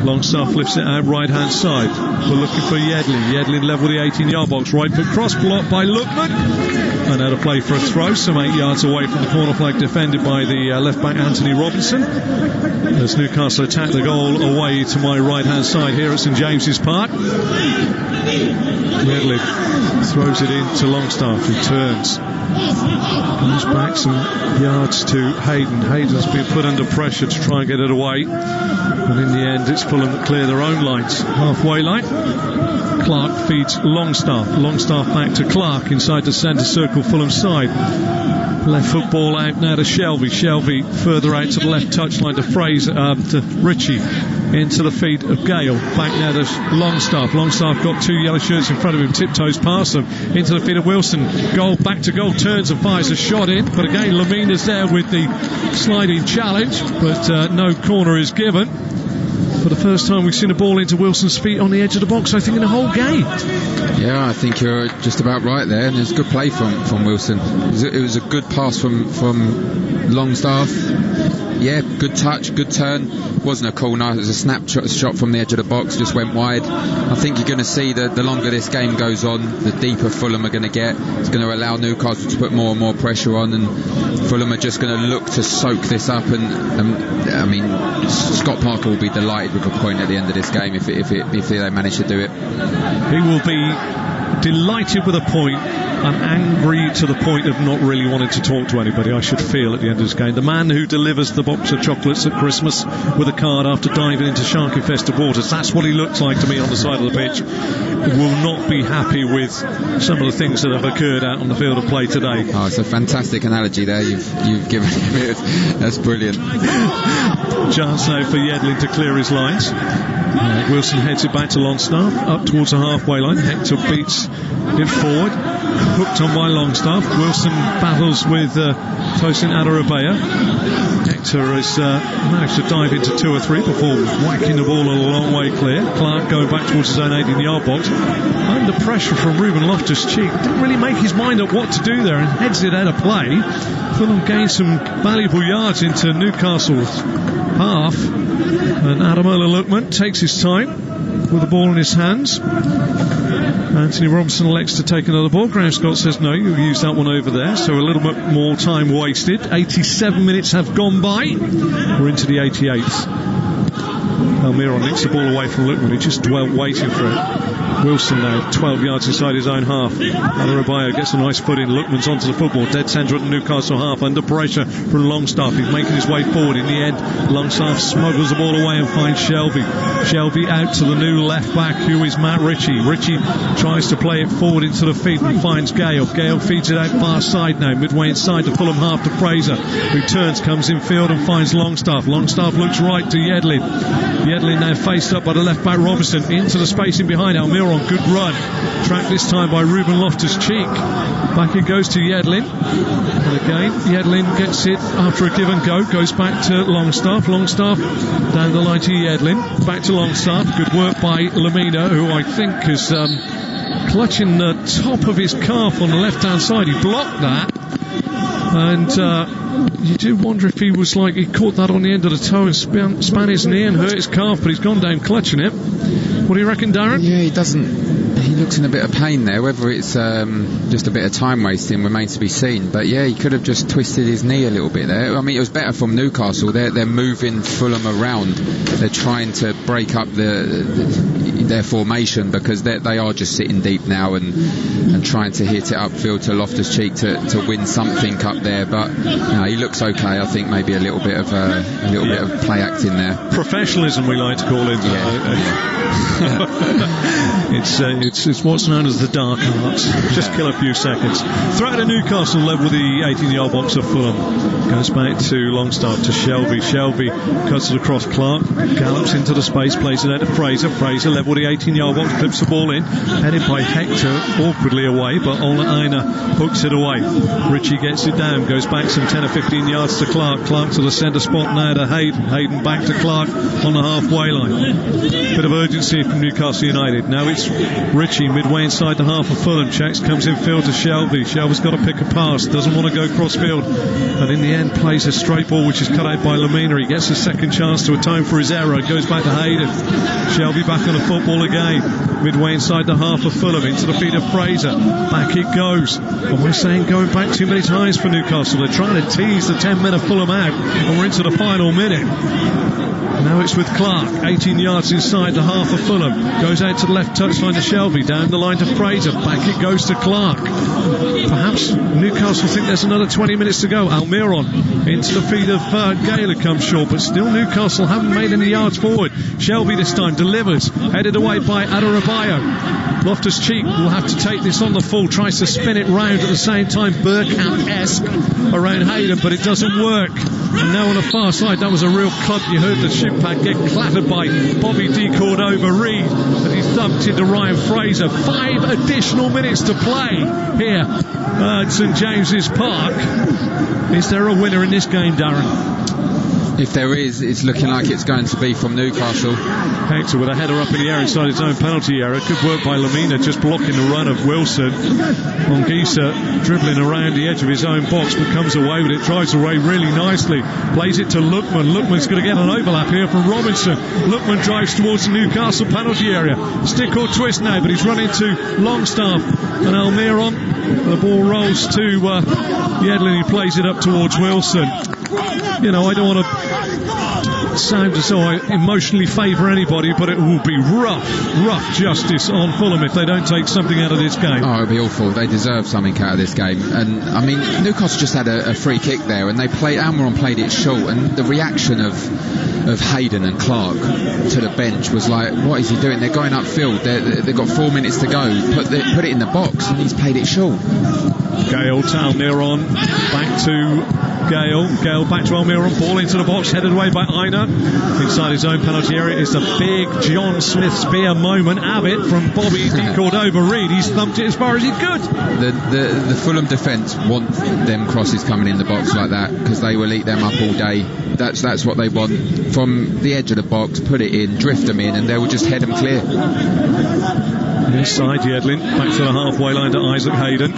Longstaff lifts it out right hand side. We're looking for Yedlin level the 18-yard box, right foot cross blocked by Lookman, and out of play for a throw, some 8 yards away from the corner flag, defended by the left back Anthony Robinson, as Newcastle attack the goal away to my right hand side here at St James's Park. Yedlin throws it in to Longstaff, who turns, goes back some yards to Hayden's been put under pressure to try and get it away, and in the end it's Fulham that clear their own lines, halfway line. Clark feeds Longstaff back to Clark inside the centre circle, Fulham side. Left foot ball out now to Shelvey further out to the left touchline to Fraser, to Ritchie, into the feet of Gale, back now to Longstaff got 2 yellow shirts in front of him, tiptoes past them into the feet of Wilson, back to goal, turns and fires a shot in, but again Lemina's there with the sliding challenge, but no corner is given. For the first time we've seen a ball into Wilson's feet on the edge of the box, I think, in the whole game. Yeah, I think you're just about right there, and it's a good play from Wilson. It was a good pass from Longstaff. Yeah, good touch, good turn. Wasn't a corner, it was a snapshot from the edge of the box, just went wide. I think you're going to see that the longer this game goes on, the deeper Fulham are going to get. It's going to allow Newcastle to put more and more pressure on, and Fulham are just going to look to soak this up. And I mean, Scott Parker will be delighted with a point at the end of this game if they manage to do it. He will be delighted with a point and angry to the point of not really wanting to talk to anybody, I should feel, at the end of this game. The man who delivers the box of chocolates at Christmas with a card after diving into shark-infested waters, that's what he looks like to me on the side of the pitch. Will not be happy with some of the things that have occurred out on the field of play today. Oh, it's a fantastic analogy there you've given him. That's brilliant. Chance now for Yedlin to clear his lines. Wilson heads it back to Longstaff, up towards the halfway line. Hector beats it forward, hooked on by Longstaff. Wilson battles with close in Adarabioyo. Hector has managed to dive into 2 or 3 before whacking the ball a long way clear. Clark going back towards his own 18-yard box, under pressure from Ruben Loftus-Cheek. Didn't really make his mind up what to do there and heads it out of play. Fulham gained some valuable yards into Newcastle's half, and Ademola Lookman takes his time with the ball in his hands. Anthony Robinson elects to take another ball. Graham Scott says no, you've used that one over there, so a little bit more time wasted. 87 minutes have gone by. We're into the 88th. Almiron nicks the ball away from Lookman, he just dwelt waiting for it. Wilson now 12 yards inside his own half. Adarabioyo gets a nice foot in. Lookman's onto the football, dead centre at the Newcastle half, under pressure from Longstaff. He's making his way forward. In the end, Longstaff smuggles the ball away and finds Shelvey out to the new left back, who is Matt Ritchie. Tries to play it forward into the feet and finds Gale feeds it out far side now, midway inside the Fulham half to Fraser, who turns, comes in field and finds Longstaff looks right to Yedlin now faced up by the left back Robinson, into the space in behind. Almiron, good run, tracked this time by Ruben Loftus-Cheek. Back it goes to Yedlin, and again Yedlin gets it after a give and go, goes back to Longstaff down the line to Yedlin, back to Longstaff. Good work by Lemina, who I think is clutching the top of his calf on the left hand side. He blocked that, and you do wonder if he caught that on the end of the toe and span his knee and hurt his calf, but he's gone down clutching it. What do you reckon, Darren? Yeah, he looks in a bit of pain there. Whether it's just a bit of time wasting remains to be seen, but yeah, he could have just twisted his knee a little bit there. I mean, it was better from Newcastle. They're moving Fulham around. They're trying to break up their formation, because they are just sitting deep now and trying to hit it upfield to Loftus-Cheek to win something up there. But no, he looks okay. I think maybe a little bit of play acting there. Professionalism, we like to call it. Yeah. It's what's known as the dark arts. Just kill a few seconds. Throw to Newcastle, level with the 18-yard box of Fulham. Goes back to Longstaff, to Shelvey. Shelvey cuts it across Clark, gallops into the space, plays it out to Fraser. Fraser level with the 18-yard box, clips the ball in, headed by Hector, awkwardly away, but Aina hooks it away. Ritchie gets it down, goes back some 10 or 15 yards to Clark. Clark to the centre spot now to Hayden. Hayden back to Clark on the halfway line. Bit of urgency from Newcastle United. Now it's Ritchie midway inside the half of Fulham. Checks, comes in field to Shelvey. Shelvey's got to pick a pass, doesn't want to go cross field, but in the end plays a straight ball which is cut out by Lemina. He gets a second chance to atone for his error, goes back to Hayden. Shelvey back on the football again, midway inside the half of Fulham, into the feet of Fraser. Back it goes. And we're saying going back too many times for Newcastle. They're trying to tease the 10 men of Fulham out, and we're into the final minute. Now it's with Clark, 18 yards inside the half of Fulham. Goes out to the left touchline to Shelvey, down the line to Fraser. Back it goes to Clark. Perhaps Newcastle think there's another 20 minutes to go. Almiron into the feet of Gale, comes short, but still Newcastle haven't made any yards forward. Shelvey this time delivers, headed away by Adarabioyo. Loftus-Cheek will have to take this on the full, tries to spin it round at the same time, Bergkamp-esque around Hayden, but it doesn't work. And now on the far side, that was a real club. You heard the shin pad get clattered by Bobby Decordova-Reid as he thumped into Ryan Fraser. 5 additional minutes to play here at St James's Park. Is there a winner in this game, Darren? If there is, it's looking like it's going to be from Newcastle. Hector with a header up in the air inside his own penalty area. Good work by Lemina, just blocking the run of Wilson. Anguissa dribbling around the edge of his own box, but comes away with it, drives away really nicely, plays it to Lookman. Lookman's going to get an overlap here from Robinson. Lookman drives towards the Newcastle penalty area. Stick or twist now, but he's run into Longstaff and Almiron. The ball rolls to Yedlin, he plays it up towards Wilson. You know, I don't want to sound as though I emotionally favour anybody, but it will be rough justice on Fulham if they don't take something out of this game. Oh, it'll be awful. They deserve something out of this game. And I mean, Newcastle just had a free kick there, and Almiron played it short, and the reaction of Hayden and Clark to the bench was like, what is he doing? They're going upfield. They've got 4 minutes to go. Put it in the box, and he's played it short. Gale to Almiron, back to Gale back to Almiron, ball into the box, headed away by Aina. Inside his own penalty area is the big John Smith spear moment. Have it from Bobby Decordova-Reid. He's thumped it as far as he could. The Fulham defence want them crosses coming in the box like that, because they will eat them up all day. That's what they want. From the edge of the box, put it in, drift them in, and they will just head them clear. Inside Yedlin, back to the halfway line to Isaac Hayden.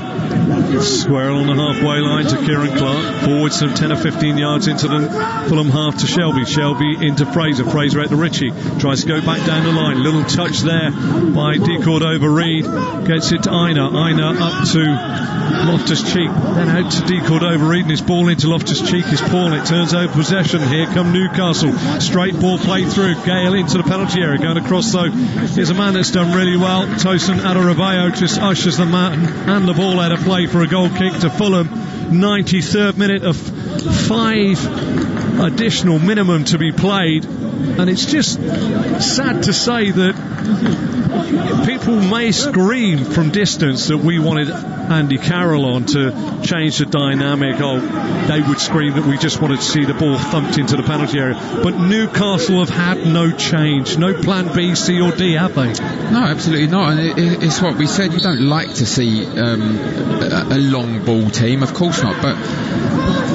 Square on the halfway line to Kieran Clark. Forward some 10 or 15 yards into the Fulham half to Shelvey. Shelvey into Fraser. Fraser out to Ritchie. Tries to go back down the line. Little touch there by Decordova-Reid. Gets it to Aina. Aina up to Loftus-Cheek. Then out to Decordova-Reid, and his ball into Loftus-Cheek is Paul. It turns over possession. Here come Newcastle. Straight ball played through. Gale into the penalty area. Going across though is a man that's done really well. Tosin Adarabioyo just ushers the man and the ball out of play for a goal kick to Fulham. 93rd minute of 5 additional minimum to be played, and it's just sad to say that people may scream from distance that we wanted Andy Carroll on to change the dynamic. Oh, they would scream that we just wanted to see the ball thumped into the penalty area. But Newcastle have had no change, no plan B, C or D, have they? No, absolutely not. And it's what we said, you don't like to see a long ball team, of course not, but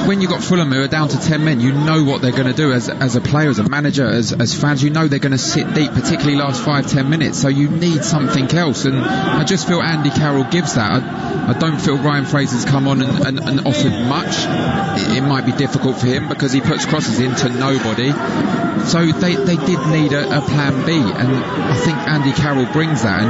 when you've got Fulham who are down to 10 men, you know what they're going to do as a player, as a manager, as fans. You know they're going to sit deep, particularly last 5-10 minutes, so you need something else, and I just feel Andy Carroll gives that. I don't feel Ryan Fraser's come on and offered much. It might be difficult for him because he puts crosses into nobody, so they did need a plan B, and I think Andy Carroll brings that. And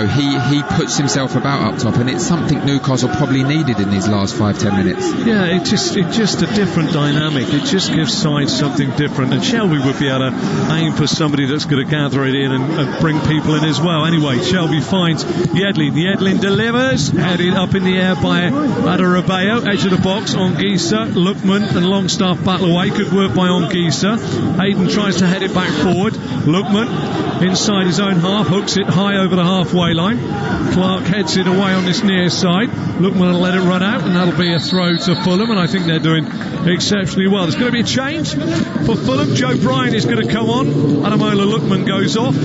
he puts himself about up top, and it's something Newcastle probably needed in these last 5-10 minutes. Yeah, it's just a different dynamic. It just gives sides something different, and Shelvey would be able to aim for somebody that's going to gather it in and bring people in as well. Anyway, Shelvey finds Yedlin delivers, headed up in the air by Adarabioyo, edge of the box. Anguissa, Lookman and Longstaff battle away. Good work by Anguissa. Hayden tries to head it back forward. Lookman inside his own half, hooks it high over the halfway line. Clark heads it away on this near side. Lookman will let it run out, and that'll be a throw to Fulham, and I think they're doing exceptionally well. There's going to be a change for Fulham. Joe Bryan is going to come on. Ademola Lookman goes off.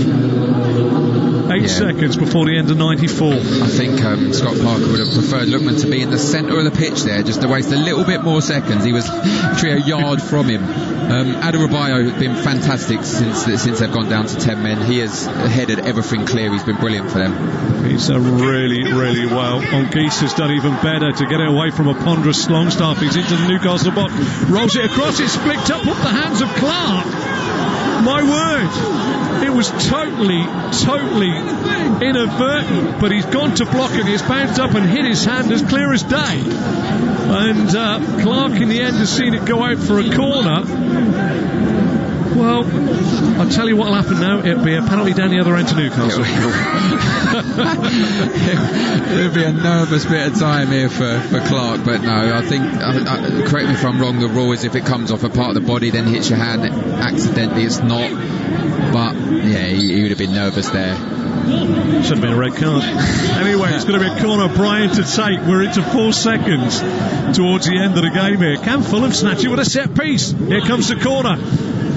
8 seconds before the end of 94. I think Scott Parker would have preferred Lookman to be in the centre of the pitch there, just to waste a little bit more seconds. He was actually a yard from him. Adarabioyo has been fantastic since they've gone down to 10 men. He has headed everything clear. He's been brilliant for them. He's really, really well. Anguissa's done even better to get it away from a ponderous Longstaff. He's into the Newcastle box, rolls it across, it's flicked up off the hands of Clark. My word, it was totally inadvertent, but he's gone to block it, it's bounced up and hit his hand as clear as day. And Clark in the end has seen it go out for a corner. Well, I'll tell you what will happen now. It'll be a penalty down the other end to Newcastle. It'll be a nervous bit of time here for Clark, but no, I think, correct me if I'm wrong, the rule is if it comes off a part of the body then hits your hand accidentally, it's not. But yeah, he would have been nervous there. Should have been a red card. Anyway, it's going to be a corner Brian to take. We're into 4 seconds towards the end of the game here. Can Fulham snatch it with a set piece? Here comes the corner.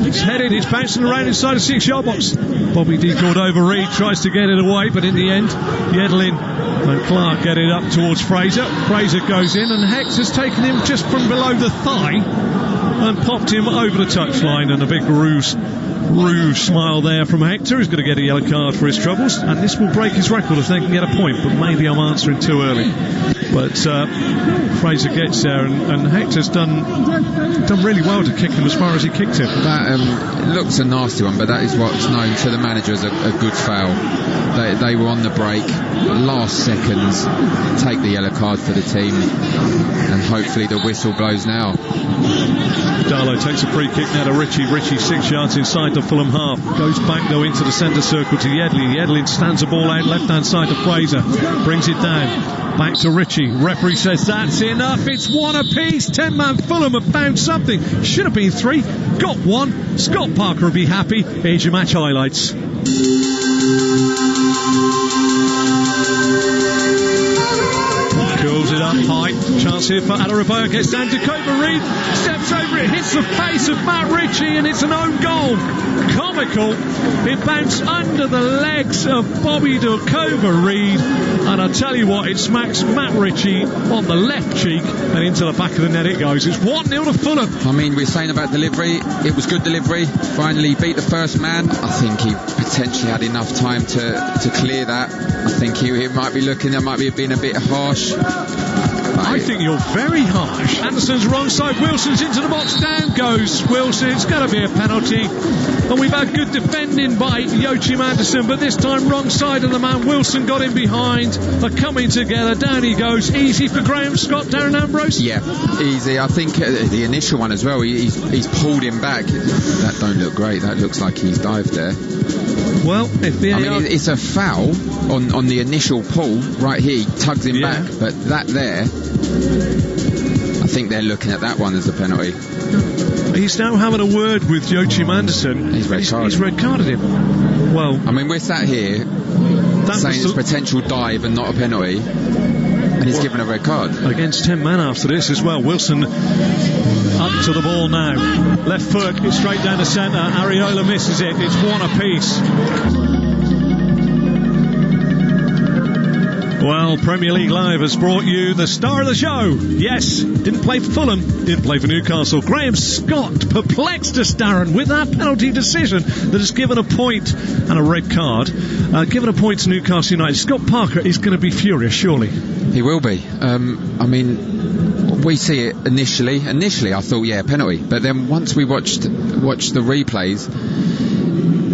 It's headed, it's bouncing around inside the 6-yard box. Bobby Decordova-Reid tries to get it away, but in the end, Yedlin and Clark get it up towards Fraser. Fraser goes in, and Hex has taken him just from below the thigh and popped him over the touchline, and a big rouge smile there from Hector, who's going to get a yellow card for his troubles, and this will break his record if they can get a point, but maybe I'm answering too early. But Fraser gets there, and Hector's done really well to kick him as far as he kicked him. That looks a nasty one, but that is what's known to the manager as a good foul. They were on the break, last seconds, take the yellow card for the team, and hopefully the whistle blows now. Darlow takes a free kick now to Ritchie. Ritchie 6 yards inside the Fulham half. Goes back though into the centre circle to Yedlin. Yedlin stands the ball out left hand side to Fraser. Brings it down. Back to Ritchie. Referee says that's enough. It's 1 apiece. 10-man Fulham have found something. Should have been 3. Got 1. Scott Parker will be happy. Here's your match highlights. Curls it up high. Chance here for Adarabioyo. Gets down. Decordova-Reid steps over it. Hits the face of Matt Ritchie, and it's an own goal. Comical. It bounced under the legs of Bobby Decordova-Reid, and I tell you what, it smacks Matt Ritchie on the left cheek, and into the back of the net it goes. It's 1-0 to Fulham. I mean, we're saying about delivery, it was good delivery. Finally beat the first man. I think he potentially had enough time to clear that. I think he might be looking, that might be being a bit harsh. I think you're very harsh. Andersen's wrong side. Wilson's into the box. Down goes Wilson. It's going to be a penalty. And we've had good defending by Joachim Andersen, but this time wrong side of the man. Wilson got in behind. They're coming together. Down he goes. Easy for Graham Scott. Darren Ambrose. Yeah, easy. I think the initial one as well. He's pulled him back. That don't look great. That looks like he's dived there. Well, if VAR... I mean, it's a foul on the initial pull right here. He tugs him back, but that there, I think they're looking at that one as a penalty. He's now having a word with Joachim Andersen. He's red carded him. Well, I mean, we're sat here saying it's a potential dive and not a penalty, and he's given a red card. Against 10 men after this as well. Wilson up to the ball now. Left foot, it's straight down the centre. Areola misses it. It's 1 apiece. Well, Premier League Live has brought you the star of the show. Yes, didn't play for Fulham, didn't play for Newcastle. Graham Scott perplexed us, Darren, with that penalty decision that has given a point and a red card. Given a point to Newcastle United. Scott Parker is going to be furious, surely. He will be. I mean, we see it initially. Initially, I thought, yeah, penalty. But then once we watched the replays,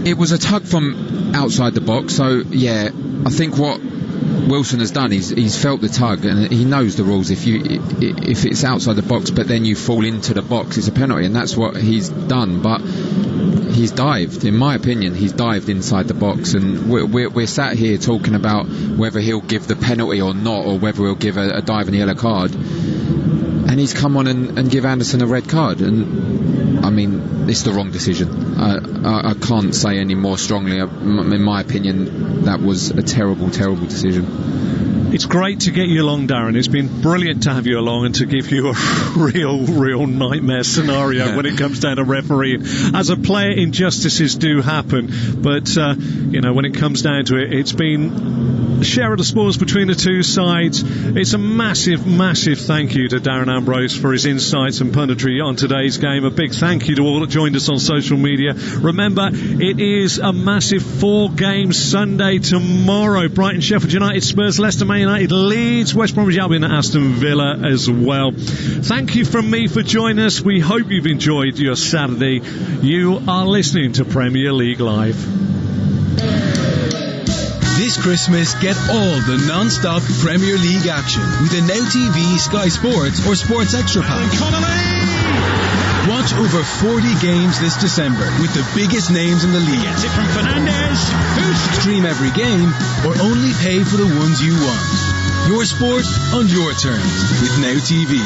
it was a tug from outside the box. So yeah, I think what Wilson has done, he's felt the tug, and he knows the rules. If it's outside the box but then you fall into the box, it's a penalty, and that's what he's done. But he's dived, in my opinion, he's dived inside the box, and we're sat here talking about whether he'll give the penalty or not, or whether he'll give a dive and a yellow card, and he's come on and give Andersen a red card. And I mean, it's the wrong decision. I can't say any more strongly. In my opinion, that was a terrible decision. It's great to get you along, Darren. It's been brilliant to have you along and to give you a real nightmare scenario when it comes down to refereeing. As a player, injustices do happen, but when it comes down to it, it's been a share of the spoils between the two sides. It's a massive thank you to Darren Ambrose for his insights and punditry on today's game. A big thank you to all that joined us on social media. Remember, it is a massive 4-game Sunday tomorrow. Brighton, Sheffield United, Spurs, Leicester, Man United, Leeds, West Bromwich Albion and Aston Villa as well. Thank you from me for joining us. We hope you've enjoyed your Saturday. You are listening to Premier League Live. This Christmas, get all the non-stop Premier League action with a Now TV, Sky Sports or Sports Extra pack. Watch over 40 games this December with the biggest names in the league. Gets it from Fernandez. Stream every game or only pay for the ones you want. Your sport on your terms with Now TV.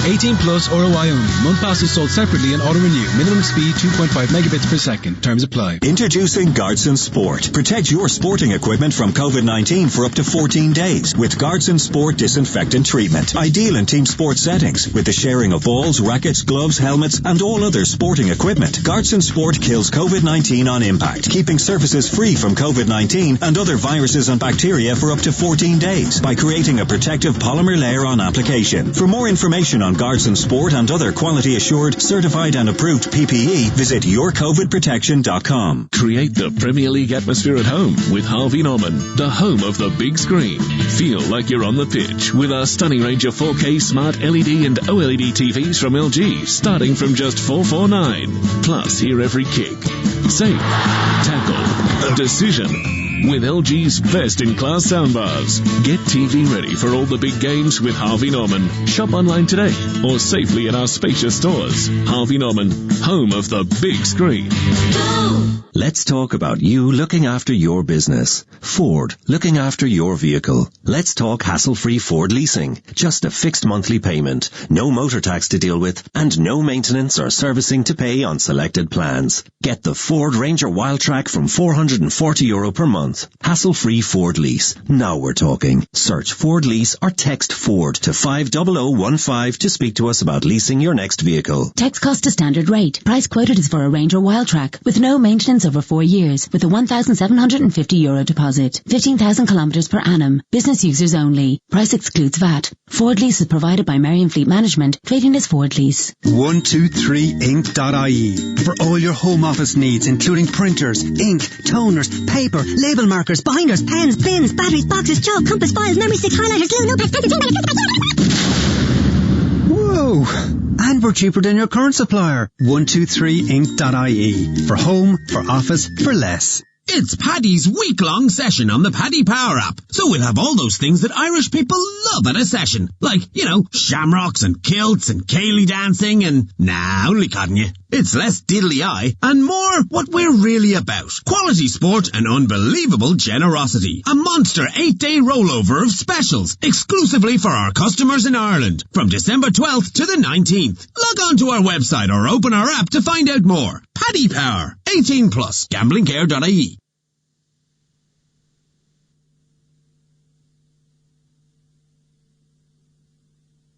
18 plus ROI only. Month passes sold separately and auto-renew. Minimum speed 2.5 megabits per second. Terms apply. Introducing Guardson Sport. Protect your sporting equipment from COVID-19 for up to 14 days with Guardson Sport disinfectant treatment. Ideal in team sports settings with the sharing of balls, rackets, gloves, helmets and all other sporting equipment. Guardson Sport kills COVID-19 on impact, keeping surfaces free from COVID-19 and other viruses and bacteria for up to 14 days by creating a protective polymer layer on application. For more information on Guardson Sport and other quality assured, certified and approved PPE, visit yourcovidprotection.com. Create the Premier League atmosphere at home with Harvey Norman, the home of the big screen. Feel like you're on the pitch with our stunning range of 4K smart LED and OLED TVs from LG, starting from just $449. Plus, hear every kick, save, tackle, decision with LG's best-in-class soundbars. Get TV ready for all the big games with Harvey Norman. Shop online today or safely in our spacious stores. Harvey Norman, home of the big screen. Let's talk about you looking after your business. Ford, looking after your vehicle. Let's talk hassle-free Ford leasing. Just a fixed monthly payment, no motor tax to deal with, and no maintenance or servicing to pay on selected plans. Get the Ford Ranger Wildtrak from €440 per month. Hassle-free Ford lease. Now we're talking. Search Ford Lease or text Ford to 50015 to speak to us about leasing your next vehicle. Text cost to standard rate. Price quoted is for a Ranger Wildtrak with no maintenance over 4 years with a €1,750 deposit. 15,000 kilometres per annum. Business users only. Price excludes VAT. Ford Lease is provided by Marion Fleet Management. Trading as Ford Lease. 123ink.ie for all your home office needs, including printers, ink, toners, paper, label markers, binders, pens, bins, batteries, boxes, chalk, compass, files, memory sticks, highlighters, glue, notepads, Whoa! And we're cheaper than your current supplier. 123ink.ie for home, for office, for less. It's Paddy's week-long session on the Paddy Power app. So we'll have all those things that Irish people love at a session. Like, shamrocks and kilts and ceilidh dancing and... Nah, only codding you. It's less diddly-eye and more what we're really about. Quality sport and unbelievable generosity. A monster 8-day rollover of specials exclusively for our customers in Ireland from December 12th to the 19th. Log on to our website or open our app to find out more. Paddy Power. 18+. Gamblingcare.ie.